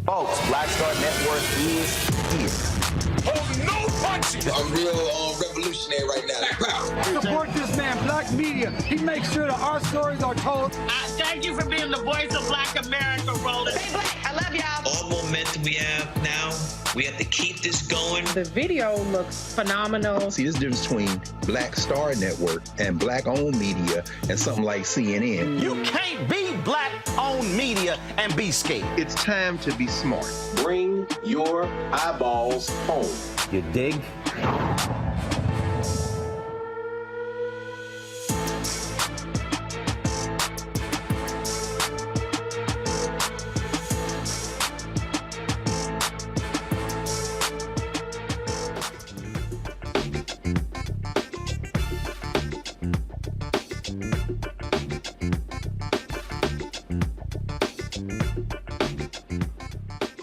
Folks, Black Star Network is here. Oh, no punches! I'm real revolutionary right now. Support this man, Black Media. He makes sure that our stories are told. Thank you for being the voice of Black America, Roland. Stay black. I love y'all. All momentum we have now, we have to keep this going. The video looks phenomenal. See, there's a difference between Black Star Network and Black-owned media and something like CNN. You can't be Black-owned media and be scared. It's time to be smart. Bring your eyeballs home. You dig?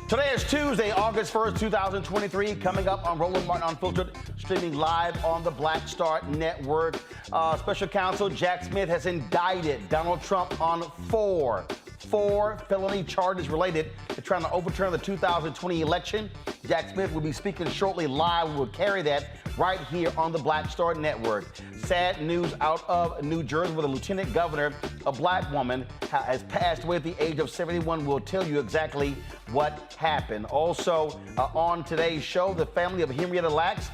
Today is Tuesday, August 1st, 2023. Coming up on Roland Martin Unfiltered, streaming live on the Black Star Network. Special counsel Jack Smith has indicted Donald Trump on four felony charges related to trying to overturn the 2020 election. Jack Smith will be speaking shortly live. We will carry that right here on the Black Star Network. Sad news out of New Jersey, where the lieutenant governor, a black woman, has passed away at the age of 71. We'll tell you exactly what happened. Also, on today's show, the family of Henrietta Lacks,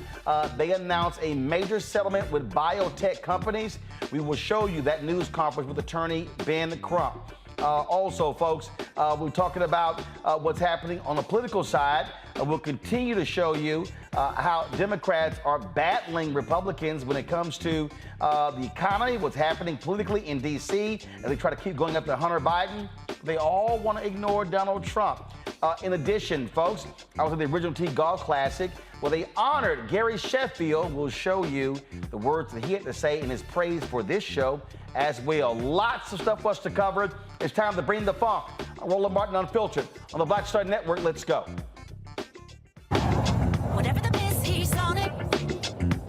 they announced a major settlement with biotech companies. We will show you that news conference with attorney Ben Crump. Also, folks, we're talking about what's happening on the political side. We'll continue to show you how Democrats are battling Republicans when it comes to the economy, what's happening politically in D.C., and they try to keep going after Hunter Biden. They all want to ignore Donald Trump. In addition, folks, I was at the Original T Golf Classic where they honored Gary Sheffield. We'll show you the words that he had to say in his praise for this show as well. Lots of stuff for us to cover. It's time to bring the funk. Roland Martin Unfiltered on the Black Star Network. Let's go. Whatever the biz, he's on it.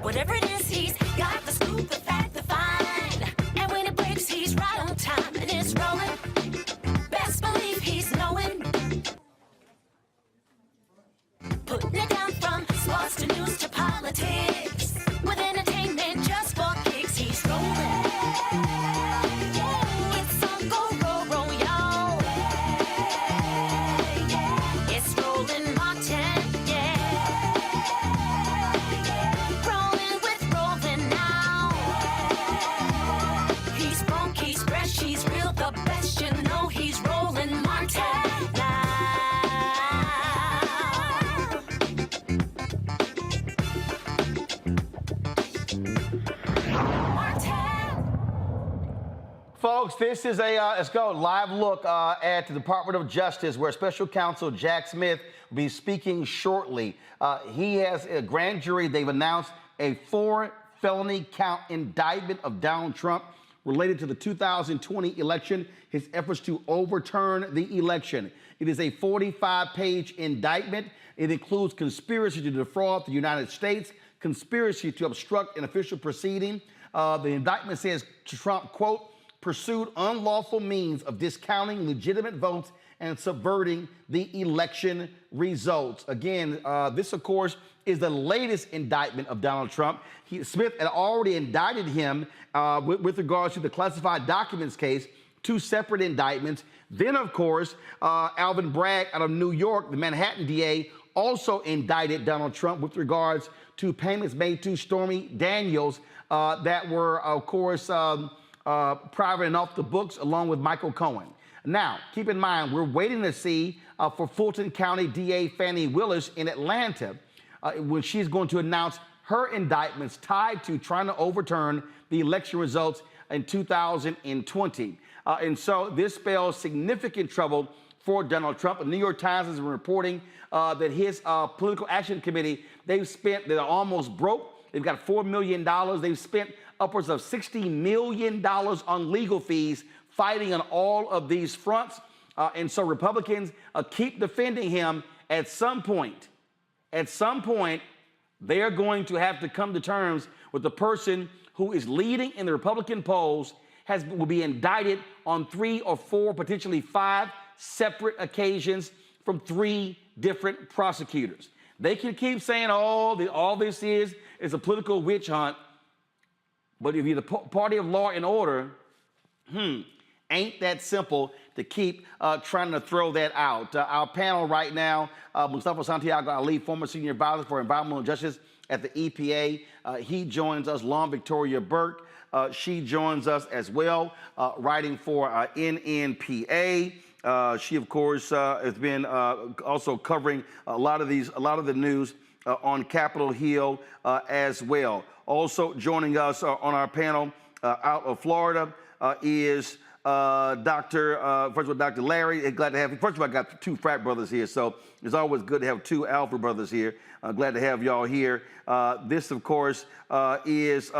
Whatever it is, he's got the scoop, the fact, the find. And when it breaks, he's right on time and it's rolling. Best believe he's knowing. Putting it down from sports to news to politics. With entertainment just for kicks, he's rolling. It's on go, roll, y'all. It's Roland Martin, yeah. Rolling with Roland now. He's funk, he's fresh, he's real, the best, you know he's Roland Martin now. Folks, this is a, let's go, live look at the Department of Justice, where Special Counsel Jack Smith will be speaking shortly. He has a grand jury. They've announced a 4-felony count indictment of Donald Trump related to the 2020 election, his efforts to overturn the election. It is a 45-page indictment. It includes conspiracy to defraud the United States, conspiracy to obstruct an official proceeding. The indictment says Trump, quote, pursued unlawful means of discounting legitimate votes and subverting the election results. Again, this, of course, is the latest indictment of Donald Trump. Smith had already indicted him with regards to the classified documents case, 2 separate indictments. Then, of course, Alvin Bragg out of New York, the Manhattan DA, also indicted Donald Trump with regards to payments made to Stormy Daniels that were, of course, private and off the books, along with Michael Cohen. Now, keep in mind, we're waiting to see for Fulton County DA Fannie Willis in Atlanta when she's going to announce her indictments tied to trying to overturn the election results in 2020. And so this spells significant trouble for Donald Trump. The New York Times has been reporting that his political action committee, they're almost broke. They've got $4 million. They've spent upwards of $60 million on legal fees fighting on all of these fronts. And so Republicans keep defending him. At some point, they are going to have to come to terms with the person who is leading in the Republican polls will be indicted on 3 or 4, potentially 5 separate occasions from 3 different prosecutors. They can keep saying, oh, all this is a political witch hunt. But if you're the party of law and order, ain't that simple to keep trying to throw that out. Our panel right now, Mustafa Santiago Ali, former senior advisor for environmental justice at the EPA. He joins us. Long Victoria Burke, she joins us as well, writing for NNPA. She, of course, has been also covering a lot of the news on Capitol Hill as well. Also joining us on our panel out of Florida is Dr. Larry. Glad to have you. First of all, I got 2 frat brothers here, so it's always good to have 2 alpha brothers here. Glad to have y'all here. This, of course, is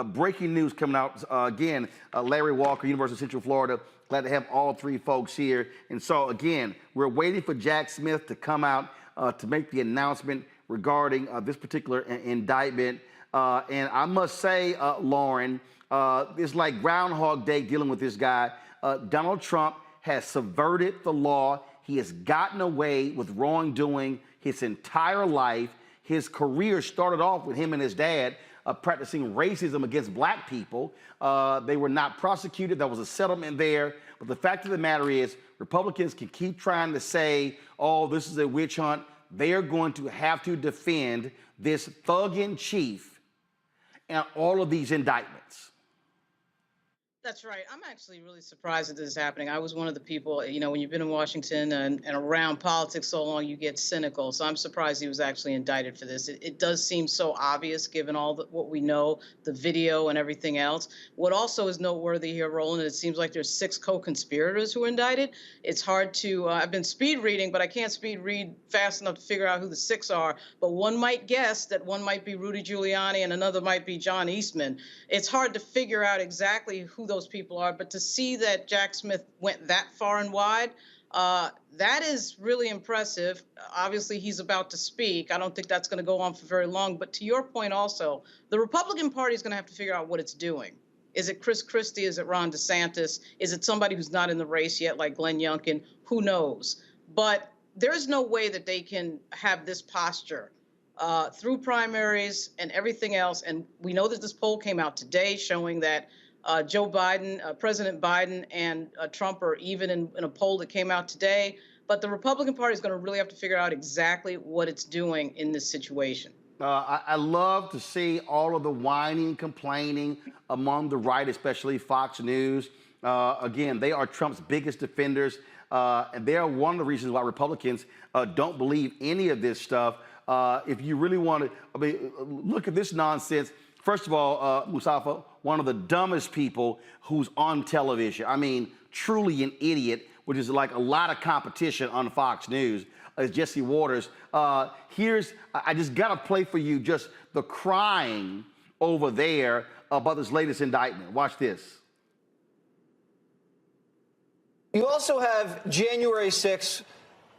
breaking news coming out again. Larry Walker, University of Central Florida. Glad to have all 3 folks here. And so, again, we're waiting for Jack Smith to come out to make the announcement regarding this particular indictment. And I must say, Lauren, it's like Groundhog Day dealing with this guy. Donald Trump has subverted the law. He has gotten away with wrongdoing his entire life. His career started off with him and his dad practicing racism against black people. They were not prosecuted. There was a settlement there. But the fact of the matter is, Republicans can keep trying to say, oh, this is a witch hunt. They are going to have to defend this thug-in-chief and all of these indictments. That's right. I'm actually really surprised that this is happening. I was one of the people, when you've been in Washington and around politics so long, you get cynical. So I'm surprised he was actually indicted for this. It does seem so obvious given all what we know, the video and everything else. What also is noteworthy here, Roland, it seems like there's 6 co-conspirators who were indicted. It's hard to, I've been speed reading, but I can't speed read fast enough to figure out who the 6 are. But one might guess that one might be Rudy Giuliani and another might be John Eastman. It's hard to figure out exactly who those people are, but to see that Jack Smith went that far and wide, that is really impressive. Obviously, he's about to speak. I don't think that's going to go on for very long. But to your point also, the Republican Party is going to have to figure out what it's doing. Is it Chris Christie? Is it Ron DeSantis? Is it somebody who's not in the race yet, like Glenn Youngkin? Who knows? But there's no way that they can have this posture through primaries and everything else. And we know that this poll came out today showing that Joe Biden, President Biden and Trump are even in a poll that came out today. But the Republican Party is going to really have to figure out exactly what it's doing in this situation. I love to see all of the whining, complaining among the right, especially Fox News. Again, they are Trump's biggest defenders. And they are one of the reasons why Republicans don't believe any of this stuff. If you really want to, look at this nonsense. First of all, Mustafa, one of the dumbest people who's on television. I mean, truly an idiot, which is like a lot of competition on Fox News. is Jesse Waters. I just got to play for you just the crying over there about this latest indictment. Watch this. You also have January 6th,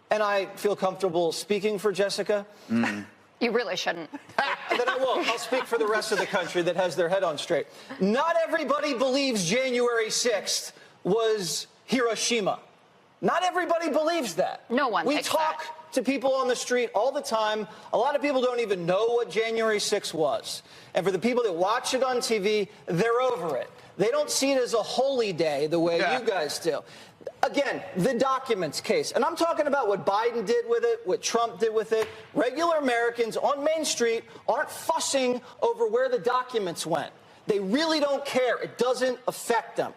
and I feel comfortable speaking for Jessica. You really shouldn't. Then I won't. I'll speak for the rest of the country that has their head on straight. Not everybody believes January 6th was Hiroshima. Not everybody believes that. No one We thinks talk that. to people on the street all the time. A lot of people don't even know what January 6th was. And for the people that watch it on TV, they're over it. They don't see it as a holy day the way you guys do. Again, the documents case. And I'm talking about what Biden did with it, what Trump did with it. Regular Americans on Main Street aren't fussing over where the documents went. They really don't care. It doesn't affect them.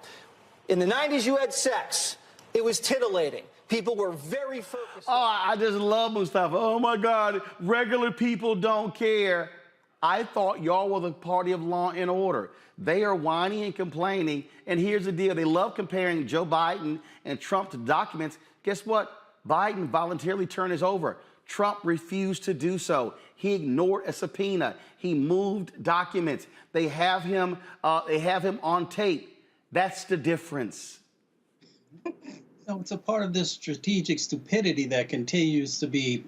In the 90s, you had sex. It was titillating. People were very focused. Oh, I just love Mustafa. Oh, my God. Regular people don't care. I thought y'all were the party of law and order. They are whining and complaining. And here's the deal. They love comparing Joe Biden and Trump to documents. Guess what? Biden voluntarily turned his over. Trump refused to do so. He ignored a subpoena. He moved documents. They have him on tape. That's the difference. No, it's a part of this strategic stupidity that continues to be,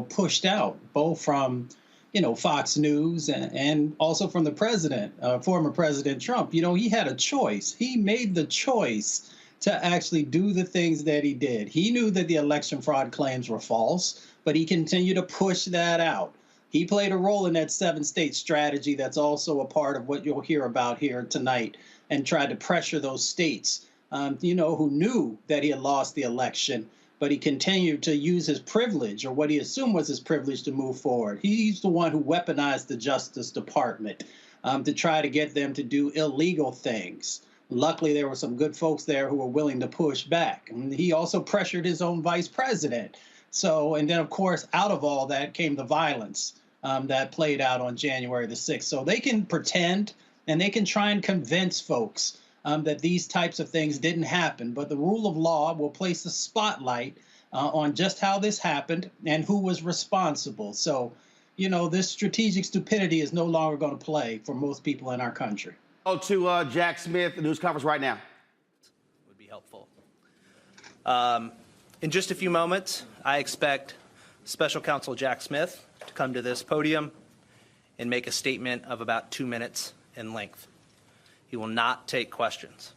pushed out, both from, Fox News and also from the president, former President Trump. He had a choice. He made the choice to actually do the things that he did. He knew that the election fraud claims were false, but he continued to push that out. He played a role in that 7-state strategy that's also a part of what you'll hear about here tonight, and tried to pressure those states, who knew that he had lost the election, but he continued to use his privilege, or what he assumed was his privilege, to move forward. He's the one who weaponized the Justice Department to try to get them to do illegal things. Luckily, there were some good folks there who were willing to push back. And he also pressured his own vice president. And then, of course, out of all that came the violence that played out on January the 6th. So they can pretend and they can try and convince folks that these types of things didn't happen. But the rule of law will place the spotlight on just how this happened and who was responsible. So, this strategic stupidity is no longer going to play for most people in our country. Oh, to Jack Smith, the news conference right now. Would be helpful. In just a few moments, I expect Special Counsel Jack Smith to come to this podium and make a statement of about 2 minutes in length. He will not take questions.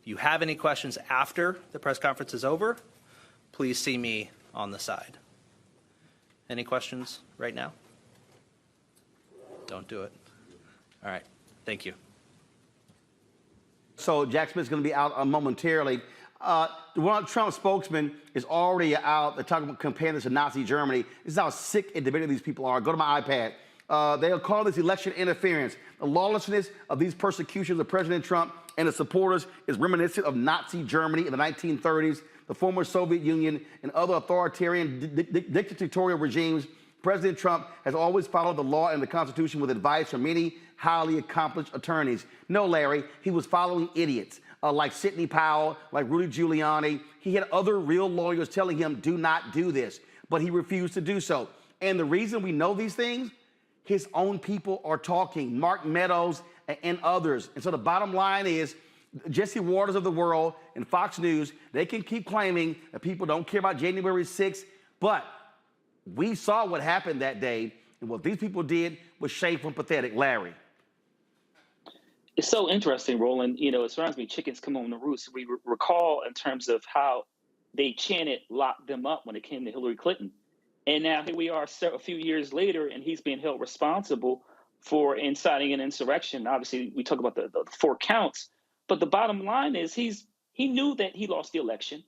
If you have any questions after the press conference is over, please see me on the side. Any questions right now? Don't do it. All right. Thank you. So Jack Smith's going to be out momentarily. Donald Trump's spokesman is already out. They're talking about comparing this to Nazi Germany. This is how sick and debated these people are. Go to my iPad. They'll call this election interference. The lawlessness of these persecutions of President Trump and his supporters is reminiscent of Nazi Germany in the 1930s, the former Soviet Union, and other authoritarian dictatorial regimes. President Trump has always followed the law and the Constitution with advice from many highly accomplished attorneys. No, Larry, he was following idiots like Sidney Powell, like Rudy Giuliani. He had other real lawyers telling him, do not do this, but he refused to do so. And the reason we know these things, his own people are talking, Mark Meadows and others. And so the bottom line is, Jesse Waters of the world and Fox News, they can keep claiming that people don't care about January 6th, but we saw what happened that day, and what these people did was shameful and pathetic. Larry. It's so interesting, Roland. It surrounds me, chickens come home to roost. We recall in terms of how they chanted, lock them up when it came to Hillary Clinton. And now here we are a few years later, and he's being held responsible for inciting an insurrection. Obviously, we talk about the 4 counts, but the bottom line is he knew that he lost the election.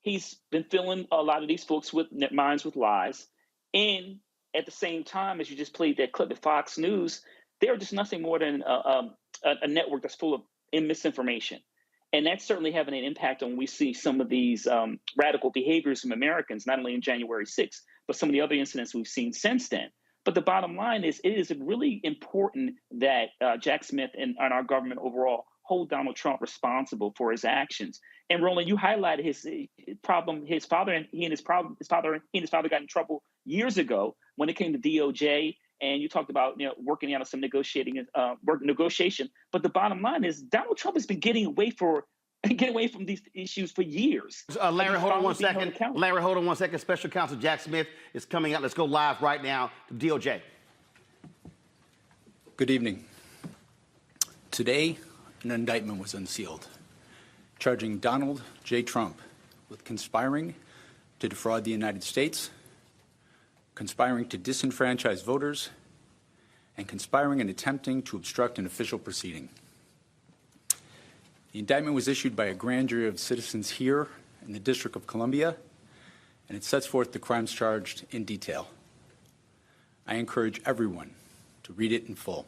He's been filling a lot of these folks with minds with lies. And at the same time, as you just played that clip at Fox News, they're just nothing more than a network that's full of misinformation. And that's certainly having an impact on when we see some of these radical behaviors from Americans, not only in January 6th, but some of the other incidents we've seen since then. But the bottom line is, it is really important that Jack Smith and our government overall hold Donald Trump responsible for his actions. And Roland, you highlighted his problem. His father got in trouble years ago when it came to DOJ, and you talked about working out some negotiation. But the bottom line is Donald Trump has been getting away from these issues for years. Larry, hold on 1 second. Larry, hold on 1 second. Special Counsel Jack Smith is coming out. Let's go live right now to DOJ. Good evening. Today, an indictment was unsealed, charging Donald J. Trump with conspiring to defraud the United States, conspiring to disenfranchise voters, and conspiring and attempting to obstruct an official proceeding. The indictment was issued by a grand jury of citizens here in the District of Columbia, and it sets forth the crimes charged in detail. I encourage everyone to read it in full.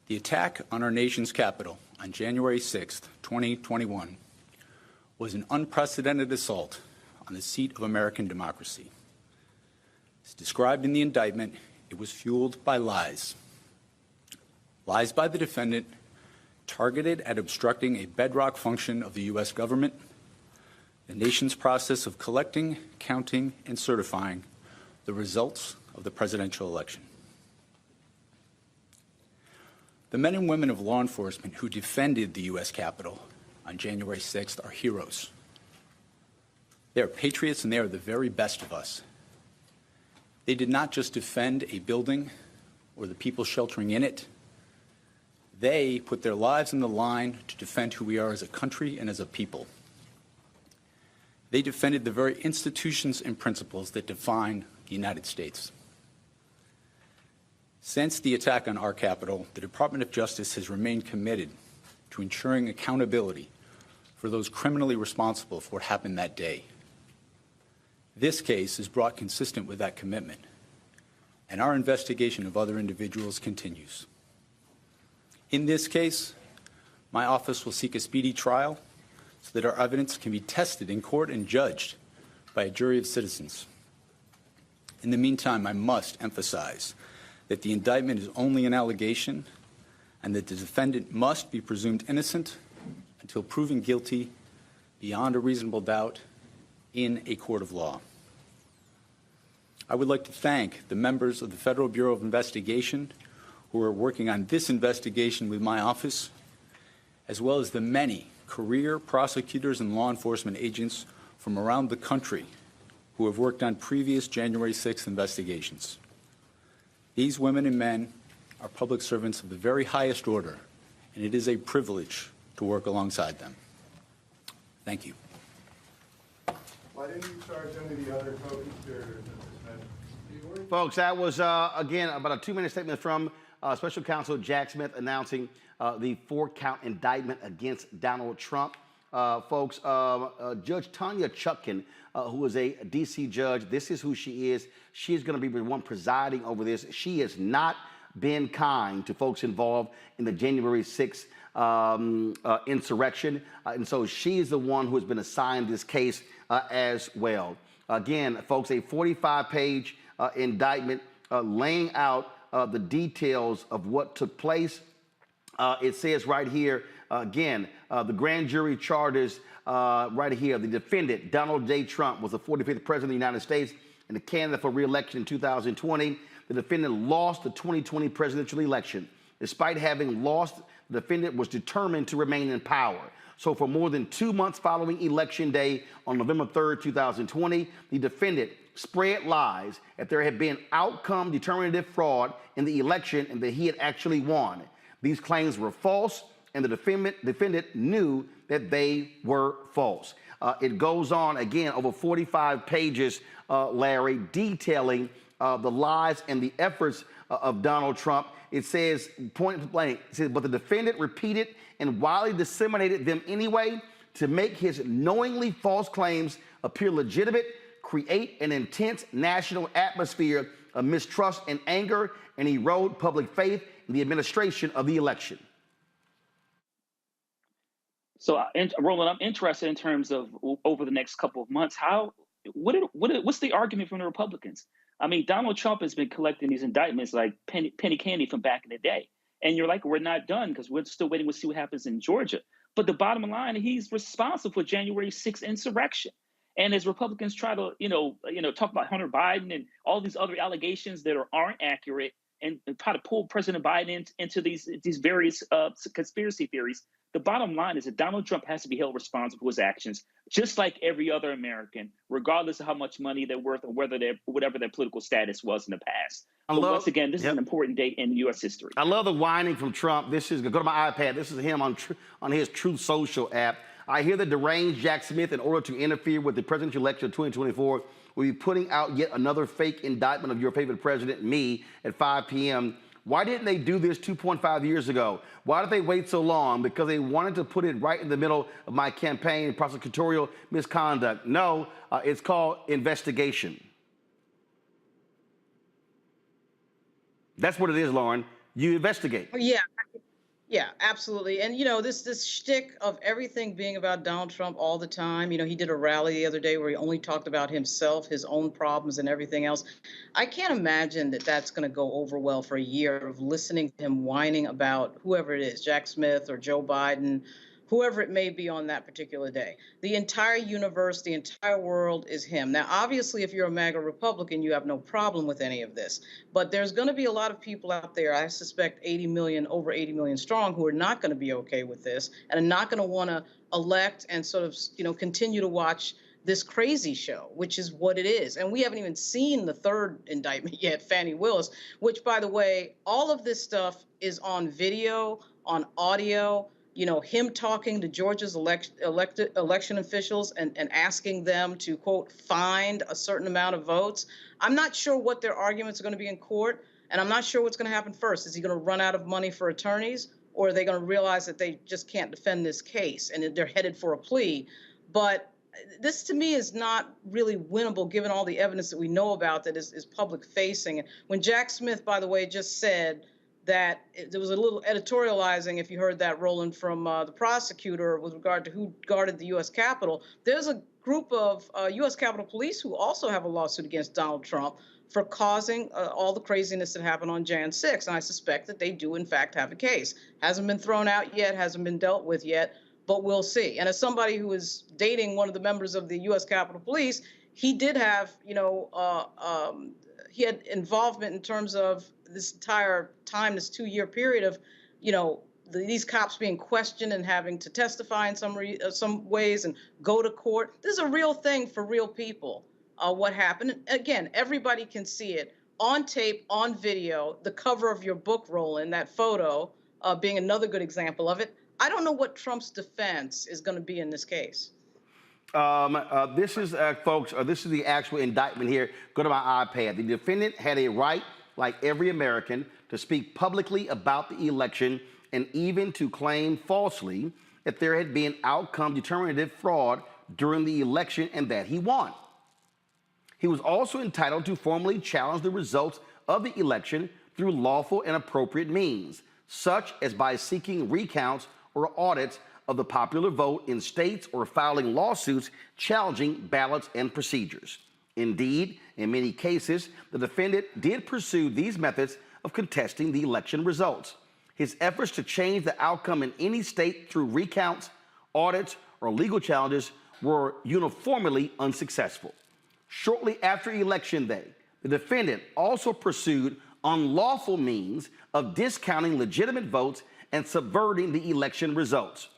The attack on our nation's capital on January 6th, 2021 was an unprecedented assault on the seat of American democracy. As described in the indictment, it was fueled by lies. Lies by the defendant targeted at obstructing a bedrock function of the U.S. government, the nation's process of collecting, counting, and certifying the results of the presidential election. The men and women of law enforcement who defended the U.S. Capitol on January 6th are heroes. They are patriots and they are the very best of us. They did not just defend a building or the people sheltering in it. They put their lives on the line to defend who we are as a country and as a people. They defended the very institutions and principles that define the United States. Since the attack on our Capitol, the Department of Justice has remained committed to ensuring accountability for those criminally responsible for what happened that day. This case is brought consistent with that commitment, and our investigation of other individuals continues. In this case, my office will seek a speedy trial so that our evidence can be tested in court and judged by a jury of citizens. In the meantime, I must emphasize that the indictment is only an allegation and that the defendant must be presumed innocent until proven guilty beyond a reasonable doubt in a court of law. I would like to thank the members of the Federal Bureau of Investigation who are working on this investigation with my office, as well as the many career prosecutors and law enforcement agents from around the country who have worked on previous January 6th investigations. These women and men are public servants of the very highest order, and it is a privilege to work alongside them. Thank you. Why didn't you charge any of the other co-conspirators? Folks, that was, again, about a 2-minute statement from Special Counsel Jack Smith announcing the 4-count indictment against Donald Trump. Folks, Judge Tanya Chutkan, who is a D.C. judge, this is who she is. She's going to be the one presiding over this. She has not been kind to folks involved in the January 6th insurrection. And so she is the one who has been assigned this case as well. Again, folks, a 45-page indictment laying out the details of what took place. It says right here, again, the grand jury charges right here, the defendant, Donald J. Trump, was the 45th president of the United States and a candidate for re-election in 2020. The defendant lost the 2020 presidential election. Despite having lost, the defendant was determined to remain in power. So for more than 2 months following Election Day on November 3rd, 2020, the defendant spread lies that there had been outcome determinative fraud in the election and that he had actually won. These claims were false, and the defendant knew that they were false. It goes on, again, over 45 pages, Larry, detailing the lies and the efforts of Donald Trump. It says, point blank, it says, but the defendant repeated and widely disseminated them anyway to make his knowingly false claims appear legitimate, create an intense national atmosphere of mistrust and anger, and erode public faith in the administration of the election. So, Roland, I'm interested in terms of over the next couple of months, what's the argument from the Republicans? I mean, Donald Trump has been collecting these indictments like penny candy from back in the day. And you're like, we're not done because we're still waiting to see what happens in Georgia. But the bottom line, he's responsible for January 6th insurrection. And as Republicans try to, talk about Hunter Biden and all these other allegations that aren't accurate and try to pull President Biden into these various conspiracy theories, the bottom line is that Donald Trump has to be held responsible for his actions, just like every other American, regardless of how much money they're worth or whatever their political status was in the past. But once again, this is an important date in U.S. history. I love the whining from Trump. Go to my iPad. This is him on his Truth Social app. I hear the deranged Jack Smith, in order to interfere with the presidential election of 2024, will be putting out yet another fake indictment of your favorite president, me, at 5 p.m. Why didn't they do this 2.5 years ago? Why did they wait so long? Because they wanted to put it right in the middle of my campaign, prosecutorial misconduct. No, it's called investigation. That's what it is, Lauren. You investigate. Yeah, absolutely. And, this shtick of everything being about Donald Trump all the time. He did a rally the other day where he only talked about himself, his own problems and everything else. I can't imagine that that's going to go over well for a year of listening to him whining about whoever it is, Jack Smith or Joe Biden, whoever it may be on that particular day. The entire universe, the entire world is him. Now, obviously, if you're a MAGA Republican, you have no problem with any of this. But there's going to be a lot of people out there, I suspect 80 million, over 80 million strong, who are not going to be okay with this and are not going to want to elect and sort of, continue to watch this crazy show, which is what it is. And we haven't even seen the third indictment yet, Fani Willis, which, by the way, all of this stuff is on video, on audio. Him talking to Georgia's election officials and asking them to, quote, find a certain amount of votes. I'm not sure what their arguments are going to be in court, and I'm not sure what's going to happen first. Is he going to run out of money for attorneys, or are they going to realize that they just can't defend this case and they're headed for a plea? But this, to me, is not really winnable, given all the evidence that we know about that is public facing. And when Jack Smith, by the way, just said that there was a little editorializing, if you heard that, Roland, from the prosecutor with regard to who guarded the U.S. Capitol. There's a group of U.S. Capitol Police who also have a lawsuit against Donald Trump for causing all the craziness that happened on Jan 6. And I suspect that they do, in fact, have a case. Hasn't been thrown out yet, hasn't been dealt with yet, but we'll see. And as somebody who is dating one of the members of the U.S. Capitol Police, he did have, he had involvement in terms of this entire time, this 2-year period of, these cops being questioned and having to testify in some ways and go to court. This is a real thing for real people, what happened. And again, everybody can see it on tape, on video, the cover of your book, Roland, that photo being another good example of it. I don't know what Trump's defense is going to be in this case. This is, folks, this is the actual indictment here. Go to my iPad. The defendant had a right, like every American, to speak publicly about the election and even to claim falsely that there had been outcome determinative fraud during the election and that he won. He was also entitled to formally challenge the results of the election through lawful and appropriate means, such as by seeking recounts or audits of the popular vote in states or filing lawsuits challenging ballots and procedures. Indeed, in many cases, the defendant did pursue these methods of contesting the election results. His efforts to change the outcome in any state through recounts, audits, or legal challenges were uniformly unsuccessful. Shortly after Election Day, the defendant also pursued unlawful means of discounting legitimate votes and subverting the election results.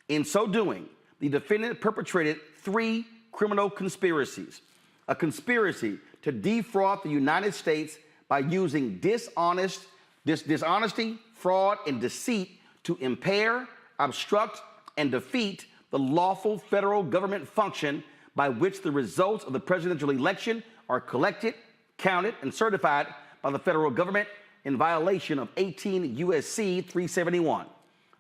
In so doing, the defendant perpetrated 3 criminal conspiracies: a conspiracy to defraud the United States by using dishonesty, fraud, and deceit to impair, obstruct, and defeat the lawful federal government function by which the results of the presidential election are collected, counted, and certified by the federal government in violation of 18 U.S.C. 371.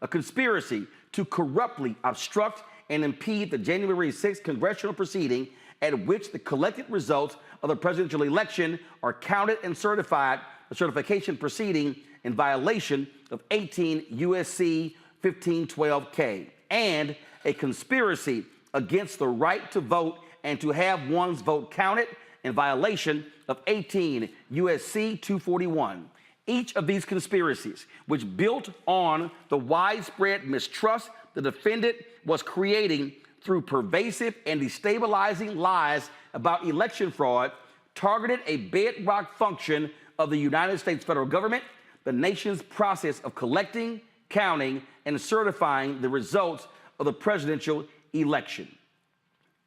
A conspiracy to corruptly obstruct and impede the January 6th congressional proceeding at which the collected results of the presidential election are counted and certified, the certification proceeding in violation of 18 U.S.C. 1512K, and a conspiracy against the right to vote and to have one's vote counted in violation of 18 U.S.C. 241. Each of these conspiracies, which built on the widespread mistrust the defendant was creating through pervasive and destabilizing lies about election fraud, targeted a bedrock function of the United States federal government, the nation's process of collecting, counting, and certifying the results of the presidential election.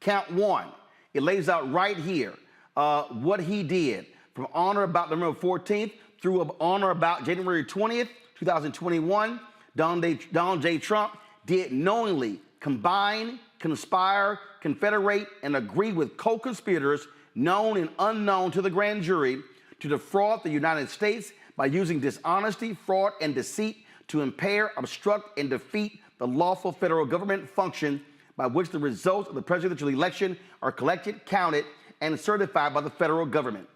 Count one, it lays out right here what he did from on or about November 14th through on or about January 20th, 2021. Donald J. Trump did knowingly combine, conspire, confederate, and agree with co-conspirators known and unknown to the grand jury to defraud the United States by using dishonesty, fraud, and deceit to impair, obstruct, and defeat the lawful federal government function by which the results of the presidential election are collected, counted, and certified by the federal government.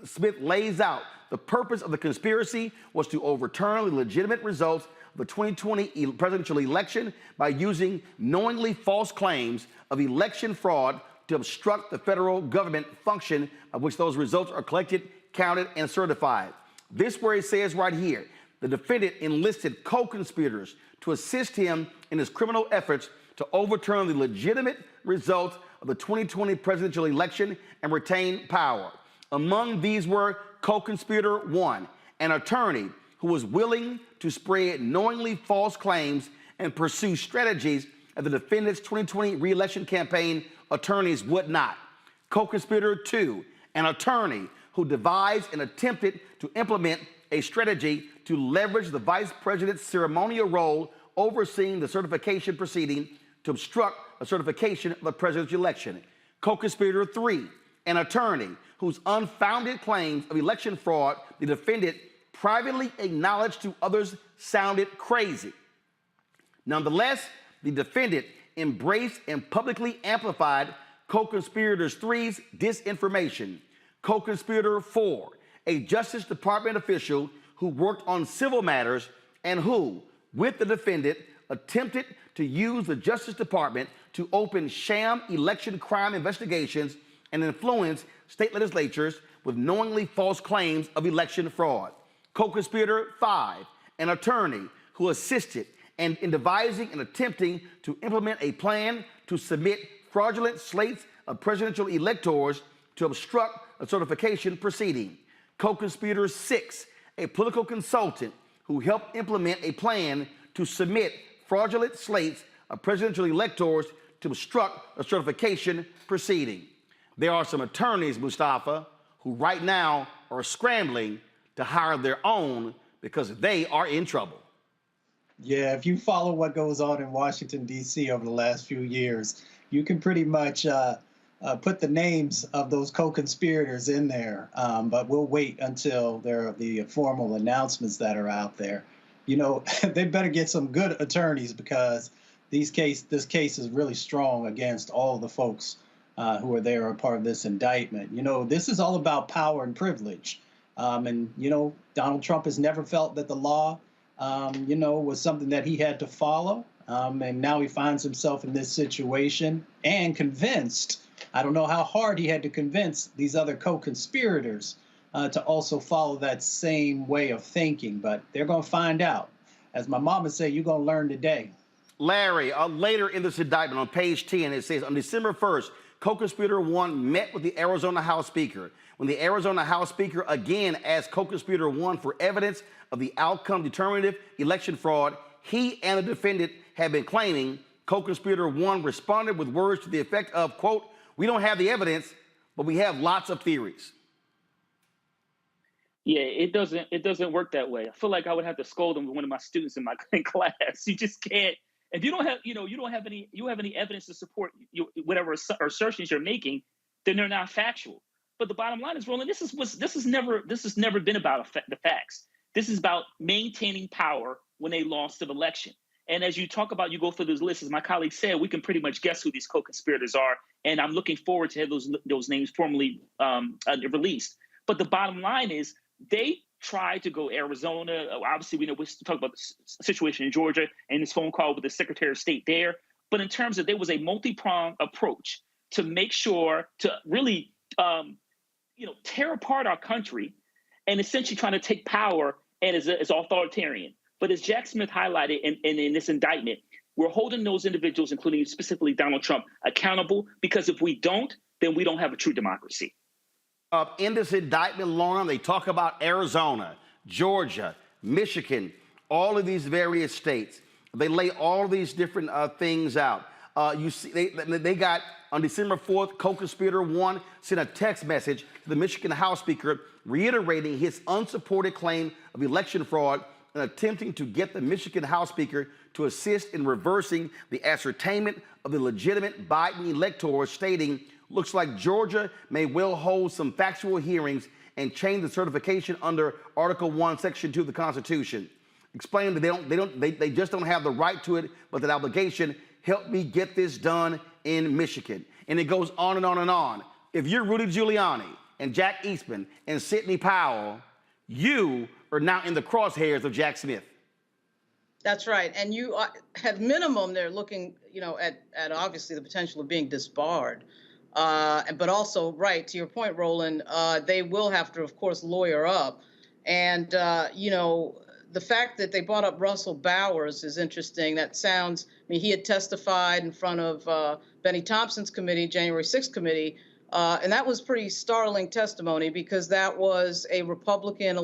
Smith lays out the purpose of the conspiracy was to overturn the legitimate results of the 2020 presidential election by using knowingly false claims of election fraud to obstruct the federal government function of which those results are collected, counted, and certified. This where it says right here, the defendant enlisted co-conspirators to assist him in his criminal efforts to overturn the legitimate results of the 2020 presidential election and retain power. Among these were co-conspirator one, an attorney who was willing to spread knowingly false claims and pursue strategies that the defendant's 2020 re-election campaign attorneys would not. Co-conspirator two, an attorney who devised and attempted to implement a strategy to leverage the vice president's ceremonial role overseeing the certification proceeding to obstruct the certification of the presidential election. Co-conspirator three, an attorney whose unfounded claims of election fraud the defendant privately acknowledged to others sounded crazy. Nonetheless, the defendant embraced and publicly amplified co-conspirator three's disinformation. Co-conspirator four, a Justice Department official who worked on civil matters and who, with the defendant, attempted to use the Justice Department to open sham election crime investigations and influence state legislatures with knowingly false claims of election fraud. Co-conspirator five, an attorney who assisted in devising and attempting to implement a plan to submit fraudulent slates of presidential electors to obstruct a certification proceeding. Co-conspirator six, a political consultant who helped implement a plan to submit fraudulent slates of presidential electors to obstruct a certification proceeding. There are some attorneys, Mustafa, who right now are scrambling to hire their own because they are in trouble. Yeah, if you follow what goes on in Washington, D.C. over the last few years, you can pretty much put the names of those co-conspirators in there. But we'll wait until there are the formal announcements that are out there. You know, they better get some good attorneys because this case is really strong against all the folks who are there, are part of this indictment. You know, this is all about power and privilege. And, you know, Donald Trump has never felt that the law, you know, was something that he had to follow. And now he finds himself in this situation and convinced, I don't know how hard he had to convince these other co-conspirators to also follow that same way of thinking. But they're going to find out. As my mama said, you're going to learn today. Larry, later in this indictment on page 10, it says on December 1st, co-conspirator one met with the Arizona House Speaker. When the Arizona House Speaker again asked co-conspirator one for evidence of the outcome determinative election fraud he and the defendant had been claiming, co-conspirator one responded with words to the effect of, quote, "We don't have the evidence, but we have lots of theories." Yeah, it doesn't work that way. I feel like I would have to scold him with one of my students in my class. You just can't. If you don't have, you don't have any evidence to support whatever assertions you're making, then they're not factual. But the bottom line is, Roland, this has never been about the facts. This is about maintaining power when they lost the election. And as you talk about, you go through those lists, as my colleague said, we can pretty much guess who these co-conspirators are. And I'm looking forward to have those names formally released. But the bottom line is, they tried to go Arizona. Obviously, we know we talk about the situation in Georgia and this phone call with the Secretary of State there. But in terms of, there was a multi-pronged approach to make sure to really, tear apart our country and essentially trying to take power and is authoritarian. But as Jack Smith highlighted in this indictment, we're holding those individuals, including specifically Donald Trump, accountable, because if we don't, then we don't have a true democracy. In this indictment, Lauren, they talk about Arizona, Georgia, Michigan, all of these various states. They lay all these different things out. You see, they got, on December 4th, co-conspirator 1 sent a text message to the Michigan House Speaker reiterating his unsupported claim of election fraud and attempting to get the Michigan House Speaker to assist in reversing the ascertainment of the legitimate Biden electors, stating, looks like Georgia may well hold some factual hearings and change the certification under Article 1, Section 2 of the Constitution. Explaining that they just don't have the right to it, but that obligation. Help me get this done in Michigan. And it goes on and on and on. If you're Rudy Giuliani and Jack Eastman and Sidney Powell, you are now in the crosshairs of Jack Smith. That's right. And you have minimum, they're looking, at obviously the potential of being disbarred. But also, right, to your point, Roland, they will have to, of course, lawyer up. And, the fact that they brought up Russell Bowers is interesting. That sounds, he had testified in front of Benny Thompson's committee, January 6th committee, and that was pretty startling testimony because that was a Republican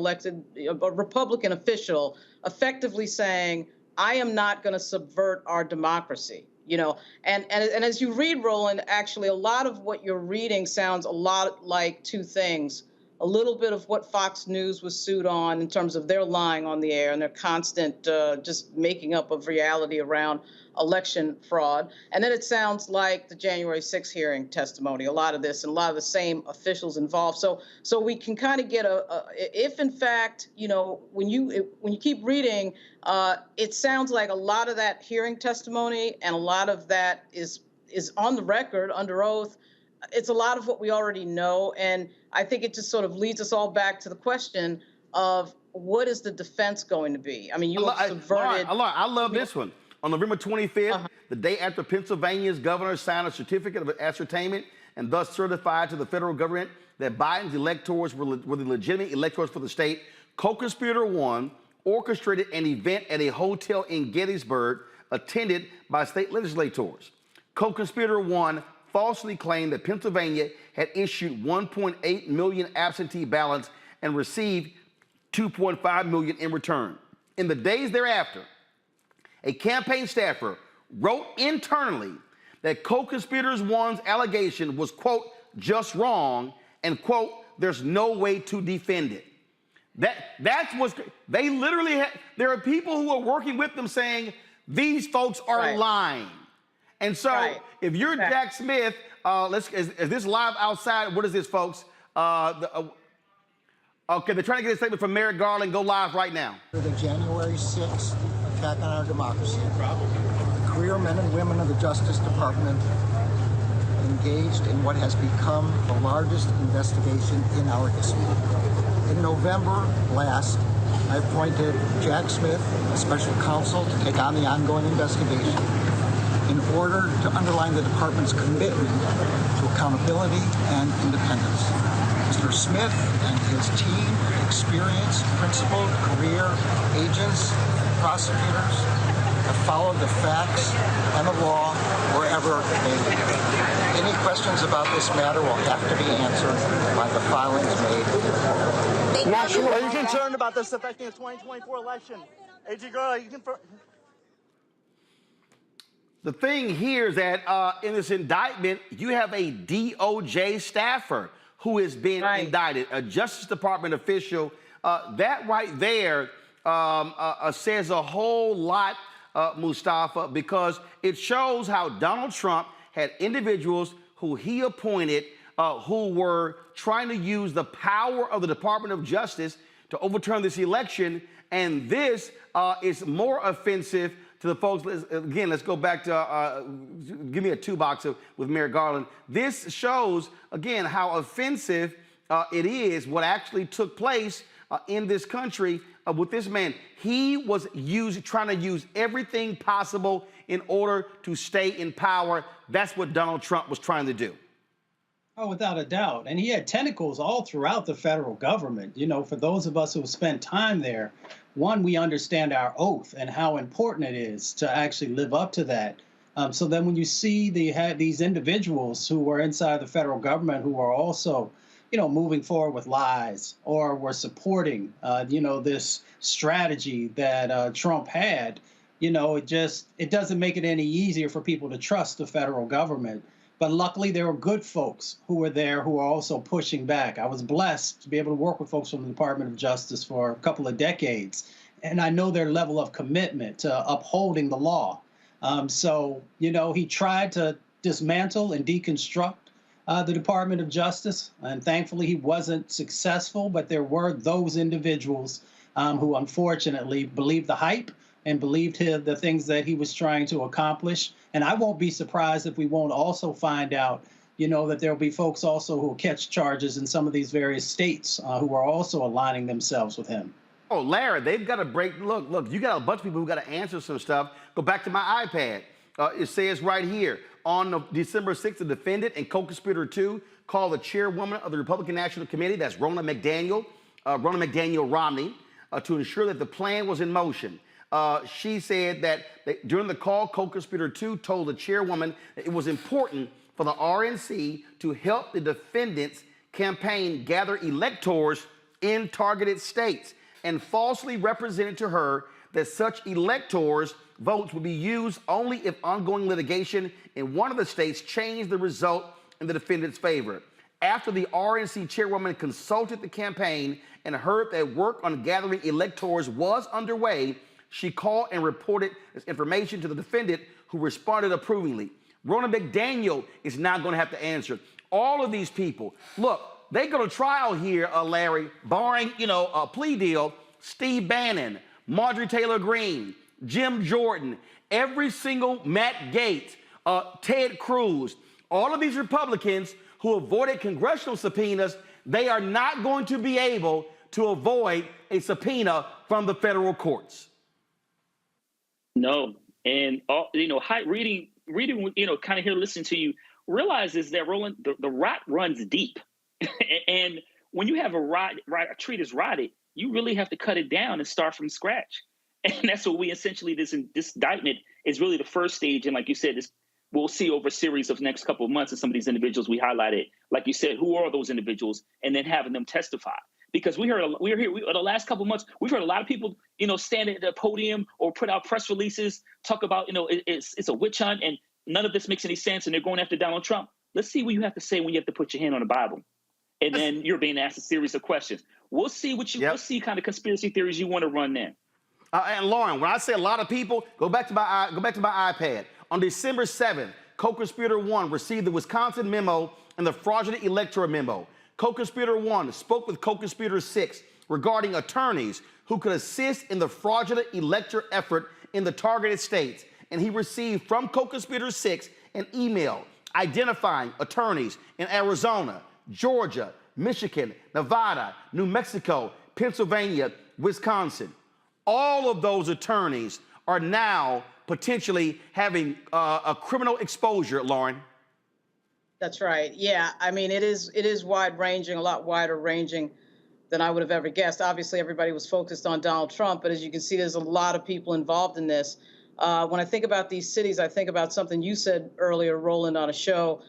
official effectively saying, I am not going to subvert our democracy. And as you read, Roland, actually, a lot of what you're reading sounds a lot like two things. A little bit of what Fox News was sued on in terms of their lying on the air and their constant just making up of reality around election fraud. And then it sounds like the January 6th hearing testimony, a lot of this and a lot of the same officials involved. So we can kind of get if in fact, when you keep reading, it sounds like a lot of that hearing testimony and a lot of that is on the record under oath. It's a lot of what we already know. And I think it just sort of leads us all back to the question of what is the defense going to be? You have subverted. I love this one. On November 25th, the day after Pennsylvania's governor signed a certificate of ascertainment and thus certified to the federal government that Biden's electors were the legitimate electors for the state, co-conspirator 1 orchestrated an event at a hotel in Gettysburg attended by state legislators. Co-conspirator 1 falsely claimed that Pennsylvania had issued 1.8 million absentee ballots and received 2.5 million in return. In the days thereafter, a campaign staffer wrote internally that co-conspirators 1's allegation was, quote, just wrong, and, quote, there's no way to defend it. That's what's, they literally, there are people who are working with them saying, these folks are lying. And so if you're Jack Smith, is this live outside? What is this, folks? Okay, they're trying to get a statement from Merrick Garland. Go live right now. The January 6th attack on our democracy. The career men and women of the Justice Department engaged in what has become the largest investigation in our history. In November last, I appointed Jack Smith, a special counsel, to take on the ongoing investigation in order to underline the department's commitment to accountability and independence. Mr. Smith and his team, experienced, principled, career agents, prosecutors, have followed the facts and the law wherever they lead. Any questions about this matter will have to be answered by the filings made. Are you concerned about this affecting the 2024 election? AG Girl, are you concerned? The thing here is that in this indictment, you have a DOJ staffer who is being indicted, a Justice Department official. That right there says a whole lot, Mustafa, because it shows how Donald Trump had individuals who he appointed who were trying to use the power of the Department of Justice to overturn this election. And this is more offensive to the folks. Again, let's go back to, give me a 2-box with Merrick Garland. This shows, again, how offensive it is what actually took place in this country with this man. He was trying to use everything possible in order to stay in power. That's what Donald Trump was trying to do. Oh, without a doubt. And he had tentacles all throughout the federal government. You know, for those of us who have spent time there, one, we understand our oath and how important it is to actually live up to that. So then when you see these individuals who were inside the federal government who are also, you know, moving forward with lies or were supporting, you know, this strategy that Trump had, you know, it doesn't make it any easier for people to trust the federal government. But luckily, there were good folks who were there who were also pushing back. I was blessed to be able to work with folks from the Department of Justice for a couple of decades. And I know their level of commitment to upholding the law. So, you know, he tried to dismantle and deconstruct the Department of Justice. And thankfully, he wasn't successful. But there were those individuals who unfortunately believed the hype and believed the things that he was trying to accomplish. And I won't be surprised if we won't also find out, you know, that there'll be folks also who will catch charges in some of these various states who are also aligning themselves with him. Oh, Larry, they've got to break. Look, you got a bunch of people who got to answer some stuff. Go back to my iPad. It says right here, on December 6th, the defendant and co-conspirator 2 called the chairwoman of the Republican National Committee, that's Roland McDaniel Romney, to ensure that the plan was in motion. She said that during the call, co-conspirator 2 told the chairwoman that it was important for the RNC to help the defendant's campaign gather electors in targeted states, and falsely represented to her that such electors' votes would be used only if ongoing litigation in one of the states changed the result in the defendant's favor. After the RNC chairwoman consulted the campaign and heard that work on gathering electors was underway, she called and reported this information to the defendant, who responded approvingly. Roland McDaniel is now going to have to answer. All of these people, look, they go to trial here, Larry, barring, you know, a plea deal. Steve Bannon, Marjorie Taylor Greene, Jim Jordan, every single Matt Gaetz, Ted Cruz, all of these Republicans who avoided congressional subpoenas, they are not going to be able to avoid a subpoena from the federal courts. No, and you know, reading, you know, kind of here, listening to you, realizes that Roland, the rot runs deep, and when you have a tree that's rotted, you really have to cut it down and start from scratch, and that's what we essentially this indictment is really the first stage, and like you said, we'll see over a series of next couple of months, and some of these individuals we highlighted, like you said, who are those individuals, and then having them testify. Because we in the last couple of months, we've heard a lot of people, you know, stand at the podium or put out press releases, talk about, you know, it's a witch hunt and none of this makes any sense and they're going after Donald Trump. Let's see what you have to say when you have to put your hand on the Bible. And then you're being asked a series of questions. We'll see we'll see kind of conspiracy theories you want to run then. And Lauren, when I say a lot of people, go back to my iPad. On December 7th, co-conspirator 1 received the Wisconsin memo and the fraudulent electoral memo. Co-conspirator 1 spoke with co-conspirator 6 regarding attorneys who could assist in the fraudulent electoral effort in the targeted states, and he received from co-conspirator 6 an email identifying attorneys in Arizona, Georgia, Michigan, Nevada, New Mexico, Pennsylvania, Wisconsin. All of those attorneys are now potentially having a criminal exposure, Lauren. That's right. Yeah, I mean, it is wide-ranging, a lot wider-ranging than I would have ever guessed. Obviously, everybody was focused on Donald Trump, but as you can see, there's a lot of people involved in this. When I think about these cities, I think about something you said earlier, Roland, on a show.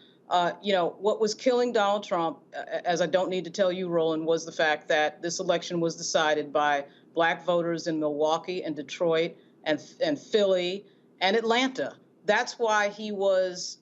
You know, what was killing Donald Trump, as I don't need to tell you, Roland, was the fact that this election was decided by Black voters in Milwaukee and Detroit and Philly and Atlanta. That's why he was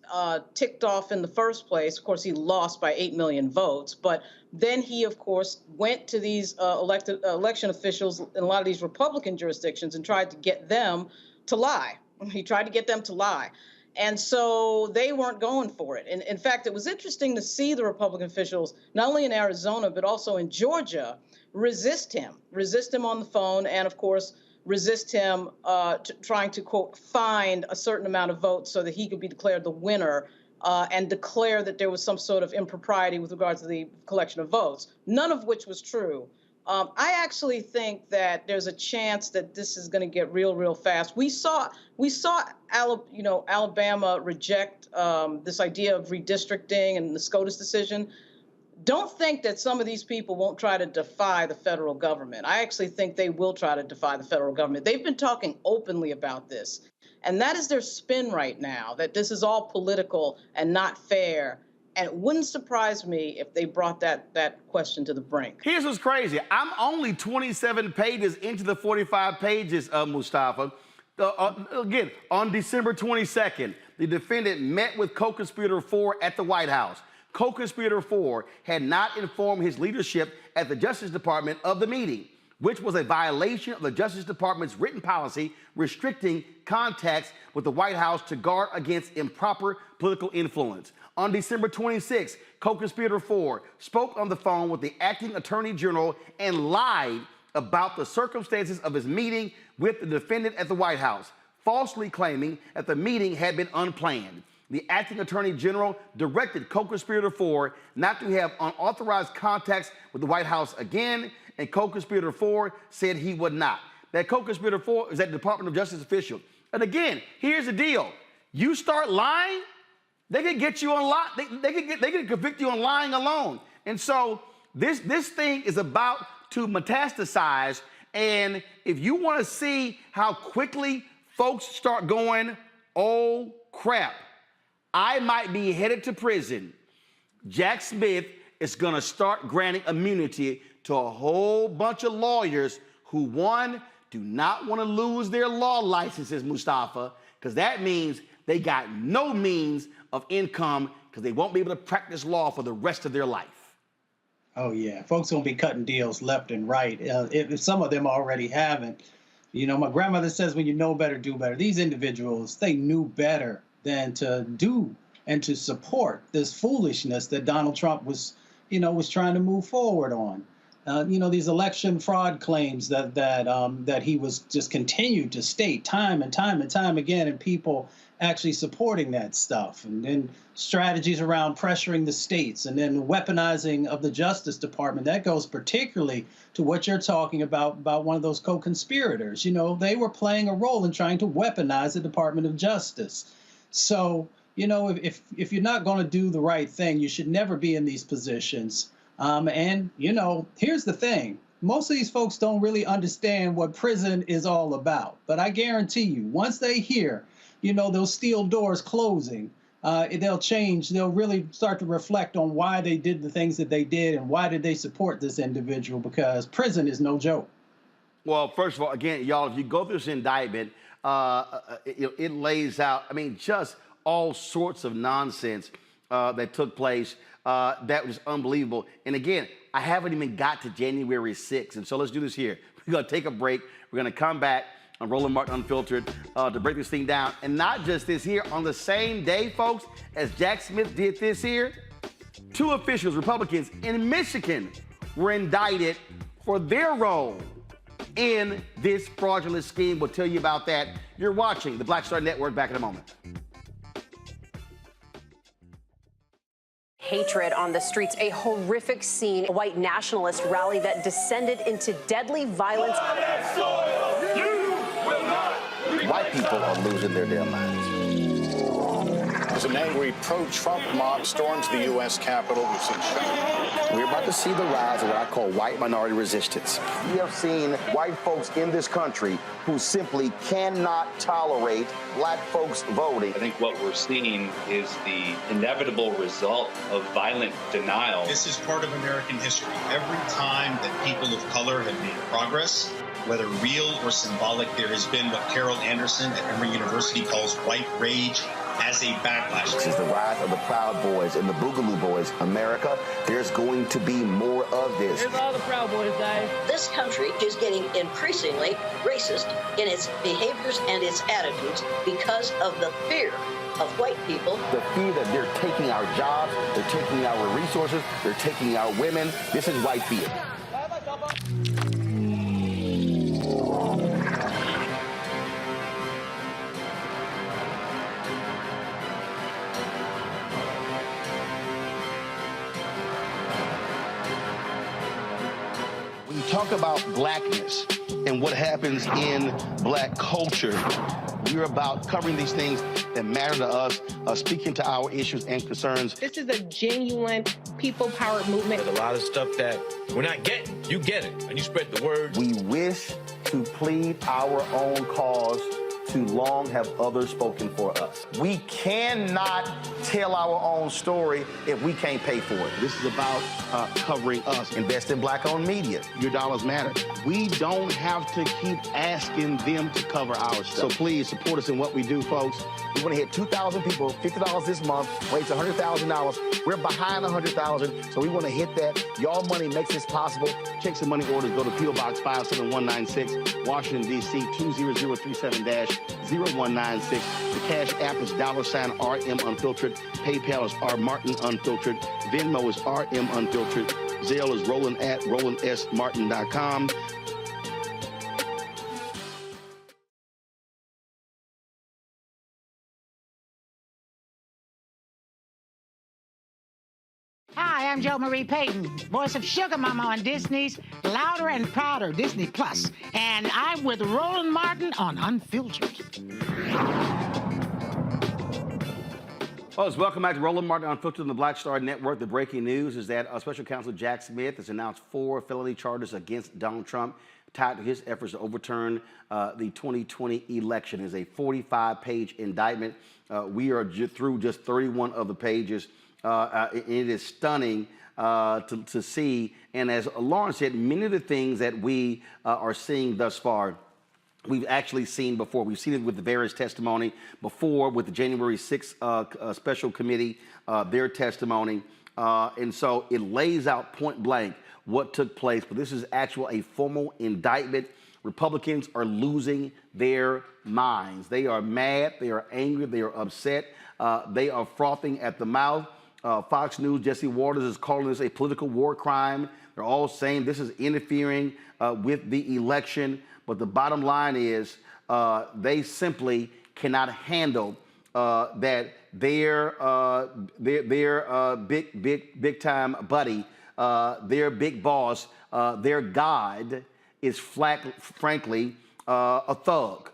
ticked off in the first place. Of course, he lost by 8 million votes. But then he, of course, went to these election officials in a lot of these Republican jurisdictions and tried to get them to lie. He tried to get them to lie. And so they weren't going for it. And in fact, it was interesting to see the Republican officials, not only in Arizona, but also in Georgia, resist him on the phone and, of course, resist him trying to, quote, find a certain amount of votes so that he could be declared the winner and declare that there was some sort of impropriety with regards to the collection of votes, none of which was true. I actually think that there's a chance that this is going to get real fast. We saw Alabama reject this idea of redistricting and the SCOTUS decision. Don't think that some of these people won't try to defy the federal government. I actually think they will try to defy the federal government. They've been talking openly about this. And that is their spin right now, that this is all political and not fair. And it wouldn't surprise me if they brought that question to the brink. Here's what's crazy. I'm only 27 pages into the 45 pages of Mustafa. Again, on December 22nd, the defendant met with co-conspirator 4 at the White House. Co-conspirator 4 had not informed his leadership at the Justice Department of the meeting, which was a violation of the Justice Department's written policy restricting contacts with the White House to guard against improper political influence. On December 26, co-conspirator 4 spoke on the phone with the acting attorney general and lied about the circumstances of his meeting with the defendant at the White House, falsely claiming that the meeting had been unplanned. The acting attorney general directed co-conspirator 4 not to have unauthorized contacts with the White House again, and co-conspirator 4 said he would not. That co-conspirator 4 is at the Department of Justice official. And again, here's the deal. You start lying, they can get you on they can convict you on lying alone. And so this thing is about to metastasize. And if you want to see how quickly folks start going, oh crap, I might be headed to prison, Jack Smith is going to start granting immunity to a whole bunch of lawyers who, one, do not want to lose their law licenses, Mustafa, because that means they got no means of income because they won't be able to practice law for the rest of their life. Oh, yeah. Folks going to be cutting deals left and right. If some of them already haven't. You know, my grandmother says when you know better, do better. These individuals, they knew better than to do and to support this foolishness that Donald Trump was trying to move forward on. These election fraud claims that he was just continued to state time and time again, and people actually supporting that stuff, and then strategies around pressuring the states, and then the weaponizing of the Justice Department. That goes particularly to what you're talking about one of those co-conspirators. They were playing a role in trying to weaponize the Department of Justice. So, if you're not going to do the right thing, you should never be in these positions. Here's the thing. Most of these folks don't really understand what prison is all about. But I guarantee you, once they hear, those steel doors closing, they'll change. They'll really start to reflect on why they did the things that they did and why did they support this individual, because prison is no joke. Well, first of all, again, y'all, if you go through this indictment, it lays out, just all sorts of nonsense that took place. That was unbelievable. And again, I haven't even got to January 6th. And so let's do this here. We're going to take a break. We're going to come back on Roland Martin Unfiltered to break this thing down. And not just this here, on the same day, folks, as Jack Smith did this here, 2 officials, Republicans in Michigan, were indicted for their role in this fraudulent scheme. We'll tell you about that. You're watching the Black Star Network. Back in a moment. Hatred on the streets, a horrific scene, a white nationalist rally that descended into deadly violence. White people are losing their damn minds. As an angry pro-Trump mob storms the U.S. Capitol, we've seen shooting. We're about to see the rise of what I call white minority resistance. We have seen white folks in this country who simply cannot tolerate black folks voting. I think what we're seeing is the inevitable result of violent denial. This is part of American history. Every time that people of color have made progress, whether real or symbolic, there has been what Carol Anderson at Emory University calls white rage as a backlash. This is the rise of the Proud Boys and the Boogaloo Boys. America, there's going to be more of this. Here's all the Proud Boys, Dave. This country is getting increasingly racist in its behaviors and its attitudes because of the fear of white people. The fear that they're taking our jobs, they're taking our resources, they're taking our women. This is white fear. about blackness and what happens in black culture, we're about covering these things that matter to us, speaking to our issues and concerns. This is a genuine people-powered movement. There's a lot of stuff that we're not getting. You get it, and you spread the word. We wish to plead our own cause. Too long have others spoken for us. We cannot tell our own story if we can't pay for it. This is about covering us. Invest in black-owned media. Your dollars matter. We don't have to keep asking them to cover our stuff. So please support us in what we do, folks. We want to hit 2,000 people, $50 this month, raise $100,000. We're behind 100,000, so we want to hit that. Y'all money makes this possible. Checks and money orders go to P.O. Box 57196, Washington, D.C. 20037-0196. The Cash App is $RM Unfiltered. PayPal is R Martin Unfiltered. Venmo is RM Unfiltered. Zelle is Roland at RolandSMartin.com. Hi, I'm Jo Marie Payton, voice of Sugar Mama on Disney's Louder and Prouder Disney Plus, and I'm with Roland Martin on Unfiltered. Folks, welcome back to Roland Martin Unfiltered on the Black Star Network. The breaking news is that Special Counsel Jack Smith has announced 4 felony charges against Donald Trump tied to his efforts to overturn the 2020 election. It's a 45-page indictment. We are through just 31 of the pages. It is stunning to see. And as Lauren said, many of the things that we are seeing thus far, we've actually seen before. We've seen it with the various testimony before, with the January 6th special committee, their testimony. And so it lays out point blank what took place. But this is a formal indictment. Republicans are losing their minds. They are mad. They are angry. They are upset. They are frothing at the mouth. Fox News, Jesse Waters is calling this a political war crime. They're all saying this is interfering with the election. But the bottom line is they simply cannot handle that their big time buddy, their big boss, their God is frankly a thug.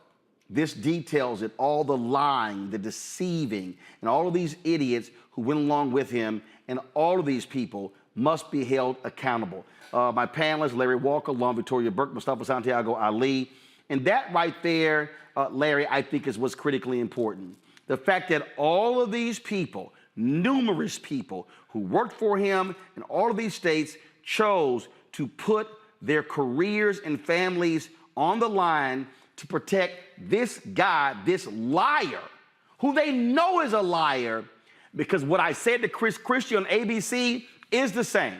This details it, all the lying, the deceiving, and all of these idiots who went along with him, and all of these people must be held accountable. My panelists, Larry Walker, Lon Victoria Burke, Mustafa Santiago Ali, and that right there, Larry, I think is what's critically important. The fact that all of these people, numerous people who worked for him in all of these states, chose to put their careers and families on the line to protect this guy, this liar, who they know is a liar, because what I said to Chris Christie on ABC is the same.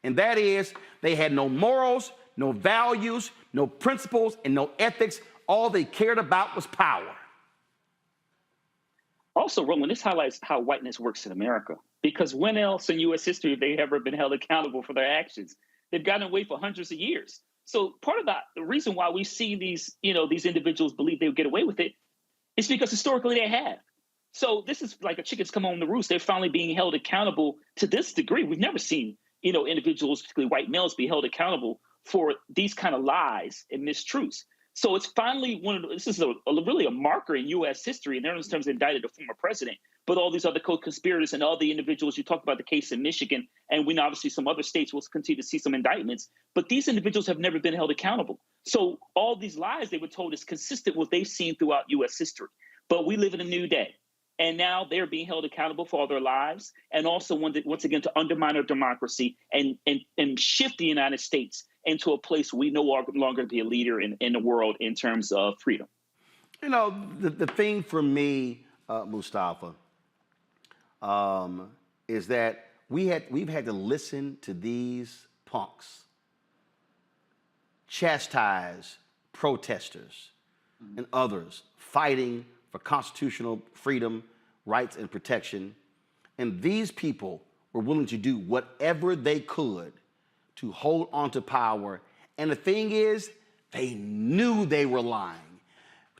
And that is, they had no morals, no values, no principles, and no ethics. All they cared about was power. Also, Roland, this highlights how whiteness works in America. Because when else in U.S. history have they ever been held accountable for their actions? They've gotten away for hundreds of years. So part of the reason why we see these individuals believe they'll get away with it is because historically they have. So this is like a chickens come home to roost. They're finally being held accountable to this degree. We've never seen, individuals, particularly white males, be held accountable for these kind of lies and mistruths. So it's finally this is really a marker in U.S. history, and in terms of indicted a former president, but all these other co-conspirators and all the individuals. You talked about the case in Michigan, and we know obviously some other states will continue to see some indictments, but these individuals have never been held accountable. So all these lies they were told is consistent with what they've seen throughout U.S. history. But we live in a new day. And now they're being held accountable for all their lives, and also once again to undermine our democracy and shift the United States into a place we no longer be a leader in the world in terms of freedom. The thing for me, Mustafa, is that we've had to listen to these punks chastise protesters and others fighting for constitutional freedom, rights, and protection. And these people were willing to do whatever they could to hold on to power. And the thing is, they knew they were lying.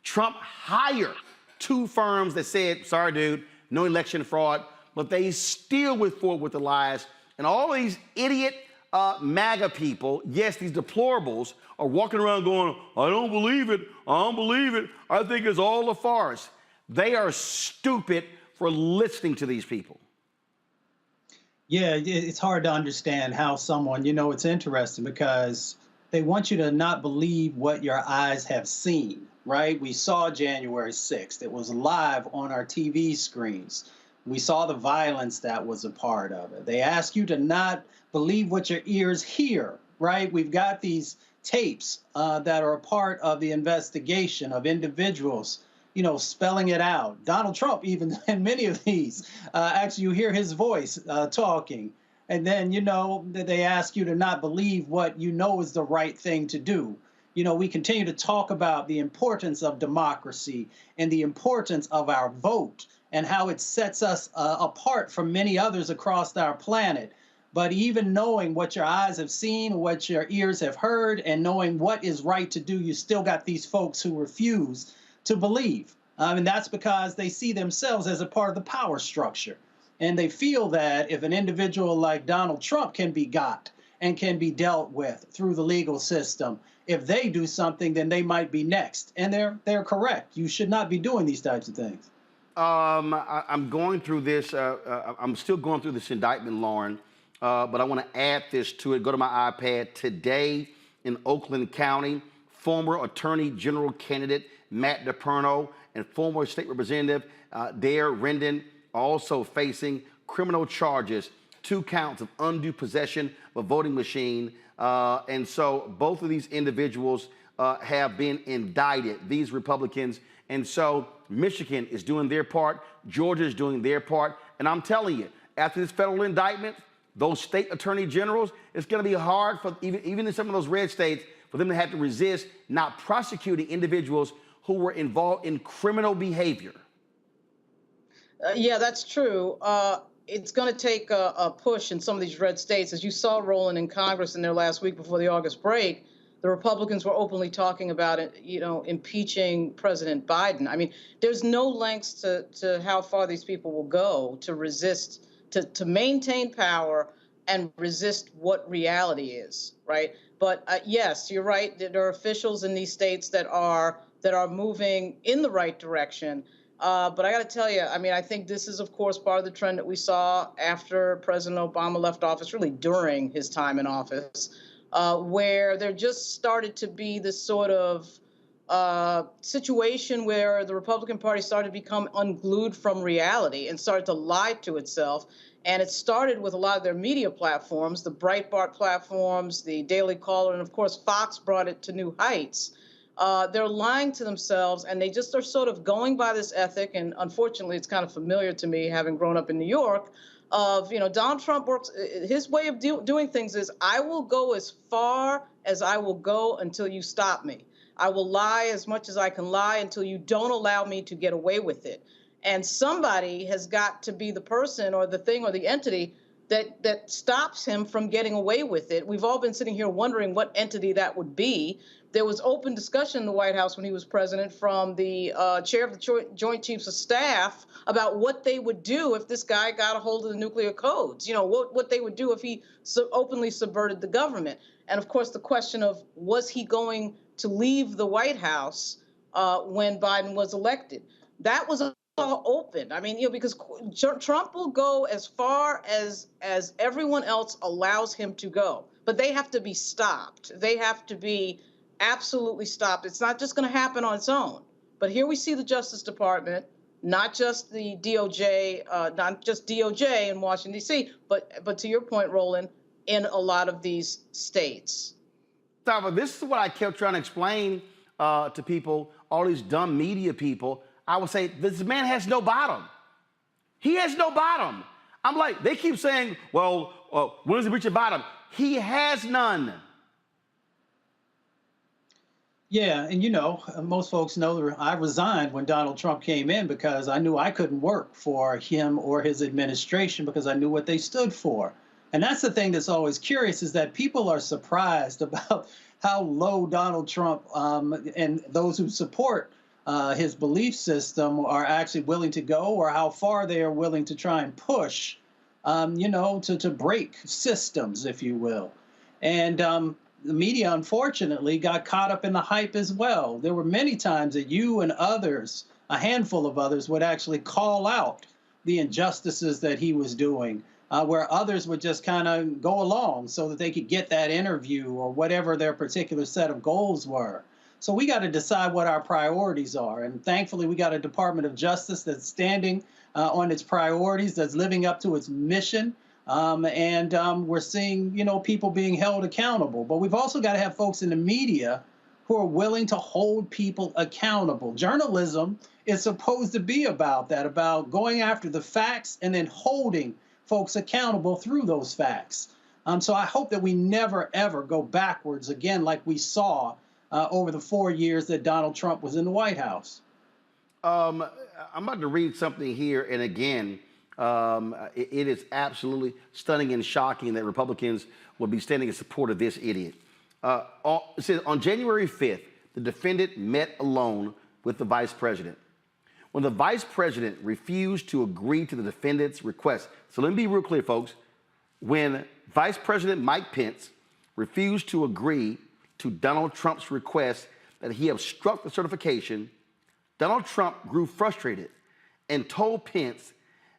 Trump hired 2 firms that said, sorry, dude, no election fraud, but they still went forward with the lies. And all these idiot MAGA people, yes, these deplorables, are walking around going, I don't believe it, I don't believe it, I think it's all a farce. They are stupid for listening to these people. Yeah, it's hard to understand how someone, you know, it's interesting because they want you to not believe what your eyes have seen, right? We saw January 6th. It was live on our TV screens. We saw the violence that was a part of it. They ask you to not believe what your ears hear, right? We've got these tapes that are a part of the investigation of individuals, you know, spelling it out. Donald Trump, even in many of these, actually you hear his voice talking. And then, you know, they ask you to not believe what you know is the right thing to do. You know, we continue to talk about the importance of democracy and the importance of our vote and how it sets us apart from many others across our planet. But even knowing what your eyes have seen, what your ears have heard, and knowing what is right to do, you still got these folks who refuse to believe. And that's because they see themselves as a part of the power structure. And they feel that if an individual like Donald Trump can be got and can be dealt with through the legal system, if they do something, then they might be next. And they're correct. You should not be doing these types of things. I'm going through this. I'm still going through this indictment, Lauren, but I want to add this to it. Go to my iPad. Today in Oakland County, former Attorney General candidate Matt DePerno and former state representative Dare Rendon also facing criminal charges, 2 counts of undue possession of a voting machine. And so both of these individuals have been indicted, these Republicans. And so Michigan is doing their part, Georgia is doing their part. And I'm telling you, after this federal indictment, those state attorney generals, it's going to be hard for even in some of those red states for them to have to resist not prosecuting individuals who were involved in criminal behavior. Yeah, that's true. It's going to take a push in some of these red states. As you saw, Roland, in Congress in their last week before the August break, the Republicans were openly talking about it, you know, impeaching President Biden. I mean, there's no lengths to how far these people will go to resist, to maintain power and resist what reality is, right? But yes, you're right. There are officials in these states that are moving in the right direction. But I got to tell you, I mean, I think this is, of course, part of the trend that we saw after President Obama left office, really during his time in office, where there just started to be this sort of situation where the Republican Party started to become unglued from reality and started to lie to itself. And it started with a lot of their media platforms, the Breitbart platforms, the Daily Caller, and of course, Fox brought it to new heights. They're lying to themselves, and they just are sort of going by this ethic. And unfortunately, it's kind of familiar to me, having grown up in New York, of, you know, Donald Trump works, his way of doing things is, I will go as far as I will go until you stop me. I will lie as much as I can lie until you don't allow me to get away with it. And somebody has got to be the person or the thing or the entity that stops him from getting away with it. We've all been sitting here wondering what entity that would be. There was open discussion in the White House when he was president from the chair of the Joint Chiefs of Staff about what they would do if this guy got a hold of the nuclear codes, you know, what they would do if he openly subverted the government. And of course, the question of, was he going to leave the White House when Biden was elected? That was all open. I mean, you know, because Trump will go as far as everyone else allows him to go, but they have to be stopped. They have to be absolutely stopped. It's not just going to happen on its own. But here we see the Justice Department, not just the DOJ, not just DOJ in Washington, D.C., but to your point, Roland, in a lot of these states. But this is what I kept trying to explain to people, all these dumb media people. I would say, this man has no bottom. He has no bottom. I'm like, they keep saying, well, when does he reach a bottom? He has none. Yeah, and you know, most folks know I resigned when Donald Trump came in because I knew I couldn't work for him or his administration because I knew what they stood for. And that's the thing that's always curious, is that people are surprised about how low Donald Trump and those who support his belief system are actually willing to go, or how far they are willing to try and push, you know, to break systems, if you will. And the media, unfortunately, got caught up in the hype as well. There were many times that you and others, a handful of others, would actually call out the injustices that he was doing, where others would just kind of go along so that they could get that interview or whatever their particular set of goals were. So we got to decide what our priorities are. And thankfully, we got a Department of Justice that's standing on its priorities, that's living up to its mission. And we're seeing, people being held accountable. But we've also got to have folks in the media who are willing to hold people accountable. Journalism is supposed to be about that, about going after the facts and then holding folks accountable through those facts. So I hope that we never, ever go backwards again like we saw over the 4 years that Donald Trump was in the White House. I'm about to read something here, and again, it is absolutely stunning and shocking that Republicans will be standing in support of this idiot. It says, on January 5th, the defendant met alone with the vice president. When the vice president refused to agree to the defendant's request, so let me be real clear, folks. When Vice President Mike Pence refused to agree to Donald Trump's request that he obstruct the certification, Donald Trump grew frustrated and told Pence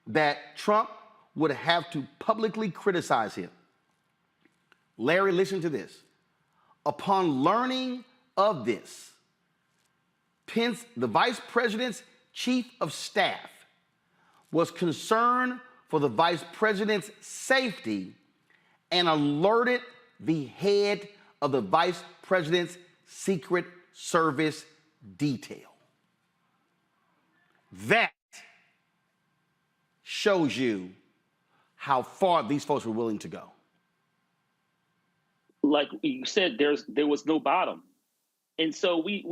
that Trump would have to publicly criticize him. Larry, listen to this. Upon learning of this, Pence, the vice president's chief of staff, was concerned for the vice president's safety and alerted the head of the vice president's Secret Service detail. That shows you how far these folks were willing to go. Like you said, there was no bottom. And so we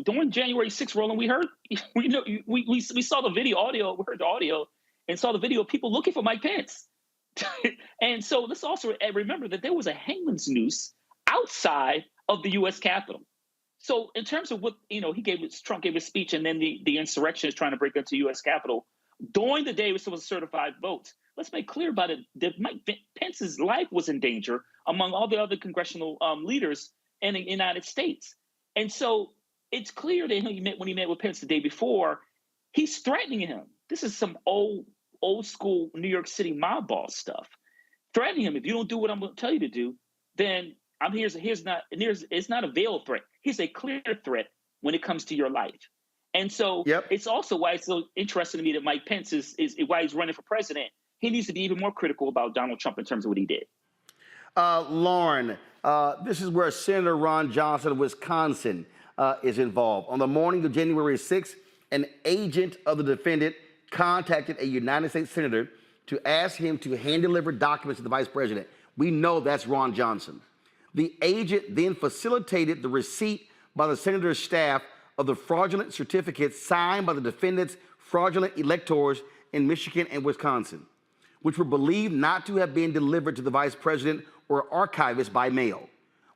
during January 6th, Roland, we saw the video audio, we heard the audio and saw the video of people looking for Mike Pence. And so let's also remember that there was a hangman's noose outside of the U.S. Capitol. So in terms of what, Trump gave his speech and then the insurrection is trying to break into U.S. Capitol, during the day, it was certified votes. Let's make clear about it that Mike Pence's life was in danger among all the other congressional leaders in the United States. And so it's clear that when he met with Pence the day before, he's threatening him. This is some old school New York City mob boss stuff. Threatening him, if you don't do what I'm going to tell you to do, then it's not a veiled threat. Here's a clear threat when it comes to your life. And so It's also why it's so interesting to me that Mike Pence is why he's running for president. He needs to be even more critical about Donald Trump in terms of what he did. Lauren, this is where Senator Ron Johnson of Wisconsin is involved. On the morning of January 6th, an agent of the defendant contacted a United States senator to ask him to hand-deliver documents to the vice president. We know that's Ron Johnson. The agent then facilitated the receipt by the senator's staff of the fraudulent certificates signed by the defendant's fraudulent electors in Michigan and Wisconsin, which were believed not to have been delivered to the vice president or archivist by mail.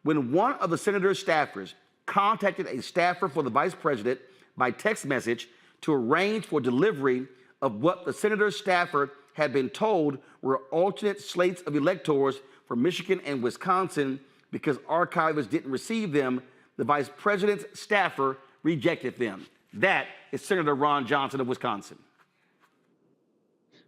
When one of the senator's staffers contacted a staffer for the vice president by text message to arrange for delivery of what the senator's staffer had been told were alternate slates of electors for Michigan and Wisconsin because archivists didn't receive them, the vice president's staffer rejected them. That is Senator Ron Johnson of Wisconsin.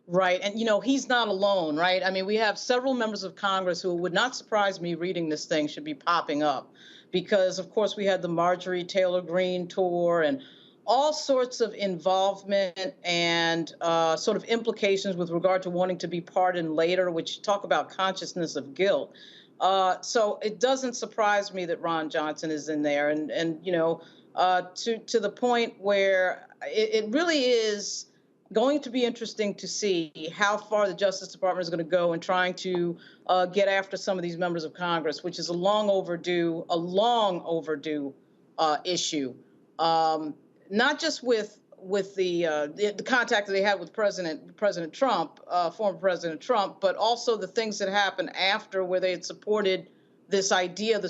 Right. And, he's not alone, right? I mean, we have several members of Congress who would not surprise me reading this thing should be popping up because, of course, we had the Marjorie Taylor Greene tour and all sorts of involvement and sort of implications with regard to wanting to be pardoned later, which talk about consciousness of guilt. So it doesn't surprise me that Ron Johnson is in there. And to the point where it really is going to be interesting to see how far the Justice Department is going to go in trying to get after some of these members of Congress, which is a long overdue issue. Not just with the contact that they had with President Trump, former President Trump, but also the things that happened after where they had supported this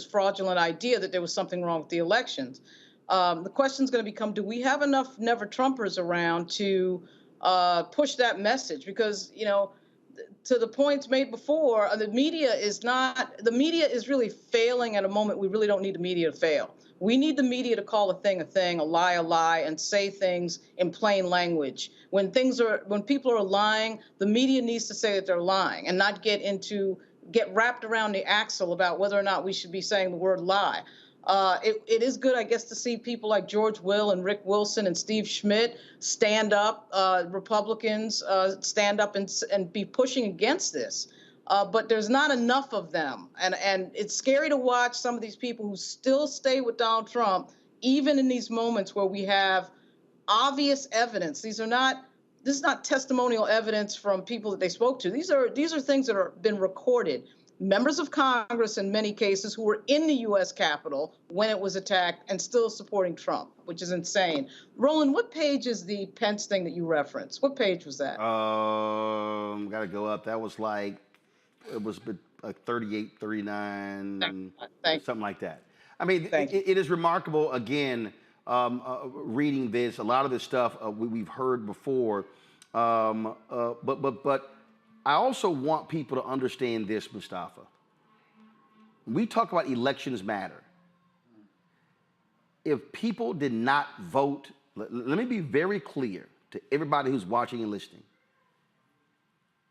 fraudulent idea that there was something wrong with the elections. The question is going to become, do we have enough Never Trumpers around to push that message? Because, to the points made before, the media is really failing at a moment we really don't need the media to fail. We need the media to call a thing, a lie, and say things in plain language. When people are lying, the media needs to say that they're lying and not get wrapped around the axle about whether or not we should be saying the word lie. It is good, I guess, to see people like George Will and Rick Wilson and Steve Schmidt stand up, Republicans stand up and be pushing against this. But there's not enough of them. And it's scary to watch some of these people who still stay with Donald Trump, even in these moments where we have obvious evidence. This is not testimonial evidence from people that they spoke to. These are things that have been recorded. Members of Congress, in many cases, who were in the U.S. Capitol when it was attacked and still supporting Trump, which is insane. Roland, what page is the Pence thing that you referenced? What page was that? Gotta go up. That was it was like 38, 39, something like that. I mean, it is remarkable, again, reading this. A lot of this stuff we've heard before. But I also want people to understand this, Mustafa. We talk about elections matter. If people did not vote, let me be very clear to everybody who's watching and listening.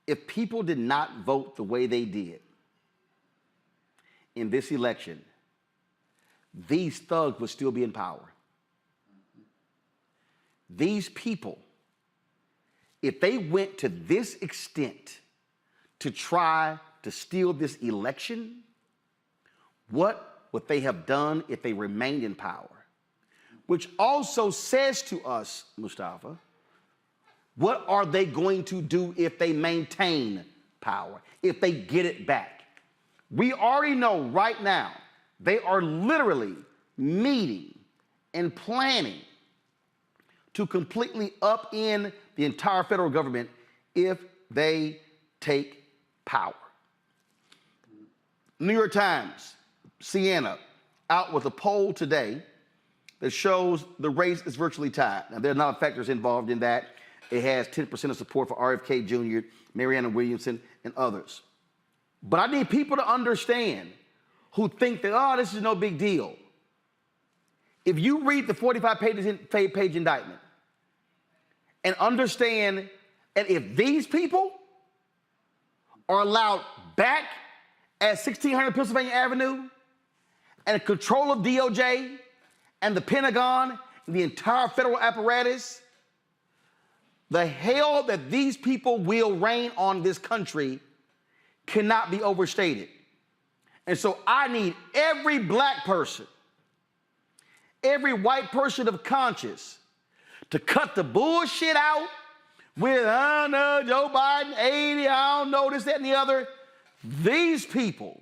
If people did not vote the way they did in this election, these thugs would still be in power. These people, if they went to this extent to try to steal this election, what would they have done if they remained in power? Which also says to us, Mustafa, what are they going to do if they maintain power, if they get it back? We already know right now they are literally meeting and planning to completely upend the entire federal government if they take power. New York Times, Siena, out with a poll today that shows the race is virtually tied. Now, there are not factors involved in that. It has 10% of support for RFK Jr., Marianne Williamson, and others. But I need people to understand who think that, oh, this is no big deal. If you read the 45-page indictment and understand that if these people are allowed back at 1600 Pennsylvania Avenue and in control of DOJ and the Pentagon and the entire federal apparatus, the hell that these people will reign on this country cannot be overstated. And so I need every black person, every white person of conscience to cut the bullshit out with, I don't know, Joe Biden, 80, I don't know, this, that, and the other. These people,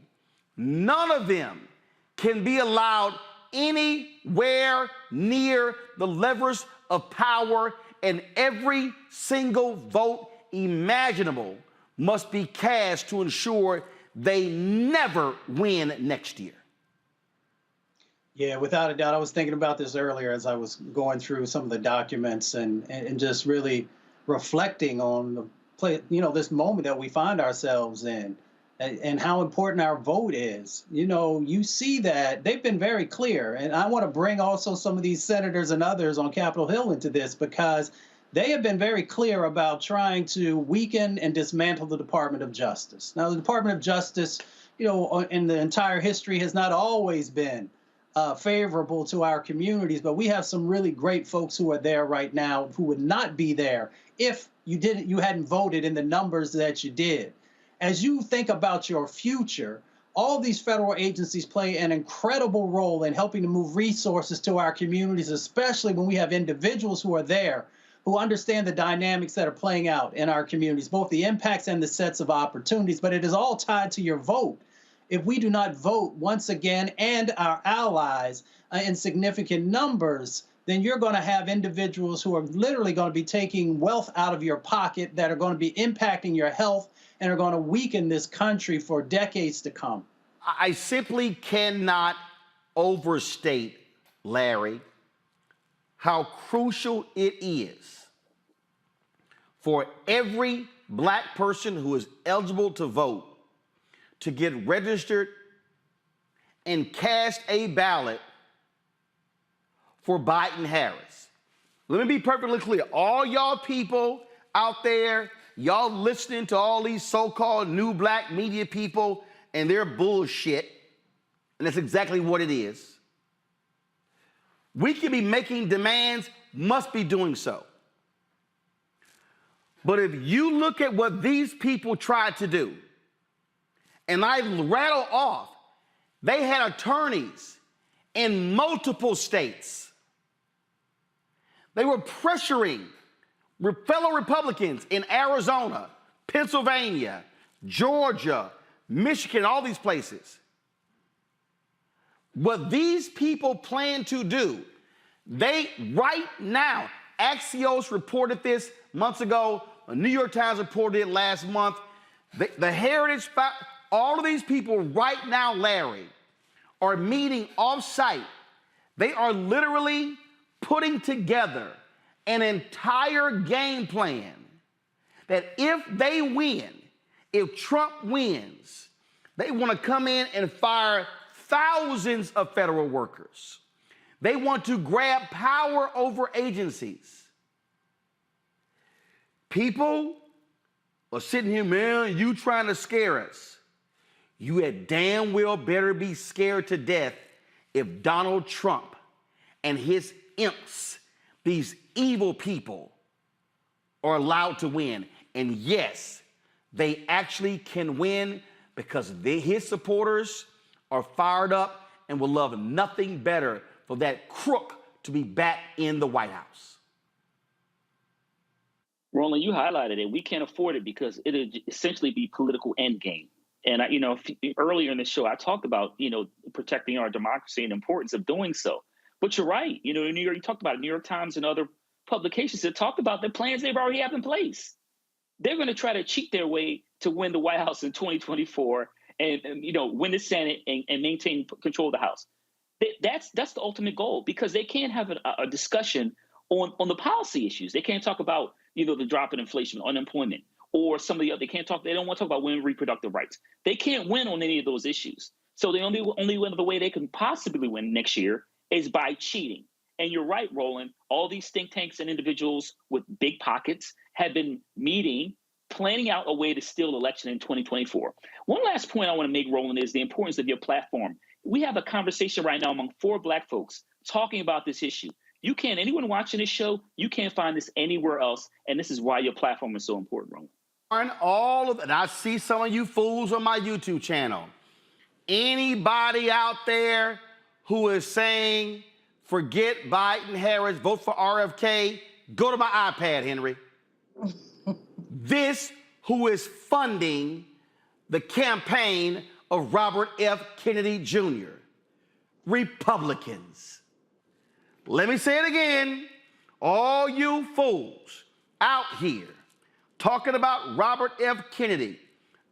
none of them can be allowed anywhere near the levers of power, and every single vote imaginable must be cast to ensure they never win next year. Yeah, without a doubt. I was thinking about this earlier as I was going through some of the documents and just really reflecting on this moment that we find ourselves in and how important our vote is. You see that they've been very clear. And I want to bring also some of these senators and others on Capitol Hill into this, because they have been very clear about trying to weaken and dismantle the Department of Justice. Now, the Department of Justice, in the entire history has not always been favorable to our communities, but we have some really great folks who are there right now who would not be there if you hadn't voted in the numbers that you did. As you think about your future, all these federal agencies play an incredible role in helping to move resources to our communities, especially when we have individuals who are there who understand the dynamics that are playing out in our communities, both the impacts and the sets of opportunities. But it is all tied to your vote. If we do not vote once again, and our allies in significant numbers, then you're going to have individuals who are literally going to be taking wealth out of your pocket, that are going to be impacting your health and are going to weaken this country for decades to come. I simply cannot overstate, Larry, how crucial it is for every black person who is eligible to vote to get registered and cast a ballot for Biden-Harris. Let me be perfectly clear. All y'all people out there, y'all listening to all these so-called new black media people and their bullshit, and that's exactly what it is. We can be making demands, must be doing so. But if you look at what these people tried to do, and I rattle off, they had attorneys in multiple states. They were pressuring fellow Republicans in Arizona, Pennsylvania, Georgia, Michigan, all these places. What these people plan to do, they right now, Axios reported this months ago, the New York Times reported it last month. The Heritage, all of these people right now, Larry, are meeting off-site. They are literally putting together an entire game plan that if they win, if Trump wins, they want to come in and fire thousands of federal workers. They want to grab power over agencies. People are sitting here, man, you trying to scare us. You had damn well better be scared to death if Donald Trump and his imps, these evil people, are allowed to win. And yes, they actually can win because his supporters are fired up and will love nothing better for that crook to be back in the White House. Roland, you highlighted it. We can't afford it because it'd essentially be political endgame. And earlier in the show, I talked about protecting our democracy and the importance of doing so. But you're right. In New York, you talked about New York Times and other publications that talked about the plans they've already have in place. They're going to try to cheat their way to win the White House in 2024 and win the Senate and maintain control of the House. That's the ultimate goal, because they can't have a discussion on the policy issues. They can't talk about the drop in inflation, unemployment, or some of the other. They don't want to talk about women's reproductive rights. They can't win on any of those issues. So the only way they can possibly win next year is by cheating. And you're right, Roland. All these think tanks and individuals with big pockets have been meeting, planning out a way to steal the election in 2024. One last point I want to make, Roland, is the importance of your platform. We have a conversation right now among 4 black folks talking about this issue. Anyone watching this show, you can't find this anywhere else. And this is why your platform is so important, Roland. And I see some of you fools on my YouTube channel. Anybody out there who is saying, forget Biden-Harris, vote for RFK, go to my iPad, Henry. This who is funding the campaign of Robert F. Kennedy Jr. Republicans. Let me say it again. All you fools out here talking about Robert F. Kennedy,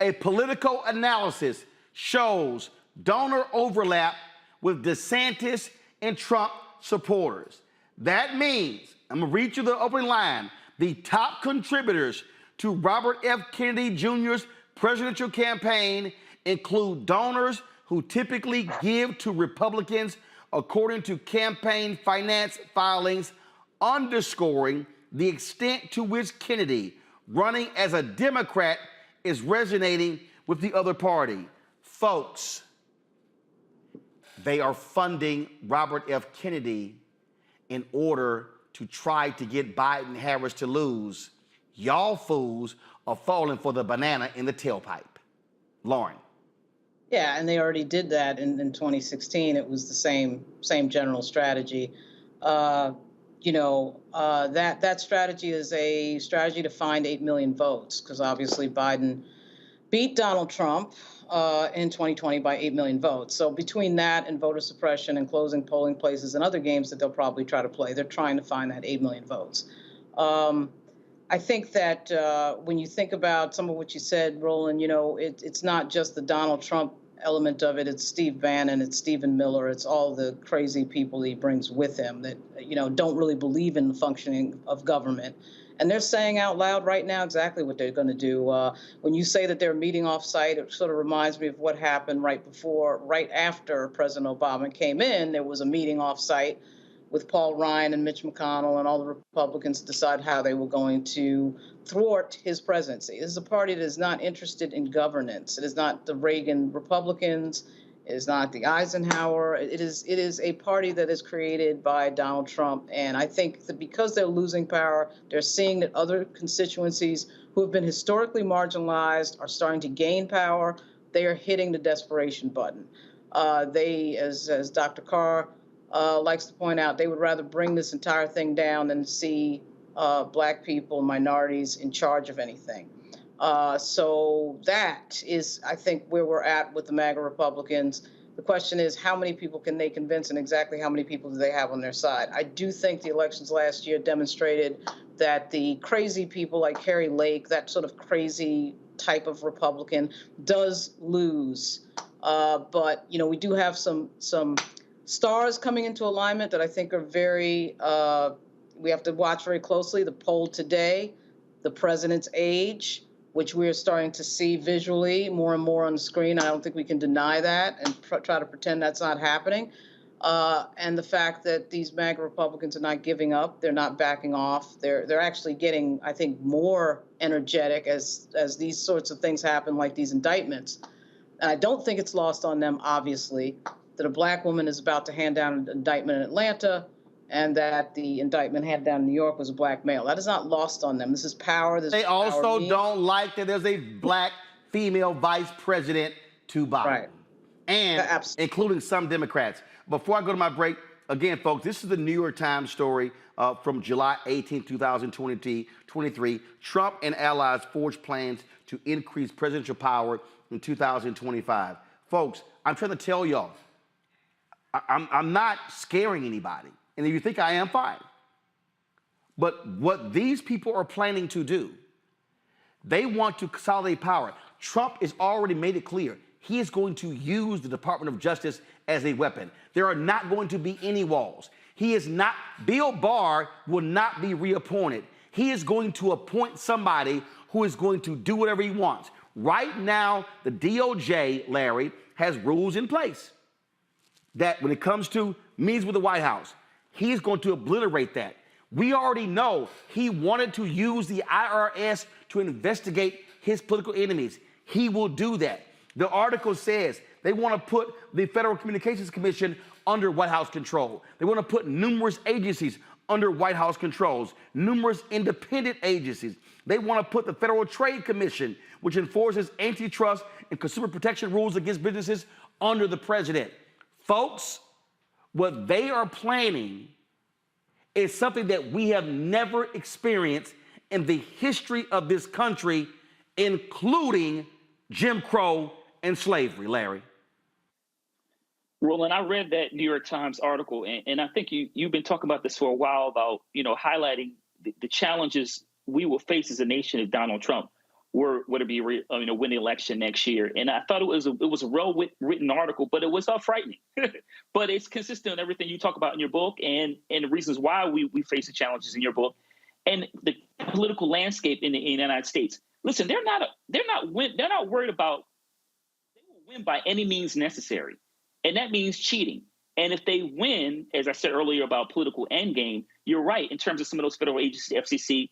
a political analysis shows donor overlap with DeSantis and Trump supporters. That means, I'm going to read you the opening line, the top contributors to Robert F. Kennedy Jr.'s presidential campaign include donors who typically give to Republicans according to campaign finance filings, underscoring the extent to which Kennedy, running as a Democrat, is resonating with the other party. Folks, they are funding Robert F. Kennedy in order to try to get Biden-Harris to lose. Y'all fools are falling for the banana in the tailpipe. Lauren. Yeah, and they already did that in 2016. It was the same general strategy. That strategy is a strategy to find 8 million votes, because obviously Biden beat Donald Trump in 2020 by 8 million votes. So between that and voter suppression and closing polling places and other games that they'll probably try to play, they're trying to find that 8 million votes. I think that when you think about some of what you said, Roland, it's not just the Donald Trump element of it. It's Steve Bannon, it's Stephen Miller, it's all the crazy people he brings with him that, don't really believe in the functioning of government. And they're saying out loud right now exactly what they're going to do. When you say that they're meeting off-site, it sort of reminds me of what happened right after President Obama came in. There was a meeting off-site with Paul Ryan and Mitch McConnell and all the Republicans to decide how they were going to thwart his presidency. This is a party that is not interested in governance. It is not the Reagan Republicans. It is not the Eisenhower. It is a party that is created by Donald Trump. And I think that because they're losing power, they're seeing that other constituencies who have been historically marginalized are starting to gain power. They are hitting the desperation button. They, as Dr. Carr likes to point out, they would rather bring this entire thing down than see Black people, minorities in charge of anything. So that is, I think, where we're at with the MAGA Republicans. The question is, how many people can they convince, and exactly how many people do they have on their side? I do think the elections last year demonstrated that the crazy people like Carrie Lake, that sort of crazy type of Republican, does lose. But, you know, we do have some stars coming into alignment that I think are very, we have to watch very closely. The poll today, the president's age, which we're starting to see visually more and more on the screen. I don't think we can deny that and try to pretend that's not happening. And the fact that these MAGA Republicans are not giving up, they're not backing off. They're actually getting, I think, more energetic as these sorts of things happen, like these indictments. And I don't think it's lost on them, obviously, that a Black woman is about to hand down an indictment in Atlanta, and that the indictment handed down in New York was a Black male. That is not lost on them. This is power. They also don't like that there's a Black female vice president to Biden. Right. And including some Democrats. Before I go to my break, again, folks, this is the New York Times story from July 18, 2023. Trump and allies forge plans to increase presidential power in 2025. Folks, I'm trying to tell y'all, I'm not scaring anybody. And if you think I am, fine. But what these people are planning to do, they want to consolidate power. Trump has already made it clear he is going to use the Department of Justice as a weapon. There are not going to be any walls. Bill Barr will not be reappointed. He is going to appoint somebody who is going to do whatever he wants. Right now, the DOJ, Larry, has rules in place that when it comes to meetings with the White House, he's going to obliterate that. We already know he wanted to use the IRS to investigate his political enemies. He will do that. The article says they want to put the Federal Communications Commission under White House control. They want to put numerous agencies under White House controls, numerous independent agencies. They want to put the Federal Trade Commission, which enforces antitrust and consumer protection rules against businesses, under the president. Folks, what they are planning is something that we have never experienced in the history of this country, including Jim Crow and slavery, Larry. Roland, I read that New York Times article, and I think you've been talking about this for a while about, highlighting the challenges we will face as a nation if Donald Trump were to be win the election next year. And I thought it was a well-written article, but it was frightening. But it's consistent with everything you talk about in your book and the reasons why we face the challenges in your book and the political landscape in the United States. Listen, they're not worried about, they will win by any means necessary. And that means cheating. And if they win, as I said earlier about political endgame, you're right in terms of some of those federal agencies, FCC,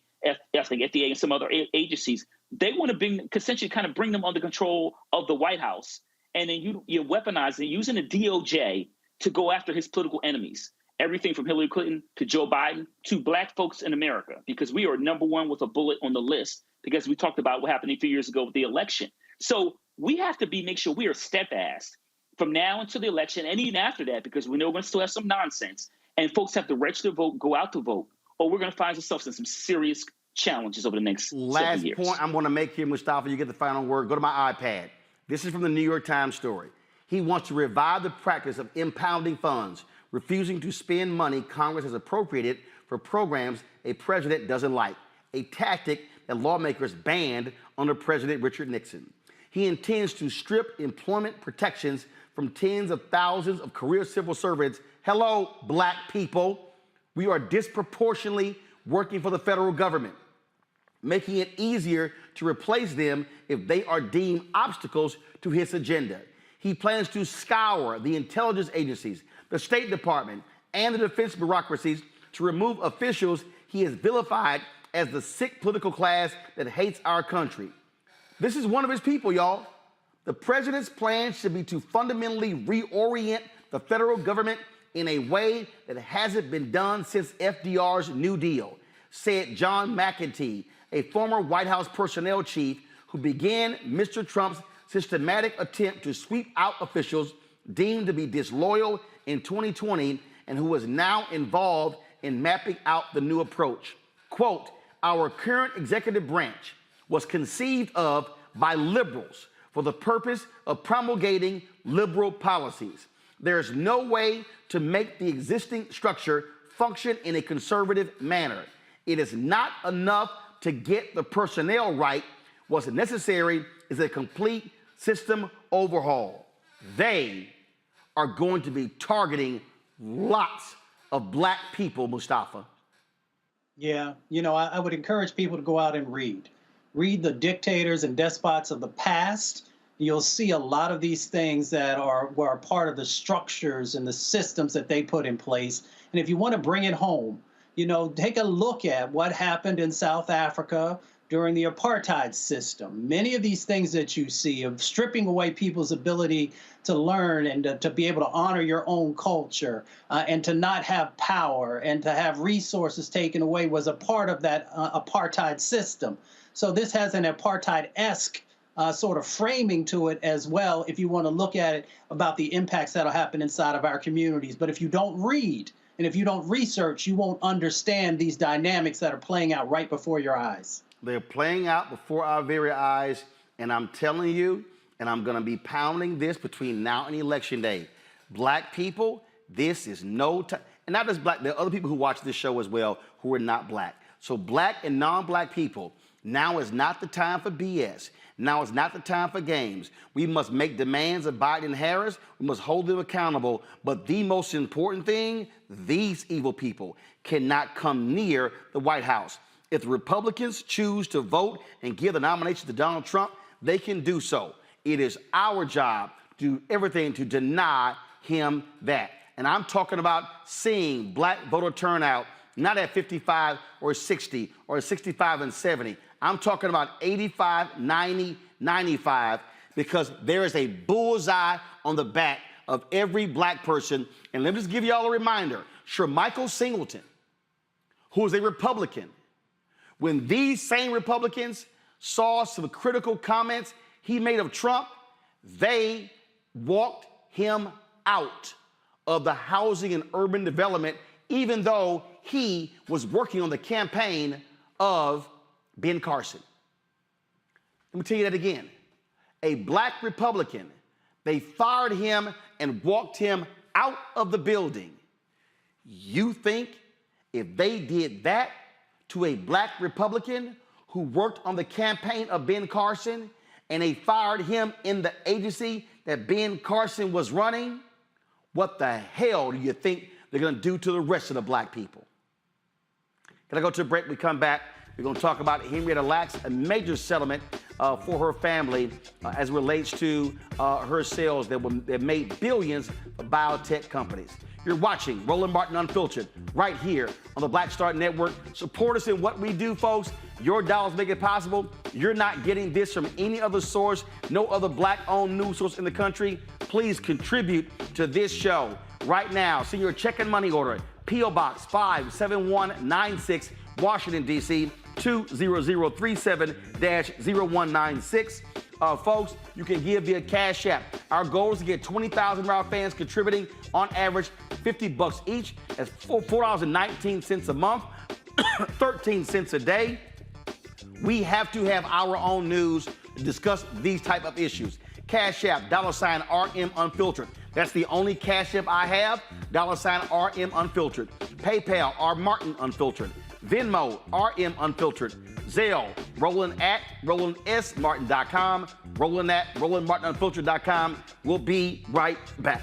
FDA, and some other agencies. They want to essentially kind of bring them under control of the White House. And then you're weaponizing, using the DOJ to go after his political enemies. Everything from Hillary Clinton to Joe Biden to Black folks in America, because we are number one with a bullet on the list, because we talked about what happened a few years ago with the election. So we have to make sure we are steadfast from now until the election and even after that, because we know we're going to still have some nonsense. And folks have to register to vote, go out to vote, or we're going to find ourselves in some serious challenges over the next several years. Last point I'm going to make here, Mustafa, you get the final word. Go to my iPad. This is from the New York Times story. He wants to revive the practice of impounding funds, refusing to spend money Congress has appropriated for programs a president doesn't like, a tactic that lawmakers banned under President Richard Nixon. He intends to strip employment protections from tens of thousands of career civil servants. Hello, Black people. We are disproportionately working for the federal government. making it easier to replace them if they are deemed obstacles to his agenda. He plans to scour the intelligence agencies, the State Department, and the defense bureaucracies to remove officials he has vilified as the sick political class that hates our country. This is one of his people, y'all. The president's plan should be to fundamentally reorient the federal government in a way that hasn't been done since FDR's New Deal, said John McEntee, a former White House personnel chief who began Mr. Trump's systematic attempt to sweep out officials deemed to be disloyal in 2020 and who is now involved in mapping out the new approach. Quote, our current executive branch was conceived of by liberals for the purpose of promulgating liberal policies. There's no way to make the existing structure function in a conservative manner. It is not enough to get the personnel right. What's necessary is a complete system overhaul. They are going to be targeting lots of black people, Mustafa. Yeah, you know, I would encourage people to go out and read. Read the dictators and despots of the past. You'll see a lot of these things that were part of the structures and the systems that they put in place. And if you want to bring it home, you know, take a look at what happened in South Africa during the apartheid system. Many of these things that you see of stripping away people's ability to learn and to be able to honor your own culture and to not have power and to have resources taken away was a part of that apartheid system. So this has an apartheid-esque sort of framing to it as well, if you want to look at it about the impacts that'll happen inside of our communities. But if you don't read and if you don't research, you won't understand these dynamics that are playing out right before your eyes. They're playing out before our very eyes, and I'm telling you, and I'm going to be pounding this between now and Election Day. Black people, this is no time. And not just black, there are other people who watch this show as well who are not black. So black and non-black people, now is not the time for BS. Now is not the time for games. We must make demands of Biden and Harris. We must hold them accountable. But the most important thing, these evil people cannot come near the White House. If the Republicans choose to vote and give the nomination to Donald Trump, they can do so. It is our job to do everything to deny him that. And I'm talking about seeing black voter turnout not at 55 or 60 or 65 and 70. I'm talking about 85, 90, 95, because there is a bullseye on the back of every black person. And let me just give y'all a reminder. Michael Singleton, who is a Republican, when these same Republicans saw some critical comments he made of Trump, they walked him out of the housing and urban development, even though he was working on the campaign of Ben Carson. Let me tell you that again. A black Republican, they fired him and walked him out of the building. You think if they did that to a black Republican who worked on the campaign of Ben Carson and they fired him in the agency that Ben Carson was running, what the hell do you think they're going to do to the rest of the black people? Can I go to a break? We come back. We're going to talk about Henrietta Lacks, a major settlement for her family as it relates to her sales that made billions for biotech companies. You're watching Roland Martin Unfiltered right here on the Black Star Network. Support us in what we do, folks. Your dollars make it possible. You're not getting this from any other source, no other black-owned news source in the country. Please contribute to this show right now. Send your check and money order, P.O. Box 57196, Washington, D.C., 20037-0196. Folks, you can give via Cash App. Our goal is to get 20,000 of our fans contributing on average $50 each. That's $4.19 a month, 13 cents a day. We have to have our own news to discuss these type of issues. Cash App, $RM Unfiltered. That's the only Cash App I have, $RM Unfiltered. PayPal, R Martin Unfiltered. Venmo, RM Unfiltered. Zelle, Roland at RolandSMartin.com. Roland at RolandMartinUnfiltered.com. We'll be right back.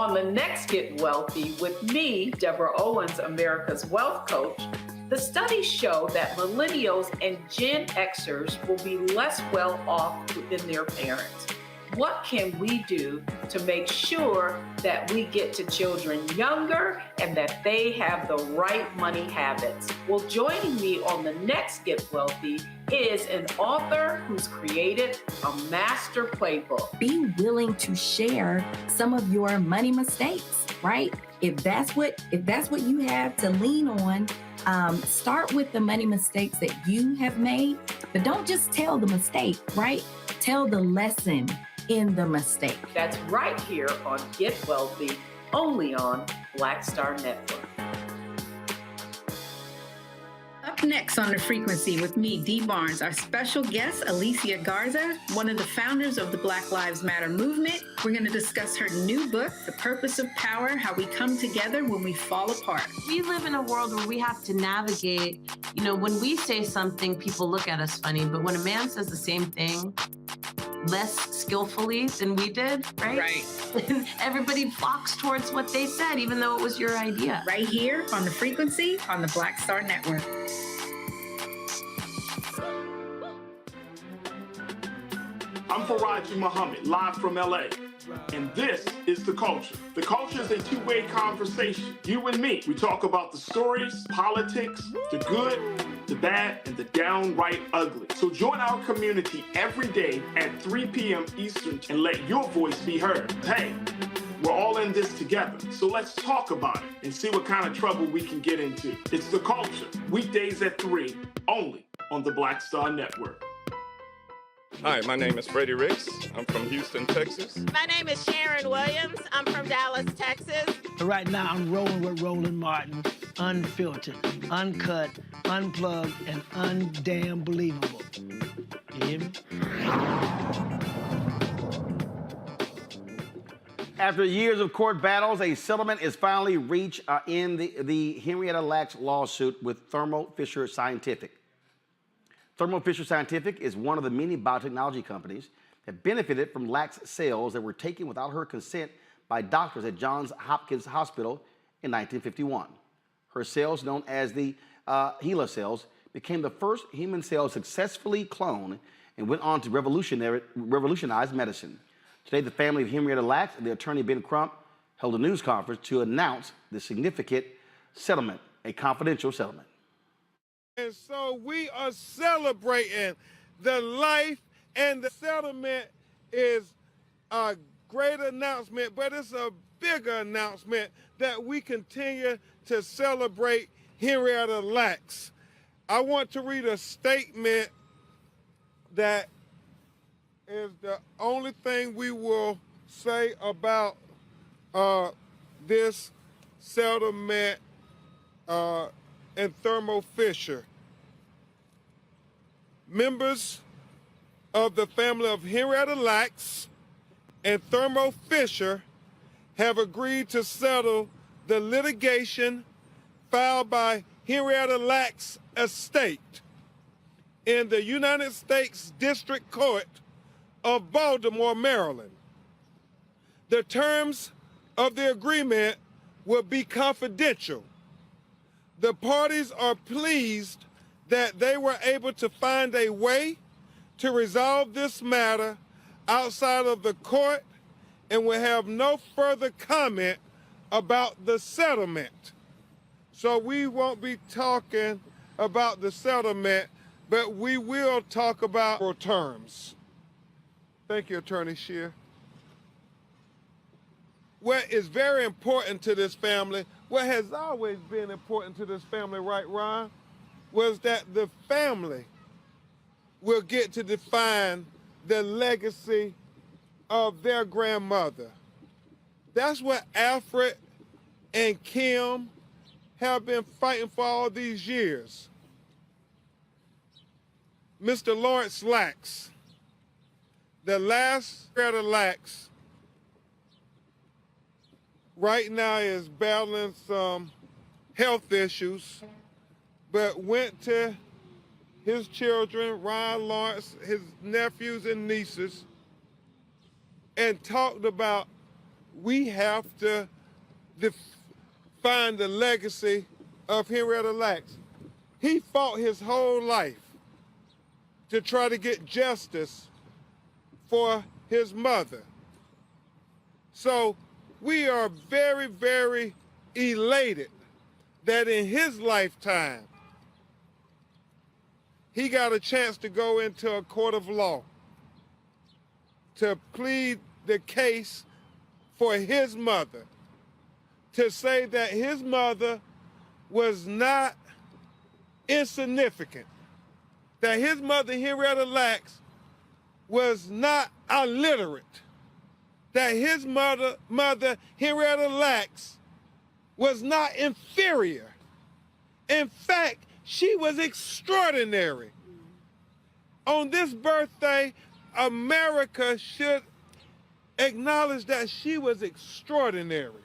On the next Get Wealthy with me, Deborah Owens, America's Wealth Coach, the studies show that millennials and Gen Xers will be less well off than their parents. What can we do to make sure that we get to children younger and that they have the right money habits? Well, joining me on the next Get Wealthy is an author who's created a master playbook. Be willing to share some of your money mistakes, right? If that's what you have to lean on, start with the money mistakes that you have made, but don't just tell the mistake, right? Tell the lesson in the mistake. That's right here on Get Wealthy, only on Black Star Network. Up next on The Frequency with me, Dee Barnes, our special guest, Alicia Garza, one of the founders of the Black Lives Matter movement. We're going to discuss her new book, The Purpose of Power, How We Come Together When We Fall Apart. We live in a world where we have to navigate, when we say something, people look at us funny, but when a man says the same thing less skillfully than we did, right? Right. And everybody flocks towards what they said, even though it was your idea. Right here on The Frequency on the Black Star Network. I'm Faraji Muhammad, live from LA. And this is The Culture. The Culture is a two-way conversation. You and me. We talk about the stories, politics, the good, the bad, and the downright ugly. So join our community every day at 3 p.m. Eastern and let your voice be heard. Hey, we're all in this together. So let's talk about it and see what kind of trouble we can get into. It's The Culture, weekdays at 3, only on the Black Star Network. Hi, my name is Freddie Ricks. I'm from Houston, Texas. My name is Sharon Williams. I'm from Dallas, Texas. Right now, I'm rolling with Roland Martin, unfiltered, uncut, unplugged, and undamn believable. You hear me? After years of court battles, a settlement is finally reached in the Henrietta Lacks lawsuit with Thermo Fisher Scientific. Thermo Fisher Scientific is one of the many biotechnology companies that benefited from Lacks' cells that were taken without her consent by doctors at Johns Hopkins Hospital in 1951. Her cells, known as the HeLa cells, became the first human cells successfully cloned and went on to revolutionize medicine. Today, the family of Henrietta Lacks and the attorney Ben Crump held a news conference to announce the significant settlement, a confidential settlement. And so we are celebrating the life, and the settlement is a great announcement, but it's a bigger announcement that we continue to celebrate Henrietta Lacks. I want to read a statement that is the only thing we will say about this settlement and Thermo Fisher. Members of the family of Henrietta Lacks and Thermo Fisher have agreed to settle the litigation filed by Henrietta Lacks' estate in the United States District Court of Baltimore, Maryland. The terms of the agreement will be confidential. The parties are pleased that they were able to find a way to resolve this matter outside of the court and will have no further comment about the settlement. So we won't be talking about the settlement, but we will talk about terms. Thank you, Attorney Scheer. What is very important to this family, what has always been important to this family, right, Ron, was that the family will get to define the legacy of their grandmother. That's what Alfred and Kim have been fighting for all these years. Mr. Lawrence Lacks, the last Henrietta Lacks, right now is battling some health issues, but went to his children, Ron Lawrence, his nephews and nieces, and talked about we have to find the legacy of Henrietta Lacks. He fought his whole life to try to get justice for his mother. So we are very, very elated that in his lifetime, he got a chance to go into a court of law to plead the case for his mother, to say that his mother was not insignificant, that his mother, Henrietta Lacks, was not illiterate, that his mother, Henrietta Lacks, was not inferior. In fact, she was extraordinary. On this birthday, America should acknowledge that she was extraordinary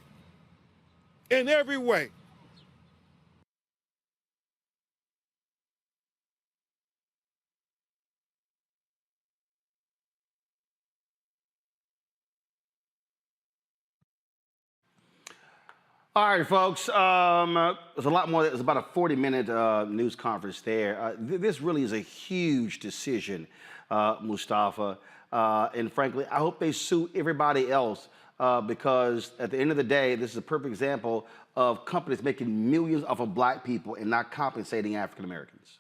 in every way. All right, folks. There's a lot more. There's about a 40-minute news conference there. This really is a huge decision, Mustafa. And frankly, I hope they sue everybody else because at the end of the day, this is a perfect example of companies making millions off of black people and not compensating African Americans.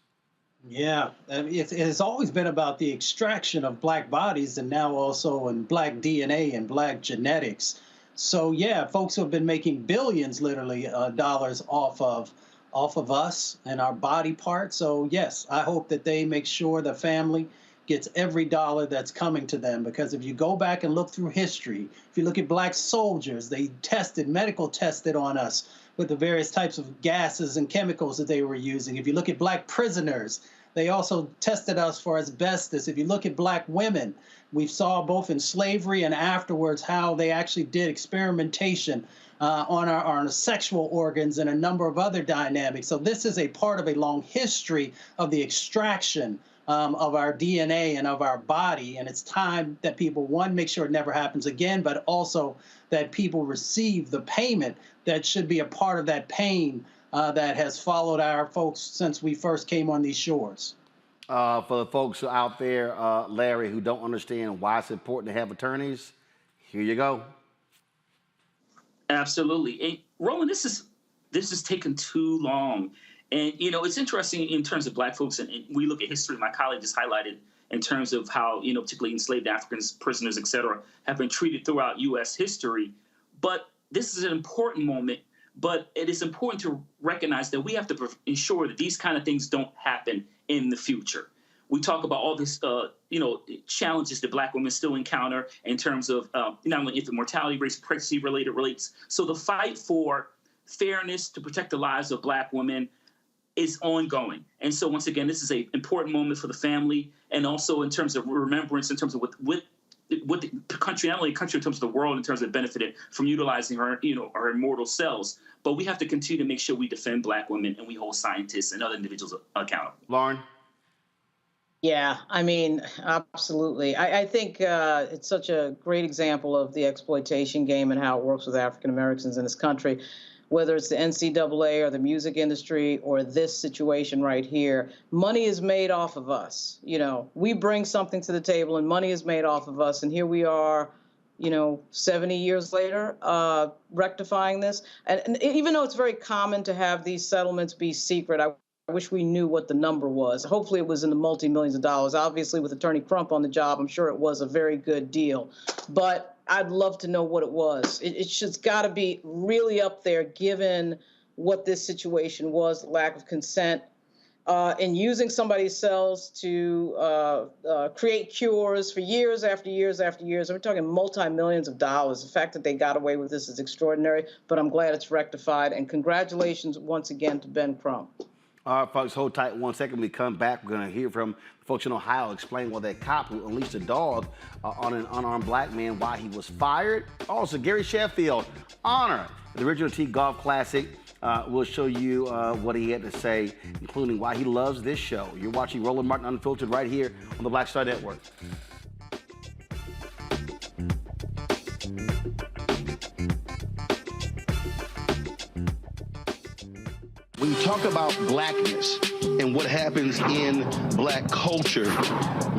Yeah, it has always been about the extraction of black bodies and now also in black DNA and black genetics. So yeah, folks who have been making billions, literally, dollars off of us and our body parts. So yes, I hope that they make sure the family gets every dollar that's coming to them. Because if you go back and look through history, if you look at black soldiers, they medical tested on us with the various types of gases and chemicals that they were using. If you look at black prisoners, they also tested us for asbestos. If you look at black women, we saw both in slavery and afterwards how they actually did experimentation on our sexual organs and a number of other dynamics. So this is a part of a long history of the extraction of our DNA and of our body. And it's time that people, one, make sure it never happens again, but also that people receive the payment that should be a part of that pain that has followed our folks since we first came on these shores. For the folks out there, Larry, who don't understand why it's important to have attorneys, here you go. Absolutely. And Roland, this is taken too long. And, you know, it's interesting in terms of black folks, and we look at history, my colleague just highlighted in terms of how, you know, particularly enslaved Africans, prisoners, et cetera, have been treated throughout U.S. history. But this is an important moment. But it is important to recognize that we have to ensure that these kind of things don't happen in the future. We talk about all this, you know, challenges that black women still encounter in terms of not only infant mortality rates, pregnancy-related rates. So the fight for fairness to protect the lives of black women is ongoing. And so once again, this is an important moment for the family, and also in terms of remembrance, in terms of what the country, not only the country in terms of the world, in terms of benefited from utilizing her, you know, our immortal cells. But we have to continue to make sure we defend black women and we hold scientists and other individuals accountable. Lauren? Yeah, I mean, absolutely. I think it's such a great example of the exploitation game and how it works with African Americans in this country. Whether it's the NCAA or the music industry or this situation right here, money is made off of us. You know, we bring something to the table and money is made off of us. And here we are, you know, 70 years later, rectifying this. And even though it's very common to have these settlements be secret, I wish we knew what the number was. Hopefully it was in the multi-millions of dollars. Obviously, with Attorney Crump on the job, I'm sure it was a very good deal. But I'd love to know what it was. It's just got to be really up there, given what this situation was, lack of consent, and using somebody's cells to create cures for years after years after years. We're talking multi-millions of dollars. The fact that they got away with this is extraordinary, but I'm glad it's rectified. And congratulations once again to Ben Crump. All right, folks, hold tight 1 second. When we come back, we're going to hear from folks in Ohio explain why that cop who unleashed a dog on an unarmed black man, why he was fired. Also, Gary Sheffield, Honor, the original T Golf Classic. We'll show you what he had to say, including why he loves this show. You're watching Roland Martin Unfiltered right here on the Black Star Network. When you talk about blackness and what happens in black culture,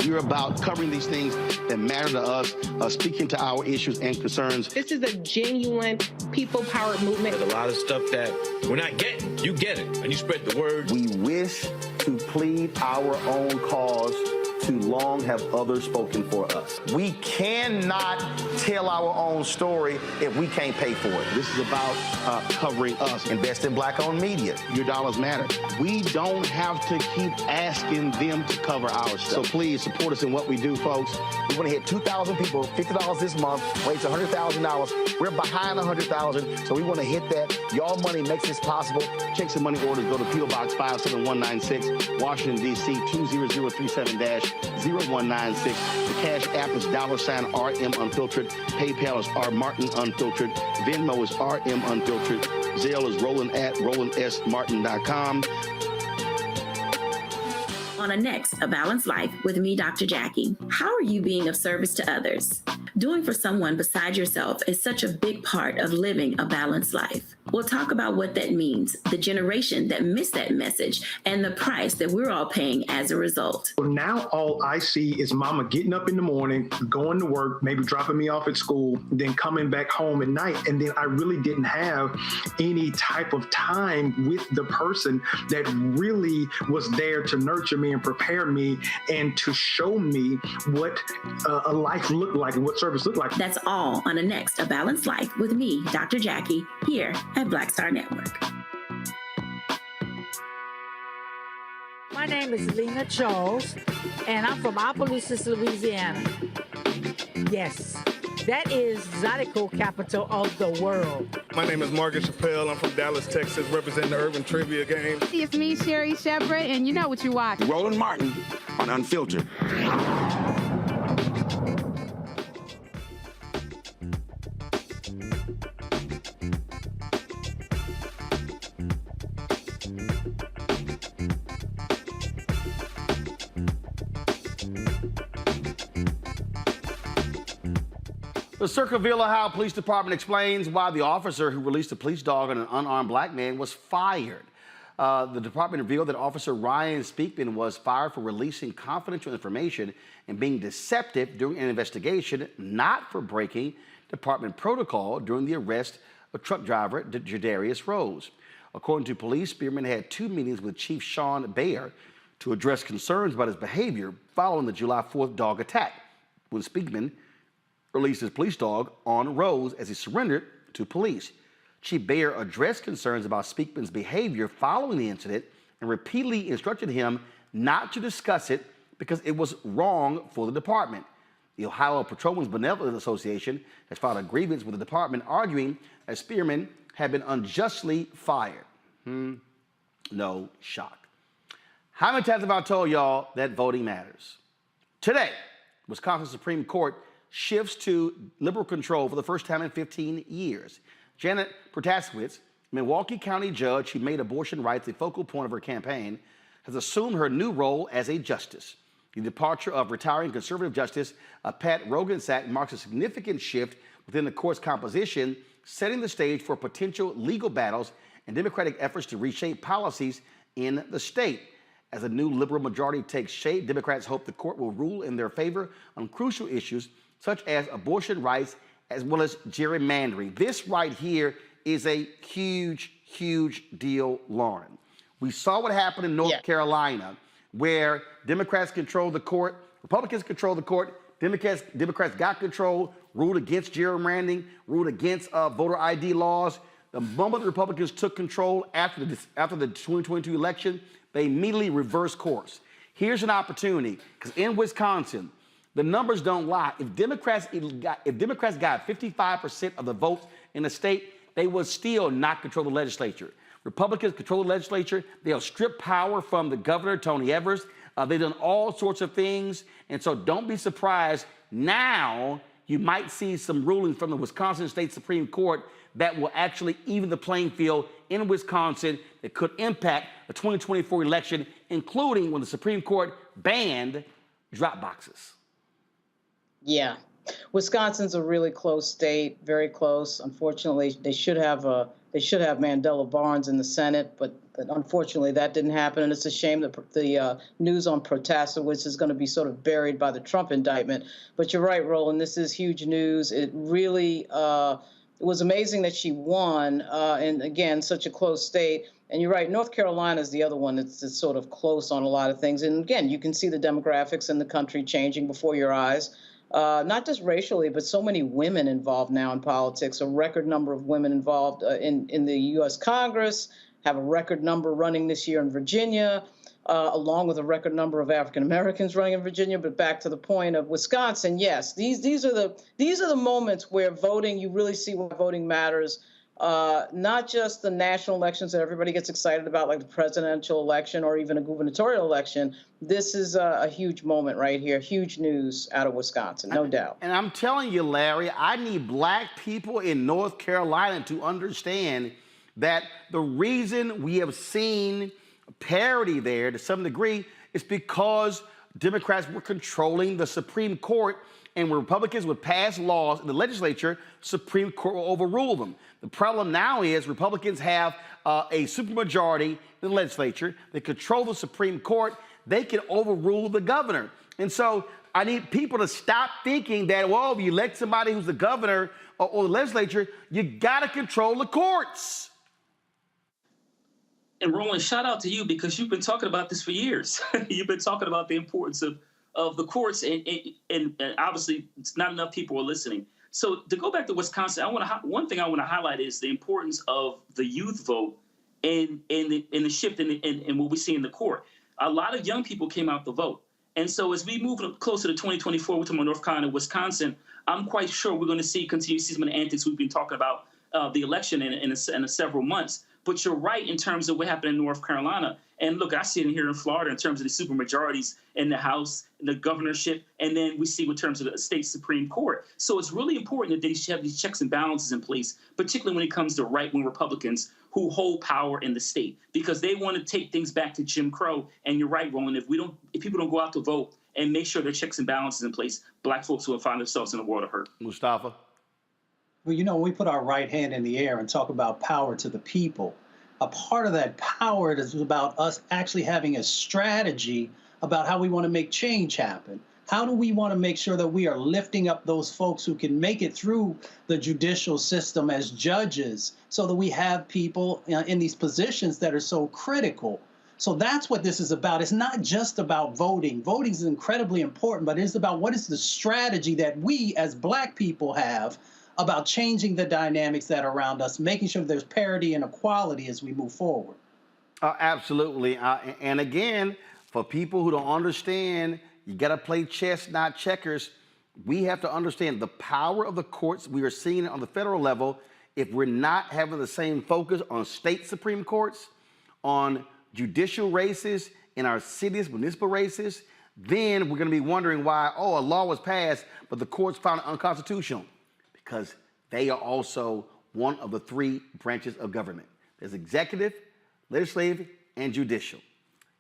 you're about covering these things that matter to us, speaking to our issues and concerns. This is a genuine people-powered movement. There's a lot of stuff that we're not getting. You get it, and you spread the word. We wish to plead our own cause. Too long have others spoken for us. We cannot tell our own story if we can't pay for it. This is about covering us. Invest in black-owned media. Your dollars matter. We don't have to keep asking them to cover our stuff. So please support us in what we do, folks. We want to hit 2,000 people, $50 this month, raise $100,000. We're behind $100,000, so we want to hit that. Y'all money makes this possible. Checks and money orders go to P.O. Box 57196, Washington, D.C. 20037-0196. The Cash App is $RM Unfiltered. PayPal is R Martin Unfiltered. Venmo is RM Unfiltered. Zelle is Roland at RolandSMartin.com. On a next, A Balanced Life with me, Dr. Jackie. How are you being of service to others? Doing for someone beside yourself is such a big part of living a balanced life. We'll talk about what that means, the generation that missed that message, and the price that we're all paying as a result. Now all I see is mama getting up in the morning, going to work, maybe dropping me off at school, then coming back home at night. And then I really didn't have any type of time with the person that really was there to nurture me and prepare me and to show me what a life looked like and what service looked like. That's all on the next A Balanced Life with me, Dr. Jackie, here at Black Star Network. My name is Lena Charles, and I'm from Opelousas, Louisiana. Yes, that is Zydeco capital of the world. My name is Margaret Chappelle. I'm from Dallas, Texas, representing the Urban Trivia Game. It's me, Sherry Shepard, and you know what you watch. Roland Martin on Unfiltered. The Circleville, Ohio Police Department explains why the officer who released a police dog on an unarmed black man was fired. The department revealed that Officer Ryan Speakman was fired for releasing confidential information and being deceptive during an investigation, not for breaking department protocol during the arrest of truck driver Jadarius Rose. According to police, Spearman had 2 meetings with Chief Sean Bayer to address concerns about his behavior following the July 4th dog attack, when Speakman released his police dog on Rose as he surrendered to police. Chief Bayer addressed concerns about Speakman's behavior following the incident and repeatedly instructed him not to discuss it because it was wrong for the department. The Ohio Patrolmen's Benevolent Association has filed a grievance with the department arguing that Spearman had been unjustly fired. No shock. How many times have I told y'all that voting matters? Today, Wisconsin Supreme Court shifts to liberal control for the first time in 15 years. Janet Protasewicz, Milwaukee County judge who made abortion rights a focal point of her campaign, has assumed her new role as a justice. The departure of retiring conservative justice Pat Rogensack marks a significant shift within the court's composition, setting the stage for potential legal battles and Democratic efforts to reshape policies in the state. As a new liberal majority takes shape, Democrats hope the court will rule in their favor on crucial issues such as abortion rights as well as gerrymandering. This right here is a huge, huge deal, Lauren. We saw what happened in North Carolina, where Democrats controlled the court, Republicans controlled the court, Democrats got control, ruled against gerrymandering, ruled against voter ID laws. The moment the Republicans took control after the 2022 election, they immediately reversed course. Here's an opportunity, because in Wisconsin, the numbers don't lie. If Democrats got 55% of the votes in the state, they would still not control the legislature. Republicans control the legislature. They'll strip power from the governor, Tony Evers. They've done all sorts of things. And so don't be surprised. Now you might see some rulings from the Wisconsin State Supreme Court that will actually even the playing field in Wisconsin that could impact the 2024 election, including when the Supreme Court banned drop boxes. Yeah. Wisconsin's a really close state, very close. Unfortunately, they should have a They should have Mandela Barnes in the Senate, but unfortunately that didn't happen. And it's a shame that the news on Protasewicz is going to be sort of buried by the Trump indictment. But you're right, Roland, this is huge news. It really it was amazing that she won, and again, such a close state. And you're right, North Carolina is the other one that's sort of close on a lot of things. And again, you can see the demographics in the country changing before your eyes. Not just racially, but so many women involved now in politics, a record number of women involved in the U.S. Congress, have a record number running this year in Virginia, along with a record number of African Americans running in Virginia. But back to the point of Wisconsin, yes, these are the moments where voting, you really see why voting matters. Not just the national elections that everybody gets excited about, like the presidential election or even a gubernatorial election. This is a huge moment right here, huge news out of Wisconsin, no doubt. And I'm telling you, Larry, I need black people in North Carolina to understand that the reason we have seen parity there to some degree is because Democrats were controlling the Supreme Court, and when Republicans would pass laws in the legislature, Supreme Court will overrule them. The problem now is Republicans have a supermajority in the legislature. They control the Supreme Court. They can overrule the governor. And so I need people to stop thinking that, well, if you elect somebody who's the governor or the legislature, you got to control the courts. And Roland, shout out to you because you've been talking about this for years. You've been talking about the importance of the courts, and obviously not enough people are listening. So to go back to Wisconsin, one thing I want to highlight is the importance of the youth vote and the shift in what we see in the court. A lot of young people came out to vote. And so as we move closer to 2024, we're talking about North Carolina, Wisconsin, continue to see some of the antics we've been talking about the election in several months. But you're right in terms of what happened in North Carolina. And look, I see it here in Florida in terms of the supermajorities in the House, in the governorship, and then we see in terms of the state Supreme Court. So it's really important that they should have these checks and balances in place, particularly when it comes to right-wing Republicans who hold power in the state, because they want to take things back to Jim Crow. And you're right, Roland, if people don't go out to vote and make sure there are checks and balances in place, black folks will find themselves in a world of hurt. Mustafa? Well, when we put our right hand in the air and talk about power to the people, a part of that power is about us actually having a strategy about how we want to make change happen. How do we want to make sure that we are lifting up those folks who can make it through the judicial system as judges so that we have people in these positions that are so critical? So that's what this is about. It's not just about voting. Voting is incredibly important, but it's about what is the strategy that we as black people have about changing the dynamics that are around us, making sure there's parity and equality as we move forward. Absolutely. And again, for people who don't understand, you got to play chess, not checkers. We have to understand the power of the courts. We are seeing it on the federal level. If we're not having the same focus on state Supreme Courts, on judicial races in our cities, municipal races, then we're going to be wondering why, a law was passed, but the courts found it unconstitutional. Because they are also one of the three branches of government. There's executive, legislative, and judicial.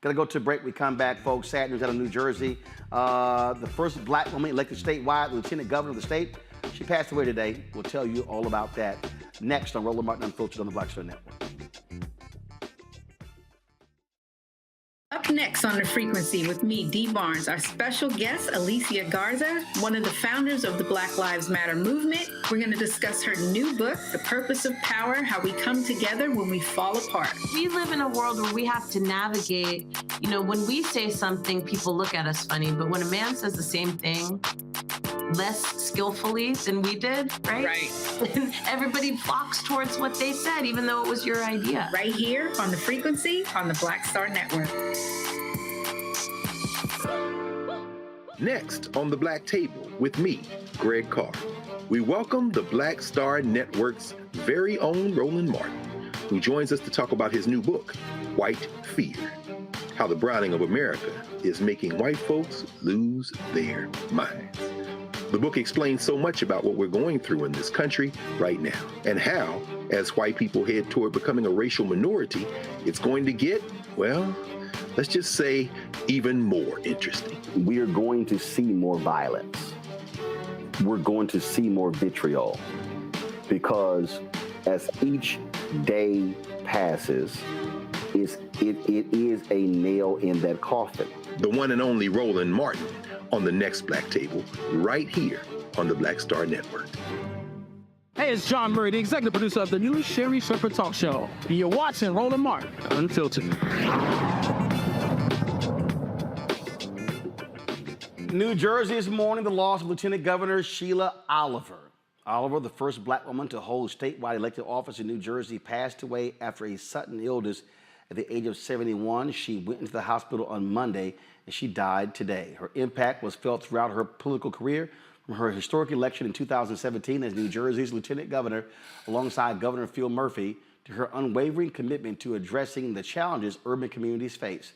Gonna go to a break. We come back, folks. Sad news out of New Jersey. The first black woman elected statewide, lieutenant governor of the state. She passed away today. We'll tell you all about that next on Roland Martin Unfiltered on the Black Star Network. Up next on The Frequency with me, Dee Barnes, our special guest, Alicia Garza, one of the founders of the Black Lives Matter movement. We're going to discuss her new book, The Purpose of Power, How We Come Together When We Fall Apart. We live in a world where we have to navigate, when we say something, people look at us funny, but when a man says the same thing less skillfully than we did, right? Right. Everybody flocks towards what they said, even though it was your idea. Right here on The Frequency on the Black Star Network. Next on The Black Table with me, Greg Carr, we welcome the Black Star Network's very own Roland Martin, who joins us to talk about his new book, White Fear, How the Browning of America is Making White Folks Lose Their Minds. The book explains so much about what we're going through in this country right now, and how, as white people head toward becoming a racial minority, it's going to get, well, let's just say, even more interesting. We are going to see more violence. We're going to see more vitriol, because as each day passes, it is a nail in that coffin. The one and only Roland Martin on the next Black Table, right here on the Black Star Network. Hey, it's John Murray, the executive producer of the new Sherry Shepherd Talk Show. You're watching Roland Martin, Unfiltered. New Jersey this morning, the loss of Lieutenant Governor Sheila Oliver. Oliver, the first black woman to hold statewide elected office in New Jersey, passed away after a sudden illness at the age of 71. She went into the hospital on Monday, and she died today. Her impact was felt throughout her political career, from her historic election in 2017 as New Jersey's lieutenant governor, alongside Governor Phil Murphy, to her unwavering commitment to addressing the challenges urban communities face.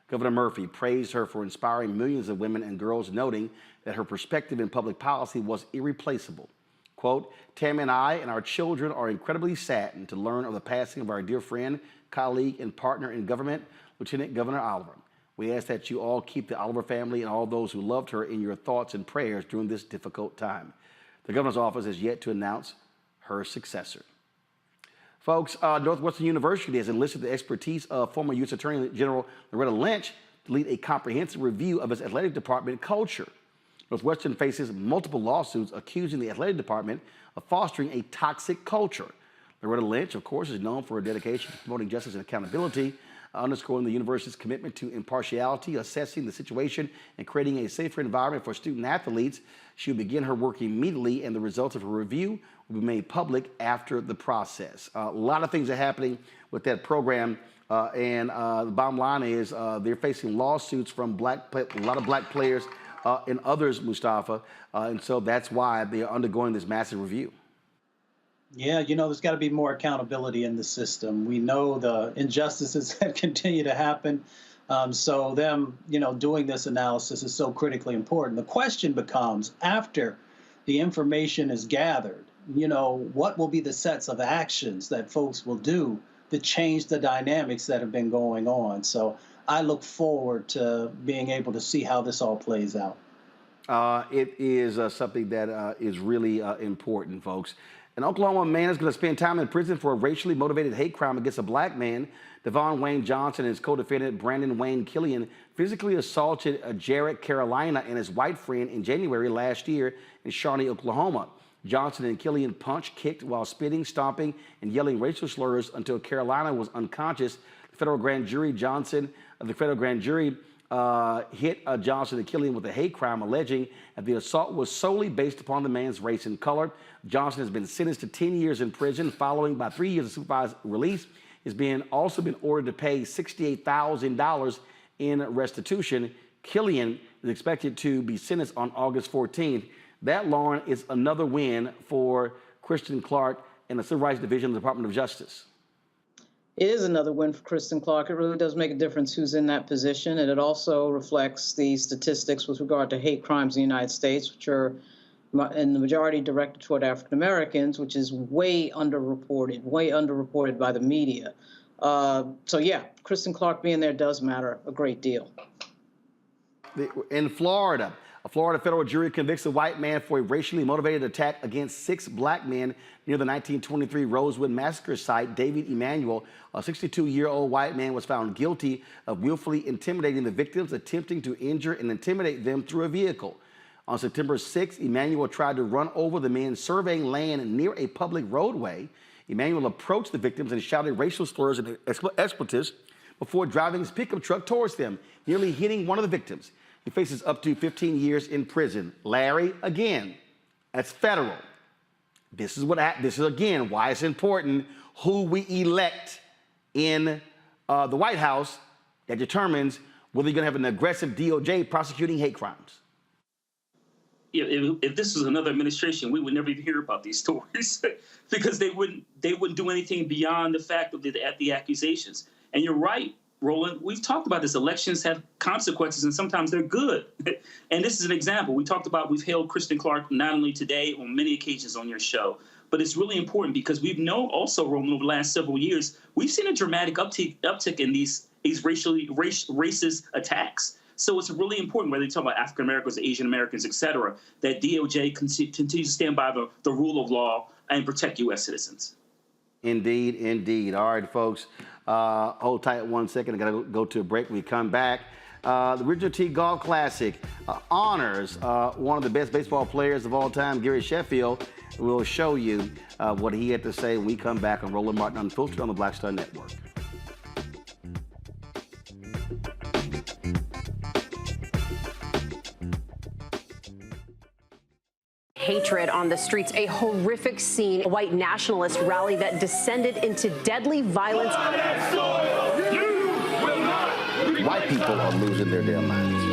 Governor Murphy praised her for inspiring millions of women and girls, noting that her perspective in public policy was irreplaceable. Quote, Tam and I and our children are incredibly saddened to learn of the passing of our dear friend, colleague, and partner in government, Lieutenant Governor Oliver. We ask that you all keep the Oliver family and all those who loved her in your thoughts and prayers during this difficult time. The governor's office has yet to announce her successor. Folks, Northwestern University has enlisted the expertise of former U.S. Attorney General Loretta Lynch to lead a comprehensive review of its athletic department culture. Northwestern faces multiple lawsuits accusing the athletic department of fostering a toxic culture. Loretta Lynch, of course, is known for her dedication to promoting justice and accountability, underscoring the university's commitment to impartiality, assessing the situation, and creating a safer environment for student athletes. She will begin her work immediately, and the results of her review will be made public after the process. A lot of things are happening with that program, and the bottom line is they're facing lawsuits from a lot of black players and others, Mustafa, and so that's why they are undergoing this massive review. Yeah, you know, there's got to be more accountability in the system. We know the injustices that continue to happen. So them, you know, doing this analysis is so critically important. The question becomes, after the information is gathered, you know, what will be the sets of actions that folks will do to change the dynamics that have been going on? So I look forward to being able to see how this all plays out. It is something that is really important, folks. An Oklahoma man is going to spend time in prison for a racially motivated hate crime against a black man. Devon Wayne Johnson and his co-defendant Brandon Wayne Killian physically assaulted Jarrett Carolina and his white friend in January last year in Shawnee, Oklahoma. Johnson and Killian punched, kicked while spitting, stomping, and yelling racial slurs until Carolina was unconscious. The federal grand jury hit Johnson and Killian with a hate crime, alleging that the assault was solely based upon the man's race and color. Johnson has been sentenced to 10 years in prison, following by 3 years of supervised release. He's also been ordered to pay $68,000 in restitution. Killian is expected to be sentenced on August 14th. That, Lauren, is another win for Kristen Clark and the Civil Rights Division of the Department of Justice. It is another win for Kristen Clark. It really does make a difference who's in that position. And it also reflects the statistics with regard to hate crimes in the United States, which are in the majority directed toward African Americans, which is way underreported by the media. So yeah, Kristen Clark being there does matter a great deal. In Florida, a Florida federal jury convicts a white man for a racially motivated attack against 6 black men near the 1923 Rosewood Massacre site. David Emanuel, a 62-year-old white man, was found guilty of willfully intimidating the victims, attempting to injure and intimidate them through a vehicle. On September 6th, Emanuel tried to run over the men surveying land near a public roadway. Emanuel approached the victims and shouted racial slurs and expletives before driving his pickup truck towards them, nearly hitting one of the victims. He faces up to 15 years in prison. Larry, again, that's federal. This is again why it's important who we elect in the White House that determines whether you're going to have an aggressive DOJ prosecuting hate crimes. If this was another administration, we would never even hear about these stories because they wouldn't do anything beyond the fact of the accusations. And you're right, Roland, we've talked about this. Elections have consequences, and sometimes they're good. And this is an example. We've hailed Kristen Clark not only today, on many occasions on your show, but it's really important because we've known also, Roland, over the last several years, we've seen a dramatic uptick in these racist attacks. So it's really important, whether you talk about African Americans, Asian Americans, et cetera, that DOJ continues to stand by the rule of law and protect U.S. citizens. Indeed, indeed. All right, folks, hold tight 1 second. I got to go to a break. When we come back, the Original T Golf Classic honors one of the best baseball players of all time, Gary Sheffield. We'll show you what he had to say when we come back on Roland Martin Unfiltered on the Black Star Network. Hatred on the streets, a horrific scene, a white nationalist rally that descended into deadly violence. White people are losing their damn minds.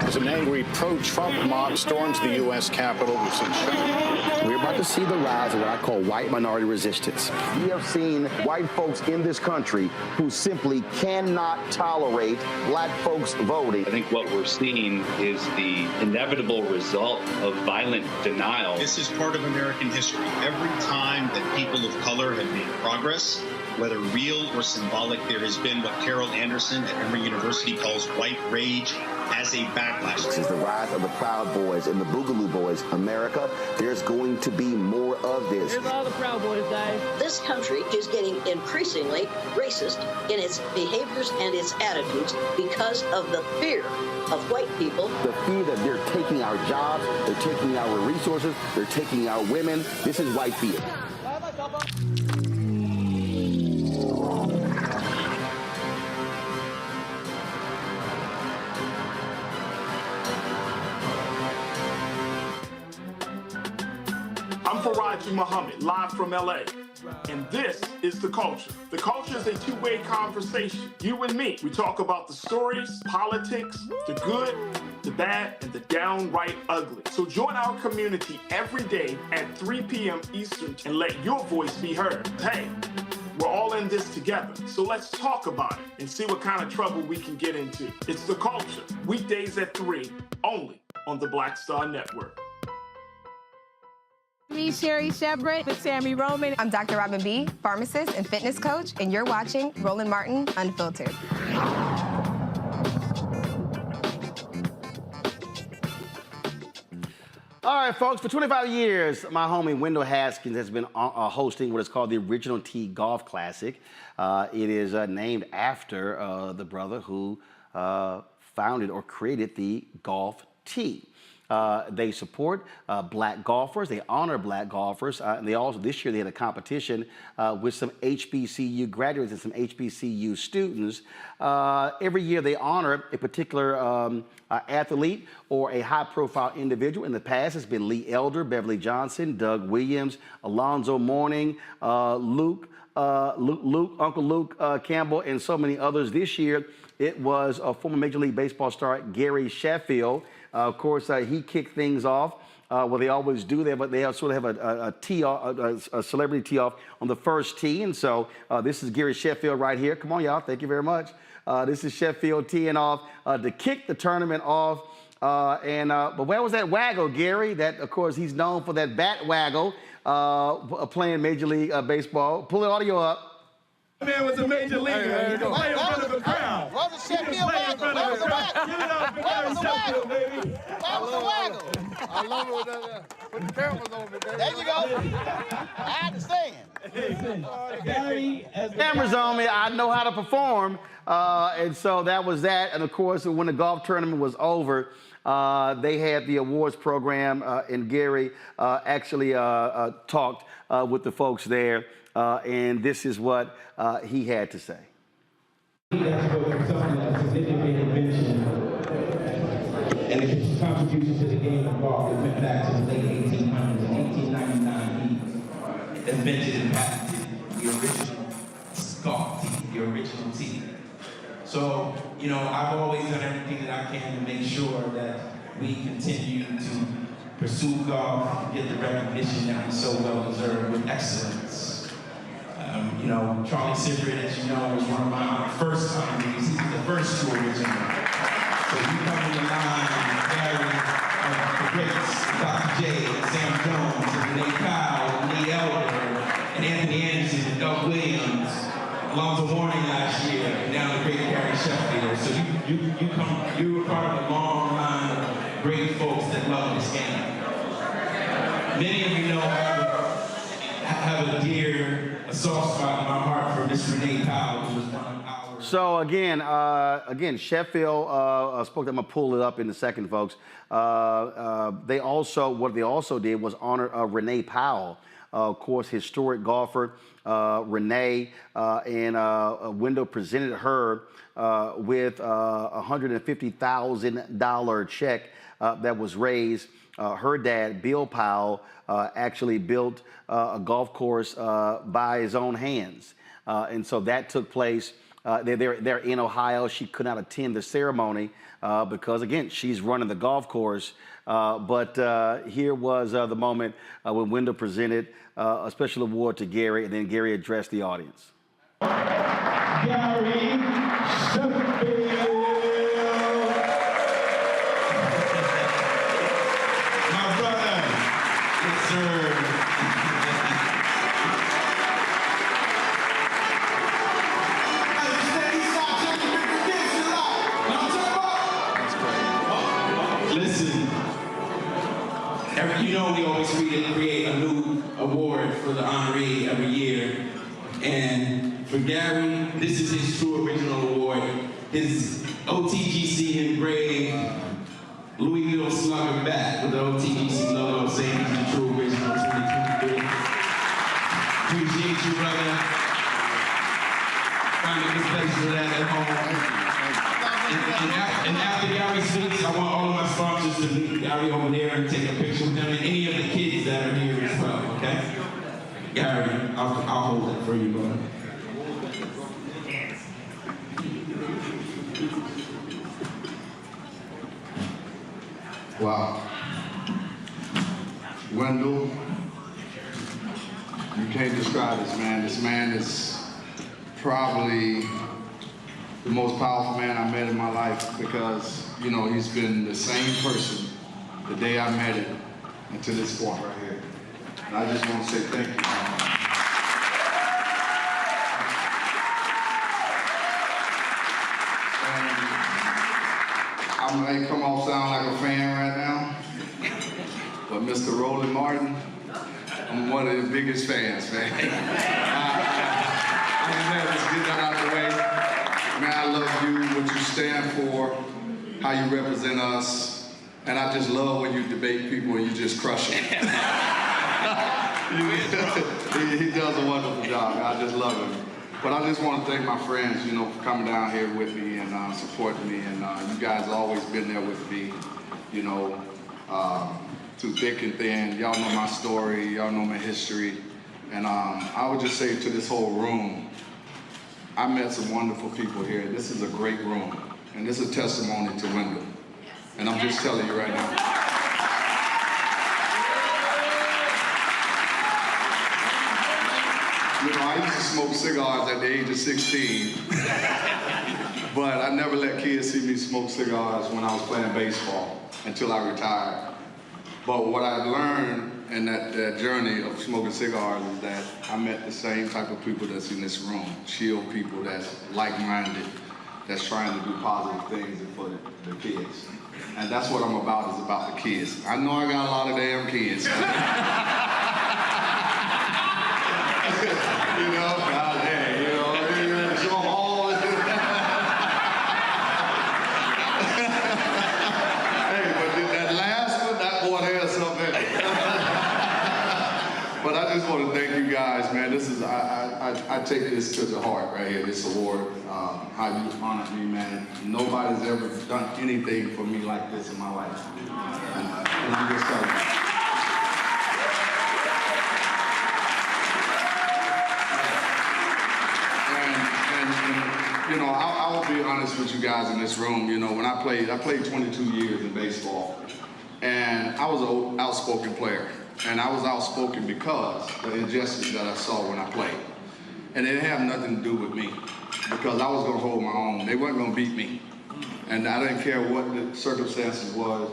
As an angry pro-Trump mob storms the U.S. Capitol, we've seen We're about to see the rise of what I call white minority resistance. We have seen white folks in this country who simply cannot tolerate black folks voting. I think what we're seeing is the inevitable result of violent denial. This is part of American history. Every time that people of color have made progress, whether real or symbolic, there has been what Carol Anderson at Emory University calls white rage as a backlash. This is the rise of the Proud Boys and the Boogaloo Boys. America, there's going to be more of this. Here's all the Proud Boys, guys. This country is getting increasingly racist in its behaviors and its attitudes because of the fear of white people. The fear that they're taking our jobs, they're taking our resources, they're taking our women. This is white fear. I'm Faraji Muhammad, live from LA. And this is The Culture. The Culture is a two-way conversation. You and me. We talk about the stories, politics, the good, the bad, and the downright ugly. So join our community every day at 3 p.m. Eastern and let your voice be heard. Hey, we're all in this together. So let's talk about it and see what kind of trouble we can get into. It's The Culture, weekdays at 3, only on the Black Star Network. Me, Sherry Shepard, with Sammy Roman. I'm Dr. Robin B., pharmacist and fitness coach, and you're watching Roland Martin Unfiltered. All right, folks, for 25 years, my homie Wendell Haskins has been hosting what is called the Original T Golf Classic. It is named after the brother who founded or created the golf tee. They support black golfers. They honor black golfers. And they also, this year, they had a competition with some HBCU graduates and some HBCU students. Every year, they honor a particular athlete or a high-profile individual. In the past, it's been Lee Elder, Beverly Johnson, Doug Williams, Alonzo Mourning, Uncle Luke Campbell, and so many others. This year, it was a former Major League Baseball star, Gary Sheffield. Of course, he kicked things off. Well, they always do that, but they sort of have a tee off, a celebrity tee off on the first tee. And so this is Gary Sheffield right here. Come on, y'all. Thank you very much. This is Sheffield teeing off to kick the tournament off. But where was that waggle, Gary? That, of course, he's known for that bat waggle playing Major League Baseball. Pull the audio up. Man was a major leaguer. You can play in front of a crowd. What was the Sheffield waggle? Where was the waggle? Give it up for Gary Sheffield, baby. Where was the waggle? I love it when the cameras on me, baby. There you go. I understand. Gary, as Cameras on me, I know how to perform. And so that was that. And of course, when the golf tournament was over, they had the awards program, and Gary actually talked with the folks there. And this is what he had to say. He has spoken for something that's a significant invention, and his contribution to the game of golf has been back to the late 1800s. In 1899, he invented and patented the original golf tee, the original tee. So, you know, I've always done everything that I can to make sure that we continue to pursue golf, get the recognition that we so well deserve with excellence. You know, Charlie Sifford, as you know, was one of my first honorees. He was the first to originate. So you come in the line, Gary, the greats, Dr. J, and Sam Jones, and Renee Kyle, and Lee Elder, and Anthony Anderson, and Doug Williams, Alonzo Mourning last year, and now the great Gary Sheffield. So you were part of a long line of great folks that love this game. Many of you know have a soft spot in my heart for Miss Renee Powell, who was one of our... So again, Sheffield spoke. I'm gonna pull it up in a second, folks. What they also did was honor Renee Powell, of course, historic golfer. Renee and Window presented her with a $150,000 check that was raised. Her dad, Bill Powell, actually built a golf course by his own hands, and so that took place. They're in Ohio. She could not attend the ceremony because, again, she's running the golf course. But here was the moment when Window presented a special award to Gary, and then Gary addressed the audience. Gary Circleville. My brother. Yes, sir. Listen, you know we always create a new award for the honoree every year. And for Gary, this is his true original award. His OTGC engraved Louisville Slugger bat with the OTGC logo saying he's the true original 2023. Appreciate you, brother. Find a good place for that at home. And after Gary speaks, I want all of my sponsors to meet Gary over there and take a picture with him and any of the kids that are here as well, okay? Gary, I'll hold it for you, brother. Wow. Wendell, you can't describe this man. This man is probably the most powerful man I met in my life because, you know, he's been the same person the day I met him and to this point right here. And I just want to say thank you, man. And I may come off sound like a fan right now, but Mr. Roland Martin, I'm one of his biggest fans, man. I just had to get that out of the way. Man, I love you, what you stand for, how you represent us, and I just love when you debate people and you just crush it. He does a wonderful job. I just love him. But I just want to thank my friends, you know, for coming down here with me and supporting me. And you guys have always been there with me, you know, through thick and thin. Y'all know my story. Y'all know my history. And I would just say to this whole room, I met some wonderful people here. This is a great room. And this is a testimony to Wendell. And I'm just telling you right now. You know, I used to smoke cigars at the age of 16, but I never let kids see me smoke cigars when I was playing baseball until I retired. But what I learned in that journey of smoking cigars is that I met the same type of people that's in this room, chill people that's like-minded, that's trying to do positive things for the kids. And that's what I'm about, is about the kids. I know I got a lot of damn kids. You know, God damn, you know, show them all. Hey, but that last one, that boy there's something. But I just want to thank you guys, man. This is, I take this to the heart right here, this award, how you honored me, man. Nobody's ever done anything for me like this in my life. And I'm just telling you. You know, I'll be honest with you guys in this room. You know, when I played 22 years in baseball, and I was an outspoken player. And I was outspoken because of the injustice that I saw when I played. And it didn't have nothing to do with me, because I was going to hold my own. They weren't going to beat me. And I didn't care what the circumstances was.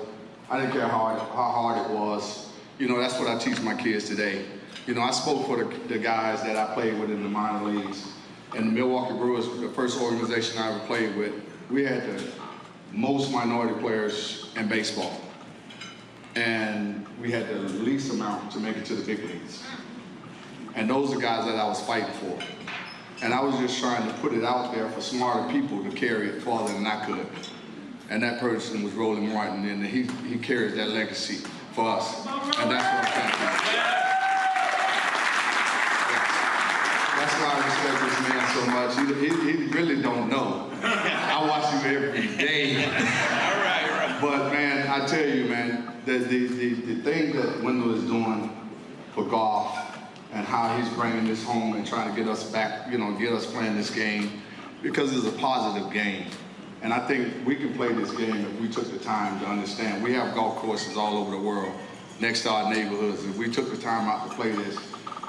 I didn't care how hard it was. You know, that's what I teach my kids today. You know, I spoke for the guys that I played with in the minor leagues. And the Milwaukee Brewers, the first organization I ever played with, we had the most minority players in baseball. And we had the least amount to make it to the big leagues. And those are guys that I was fighting for. And I was just trying to put it out there for smarter people to carry it farther than I could. And that person was Roland Martin, and he carries that legacy for us. And that's what I'm thankful for. That's why I respect this man so much. He really don't know. I watch him every day. All right. But man, I tell you, man, the thing that Wendell is doing for golf and how he's bringing this home and trying to get us back, you know, get us playing this game, because it's a positive game. And I think we can play this game if we took the time to understand. We have golf courses all over the world next to our neighborhoods. If we took the time out to play this,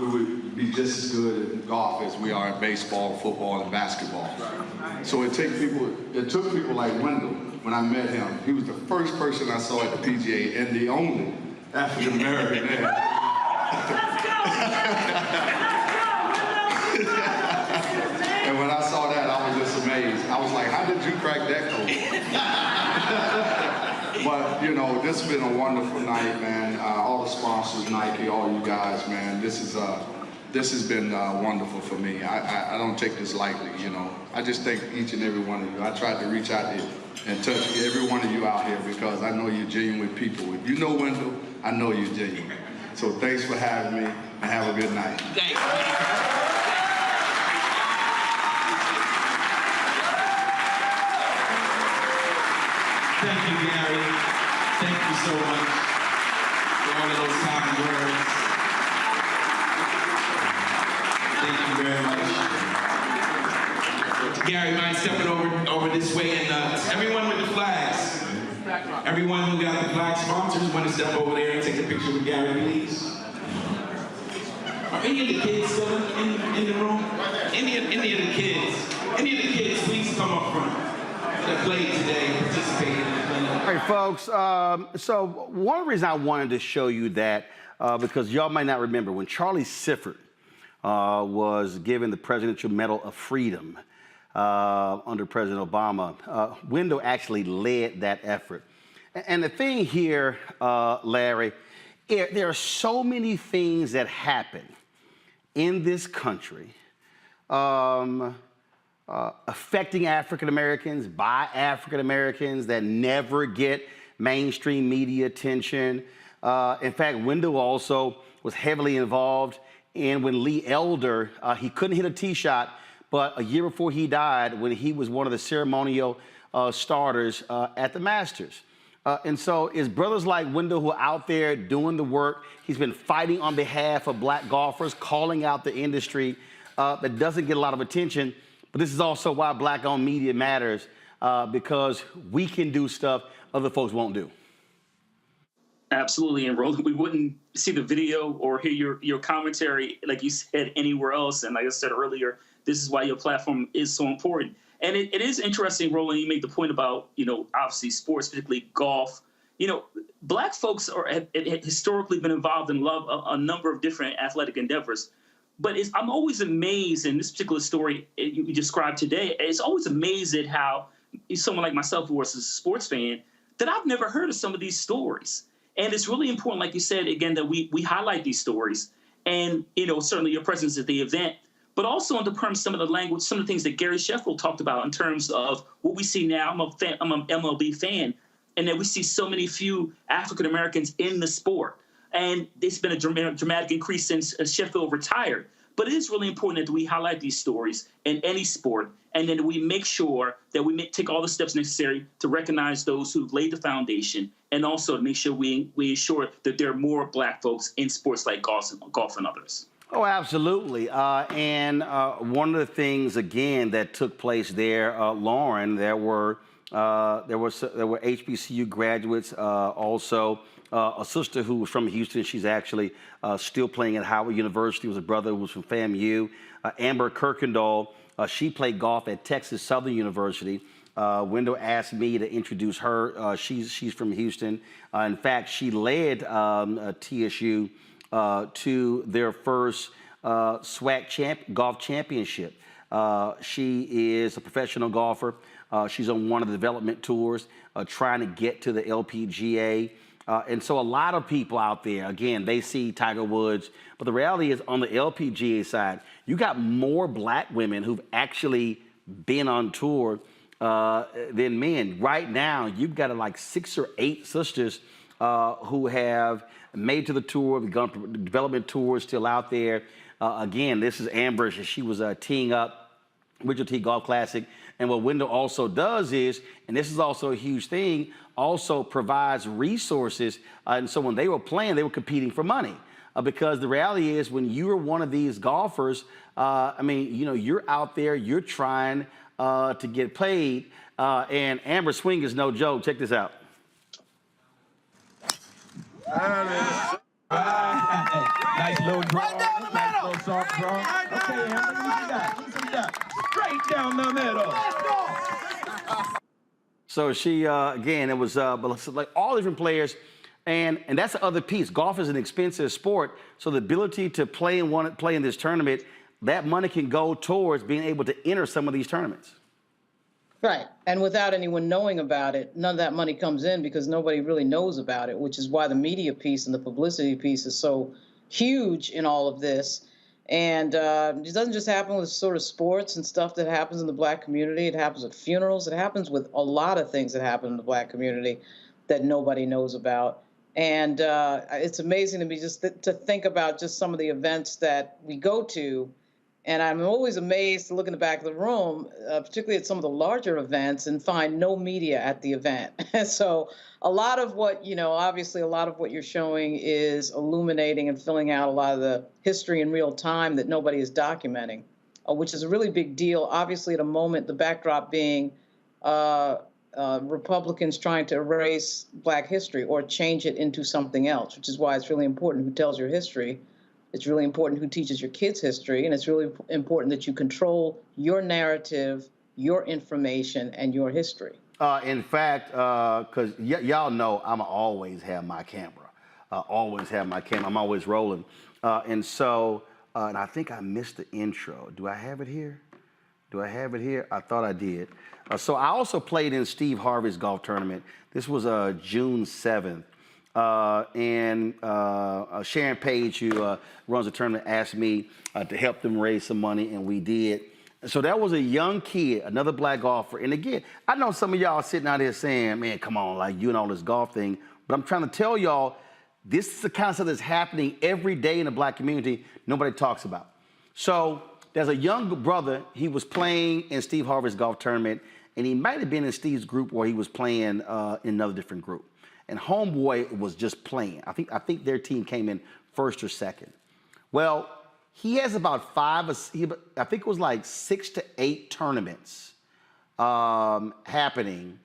we would be just as good in golf as we are in baseball, football, and basketball. So it took people like Wendell, when I met him, he was the first person I saw at the PGA and the only African American there. And when I saw that, I was just amazed. I was like, how did you crack that code? But, you know, this has been a wonderful night, man. All the sponsors, Nike, all you guys, man. This has been wonderful for me. I don't take this lightly, you know. I just thank each and every one of you. I tried to reach out here and touch every one of you out here because I know you're genuine people. If you know Wendell, I know you're genuine. So thanks for having me, and have a good night. Thank you. Thank you, Gary. Thank you so much for all of those kind words. Thank you very much. Gary, mind stepping over this way, and everyone with the flags. Everyone who got the flag sponsors, want to step over there and take a picture with Gary, please. Are any of the kids still in the room? Any of the kids, please come up front. That played today, participated. All right, folks. So one reason I wanted to show you that, because y'all might not remember, when Charlie Sifford was given the Presidential Medal of Freedom under President Obama, Wendell actually led that effort. And the thing here, Larry, there are so many things that happen in this country affecting African Americans, by African Americans, that never get mainstream media attention. In fact, Wendell also was heavily involved in when Lee Elder, he couldn't hit a tee shot, but a year before he died, when he was one of the ceremonial starters at the Masters. And so it's brothers like Wendell who are out there doing the work. He's been fighting on behalf of black golfers, calling out the industry that doesn't get a lot of attention. But this is also why black-owned media matters, because we can do stuff other folks won't do. Absolutely. And Roland, we wouldn't see the video or hear your commentary, like you said, anywhere else. And like I said earlier, this is why your platform is so important. And it is interesting, Roland, you made the point about, you know, obviously sports, particularly golf. You know, black folks have historically been involved in a number of different athletic endeavors. But I'm always amazed in this particular story you described today. It's always amazed at how someone like myself, who was a sports fan, that I've never heard of some of these stories. And it's really important, like you said, again, that we highlight these stories. And, you know, certainly your presence at the event, but also in the terms some of the language, some of the things that Gary Sheffield talked about in terms of what we see now. I'm an MLB fan, and that we see so many few African Americans in the sport. And it's been a dramatic increase since Sheffield retired. But it is really important that we highlight these stories in any sport, and then we make sure that we take all the steps necessary to recognize those who've laid the foundation, and also to make sure we ensure that there are more black folks in sports like golf and others. Oh, absolutely. And one of the things, again, that took place there, Lauren, there were HBCU graduates, also a sister who was from Houston. She's actually still playing at Howard University. Was a brother who was from FAMU. Amber Kirkendall, she played golf at Texas Southern University. Wendell asked me to introduce her. She's from Houston. In fact, she led TSU to their first SWAC golf championship. She is a professional golfer. She's on one of the development tours, trying to get to the LPGA. And so a lot of people out there, again, they see Tiger Woods, but the reality is on the LPGA side, you got more black women who've actually been on tour than men. Right now, you've got like 6 or 8 sisters who have made to the tour. We've gone to development tours, still out there. Again, this is Amber. She was teeing up Richard T Golf Classic. And what Wendell also does is, and this is also a huge thing, also provides resources. And so when they were playing, they were competing for money. Because the reality is when you're one of these golfers, I mean, you know, you're out there, you're trying to get paid. And Amber's swing is no joke. Check this out. Nice little draw. Right down the middle. Nice little soft draw. Okay, Amber, what you got? Straight down the middle. So she, again, it was like all different players. And that's the other piece. Golf is an expensive sport. So the ability to play in this tournament, that money can go towards being able to enter some of these tournaments. Right. And without anyone knowing about it, none of that money comes in because nobody really knows about it, which is why the media piece and the publicity piece is so huge in all of this. And it doesn't just happen with sort of sports and stuff that happens in the black community. It happens at funerals. It happens with a lot of things that happen in the black community that nobody knows about. And it's amazing to me just to think about just some of the events that we go to. And I'm always amazed to look in the back of the room, particularly at some of the larger events, and find no media at the event. So a lot of what, you know, obviously a lot of what you're showing is illuminating and filling out a lot of the history in real time that nobody is documenting, which is a really big deal. Obviously, at a moment, the backdrop being Republicans trying to erase Black history or change it into something else, which is why it's really important who tells your history. It's really important who teaches your kids history, and it's really important that you control your narrative, your information, and your history. In fact, because y'all know I'm always have my camera. Always have my camera. I'm always rolling. And so, and I think I missed the intro. Do I have it here? Do I have it here? I thought I did. So I also played in Steve Harvey's golf tournament. This was June 7th. And Sharon Page, who runs the tournament, asked me to help them raise some money, and we did. So that was a young kid, another black golfer. And again, I know some of y'all sitting out here saying, man, come on, like you and all this golf thing. But I'm trying to tell y'all, this is the kind of stuff that's happening every day in the black community nobody talks about. So there's a young brother, he was playing in Steve Harvey's golf tournament, and he might have been in Steve's group or he was playing in another different group. And homeboy was just playing. I think their team came in first or second. Well, he has about I think it was like 6 to 8 tournaments happening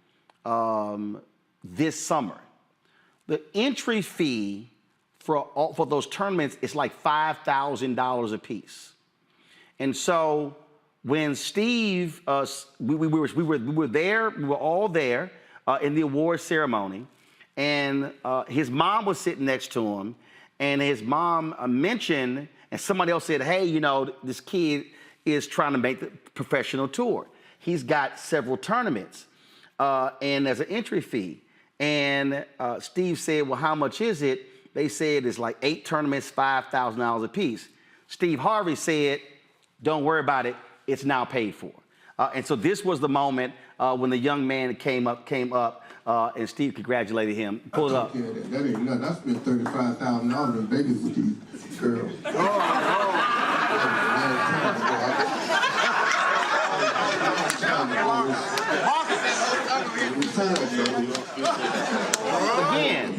this summer. The entry fee for those tournaments is like $5,000 a piece. And so when Steve, we were there, we were all there in the award ceremony. And his mom was sitting next to him, and his mom mentioned, and somebody else said, hey, you know, this kid is trying to make the professional tour. He's got several tournaments, and there's an entry fee. And Steve said, well, how much is it? They said it's like 8 tournaments, $5,000 a piece. Steve Harvey said, don't worry about it, it's now paid for. And so this was the moment when the young man came up, and Steve congratulated him. Pull it up. That ain't nothing. I spent $35,000 in Vegas with these girls.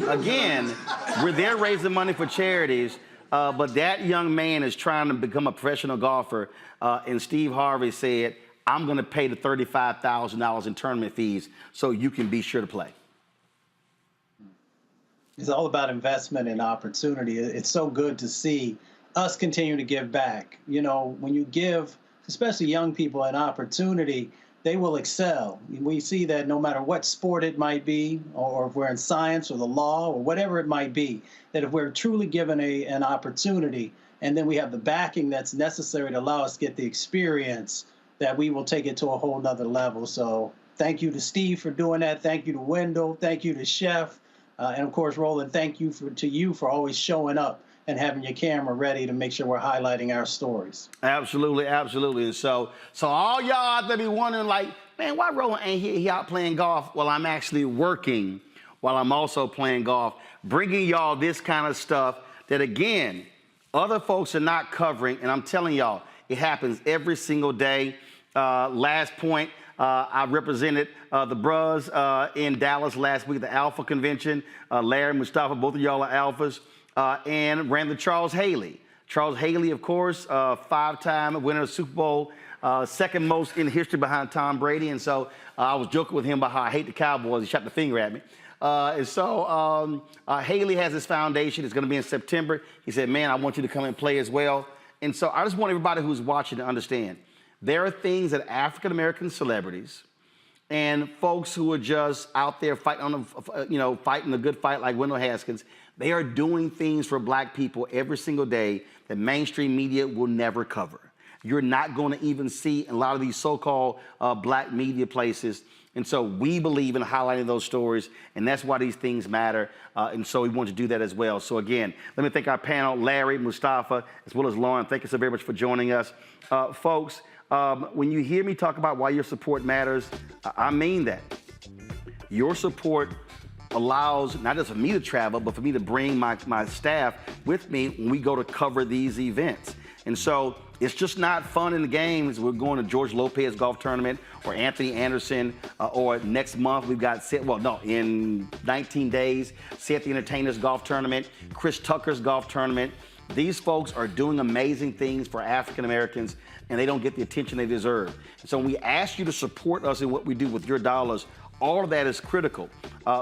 Again, we're there raising money for charities, but that young man is trying to become a professional golfer, and Steve Harvey said, I'm going to pay the $35,000 in tournament fees so you can be sure to play. It's all about investment and opportunity. It's so good to see us continue to give back. You know, when you give, especially young people, an opportunity, they will excel. We see that no matter what sport it might be, or if we're in science or the law or whatever it might be, that if we're truly given an opportunity, and then we have the backing that's necessary to allow us to get the experience, that we will take it to a whole nother level. So thank you to Steve for doing that. Thank you to Wendell. Thank you to Chef. And of course, Roland, thank you for always showing up and having your camera ready to make sure we're highlighting our stories. Absolutely, absolutely. And so all y'all out there be wondering, like, man, why Roland ain't here? He out playing golf. Well, I'm actually working while I'm also playing golf, bringing y'all this kind of stuff that, again, other folks are not covering. And I'm telling y'all, it happens every single day. Last point, I represented the bros in Dallas last week, the Alpha Convention. Larry, Mustafa, both of y'all are Alphas, and ran the Charles Haley. Charles Haley, of course, 5-time winner of Super Bowl, second most in history behind Tom Brady. And so I was joking with him about how I hate the Cowboys. He shot the finger at me. And so Haley has his foundation. It's going to be in September. He said, man, I want you to come and play as well. And so I just want everybody who's watching to understand there are things that African-American celebrities and folks who are just out there fighting fighting the good fight like Wendell Haskins, they are doing things for black people every single day that mainstream media will never cover. You're not going to even see in a lot of these so-called black media places. And so we believe in highlighting those stories, and that's why these things matter. And so we want to do that as well. So again, let me thank our panel, Larry, Mustafa, as well as Lauren. Thank you so very much for joining us. Folks, when you hear me talk about why your support matters, I mean that. Your support allows not just for me to travel, but for me to bring my staff with me when we go to cover these events. And so it's just not fun in the games. We're going to George Lopez golf tournament or Anthony Anderson, or next month we've got, in 19 days, Seth the Entertainer's golf tournament, Chris Tucker's golf tournament. These folks are doing amazing things for African Americans, and they don't get the attention they deserve. So when we ask you to support us in what we do with your dollars, all of that is critical,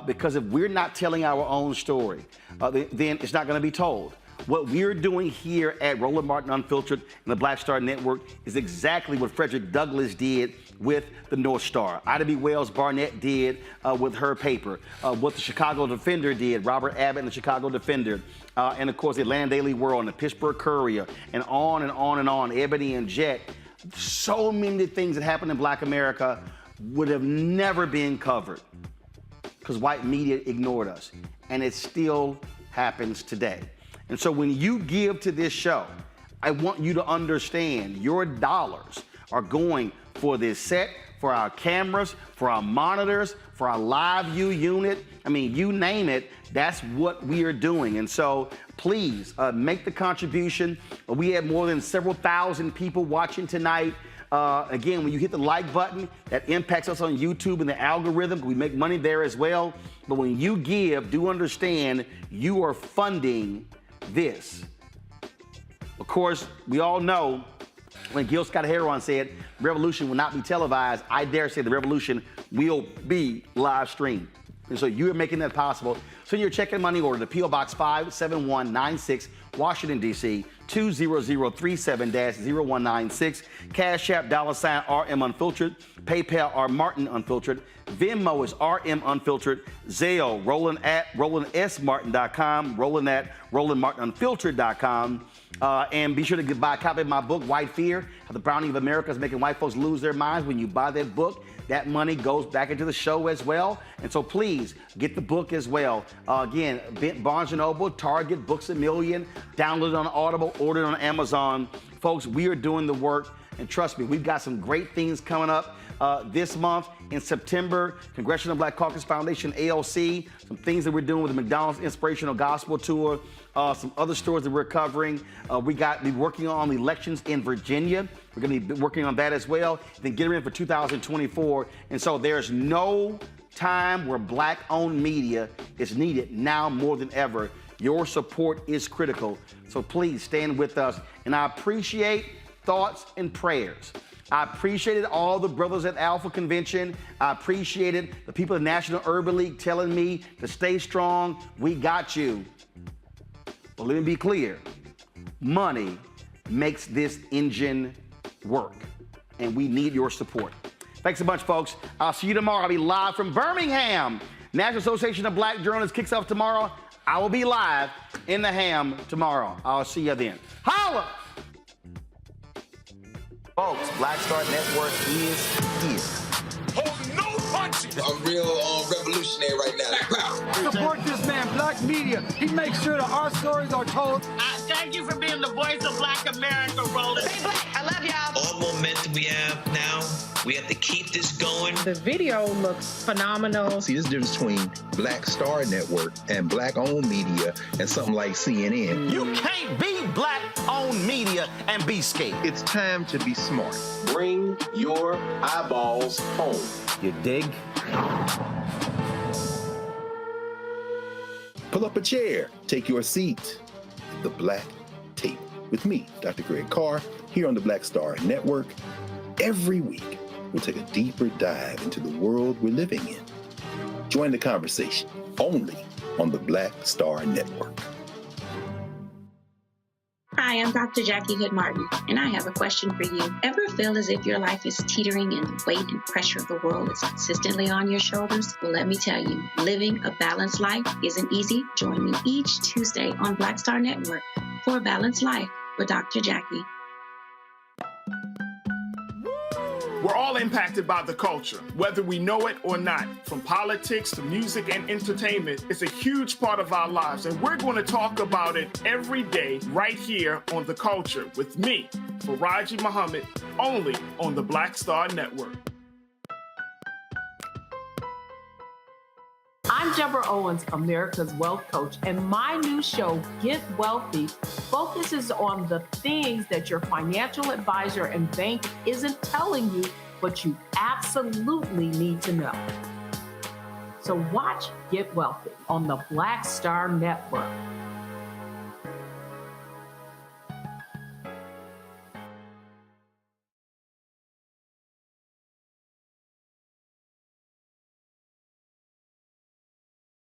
because if we're not telling our own story, then it's not going to be told. What we're doing here at Roland Martin Unfiltered and the Black Star Network is exactly what Frederick Douglass did with the North Star. Ida B. Wells Barnett did with her paper, what the Chicago Defender did, Robert Abbott and the Chicago Defender, and of course the Atlanta Daily World and the Pittsburgh Courier, and on and on and on, Ebony and Jet. So many things that happened in Black America would have never been covered because white media ignored us, and it still happens today. And so when you give to this show, I want you to understand your dollars are going for this set, for our cameras, for our monitors, for our live view unit. I mean, you name it, that's what we are doing. And so please make the contribution. We have more than several thousand people watching tonight. Again, when you hit the like button, that impacts us on YouTube and the algorithm. We make money there as well. But when you give, do understand you are funding this. Of course, we all know when Gil Scott-Heron said revolution will not be televised, I dare say the revolution will be live streamed. And so you're making that possible. So you're checking money order to P.O. Box 57196, Washington, D.C., 20037-0196. Cash App, $RM Unfiltered. PayPal, R Martin Unfiltered. Venmo is RM Unfiltered. Zelle, Roland at RolandSMartin.com. Roland at RolandMartinUnfiltered.com. And be sure to buy a copy of my book, White Fear, How the Browning of America is Making White Folks Lose Their Minds. When you buy that book, that money goes back into the show as well. And so please get the book as well. Again, Barnes & Noble, Target, Books A Million, download it on Audible, order it on Amazon. Folks, we are doing the work. And trust me, we've got some great things coming up this month. In September, Congressional Black Caucus Foundation, ALC, some things that we're doing with the McDonald's Inspirational Gospel Tour, some other stories that we're covering. We got be working on the elections in Virginia. We're going to be working on that as well. Then get ready for 2024. And so there's no time where black-owned media is needed now more than ever. Your support is critical. So please stand with us. And I appreciate thoughts and prayers. I appreciated all the brothers at Alpha Convention. I appreciated the people at National Urban League telling me to stay strong. We got you. But let me be clear. Money makes this engine work, and we need your support. Thanks a bunch, folks. I'll see you tomorrow. I'll be live from Birmingham. National Association of Black Journalists kicks off tomorrow. I will be live in the Ham tomorrow. I'll see you then. Holla! Folks, Black Star Network is here. Hold no punches. I'm real revolutionary right now. Support this man, Black Media. He makes sure that our stories are told. Thank you for being the voice of Black America, Roland. Stay black. I love y'all. All momentum we have now, we have to keep this going. The video looks phenomenal. See, this difference between Black Star Network and Black-owned media and something like CNN. You can't be Black-owned media and be scared. It's time to be smart. Bring your eyeballs home. You dig? Pull up a chair. Take your seat. The Black Tape with me, Dr. Greg Carr, here on the Black Star Network. Every week, we'll take a deeper dive into the world we're living in. Join the conversation only on the Black Star Network. Hi, I'm Dr. Jackie Hood Martin, and I have a question for you. Ever feel as if your life is teetering and the weight and pressure of the world is consistently on your shoulders? Well, let me tell you, living a balanced life isn't easy. Join me each Tuesday on Black Star Network for A Balanced Life with Dr. Jackie. We're all impacted by the culture, whether we know it or not. From politics to music and entertainment, it's a huge part of our lives, and we're going to talk about it every day right here on The Culture with me, Faraji Muhammad, only on the Black Star Network. I'm Deborah Owens, America's Wealth Coach, and my new show, Get Wealthy, focuses on the things that your financial advisor and bank isn't telling you, but you absolutely need to know. So watch Get Wealthy on the Black Star Network.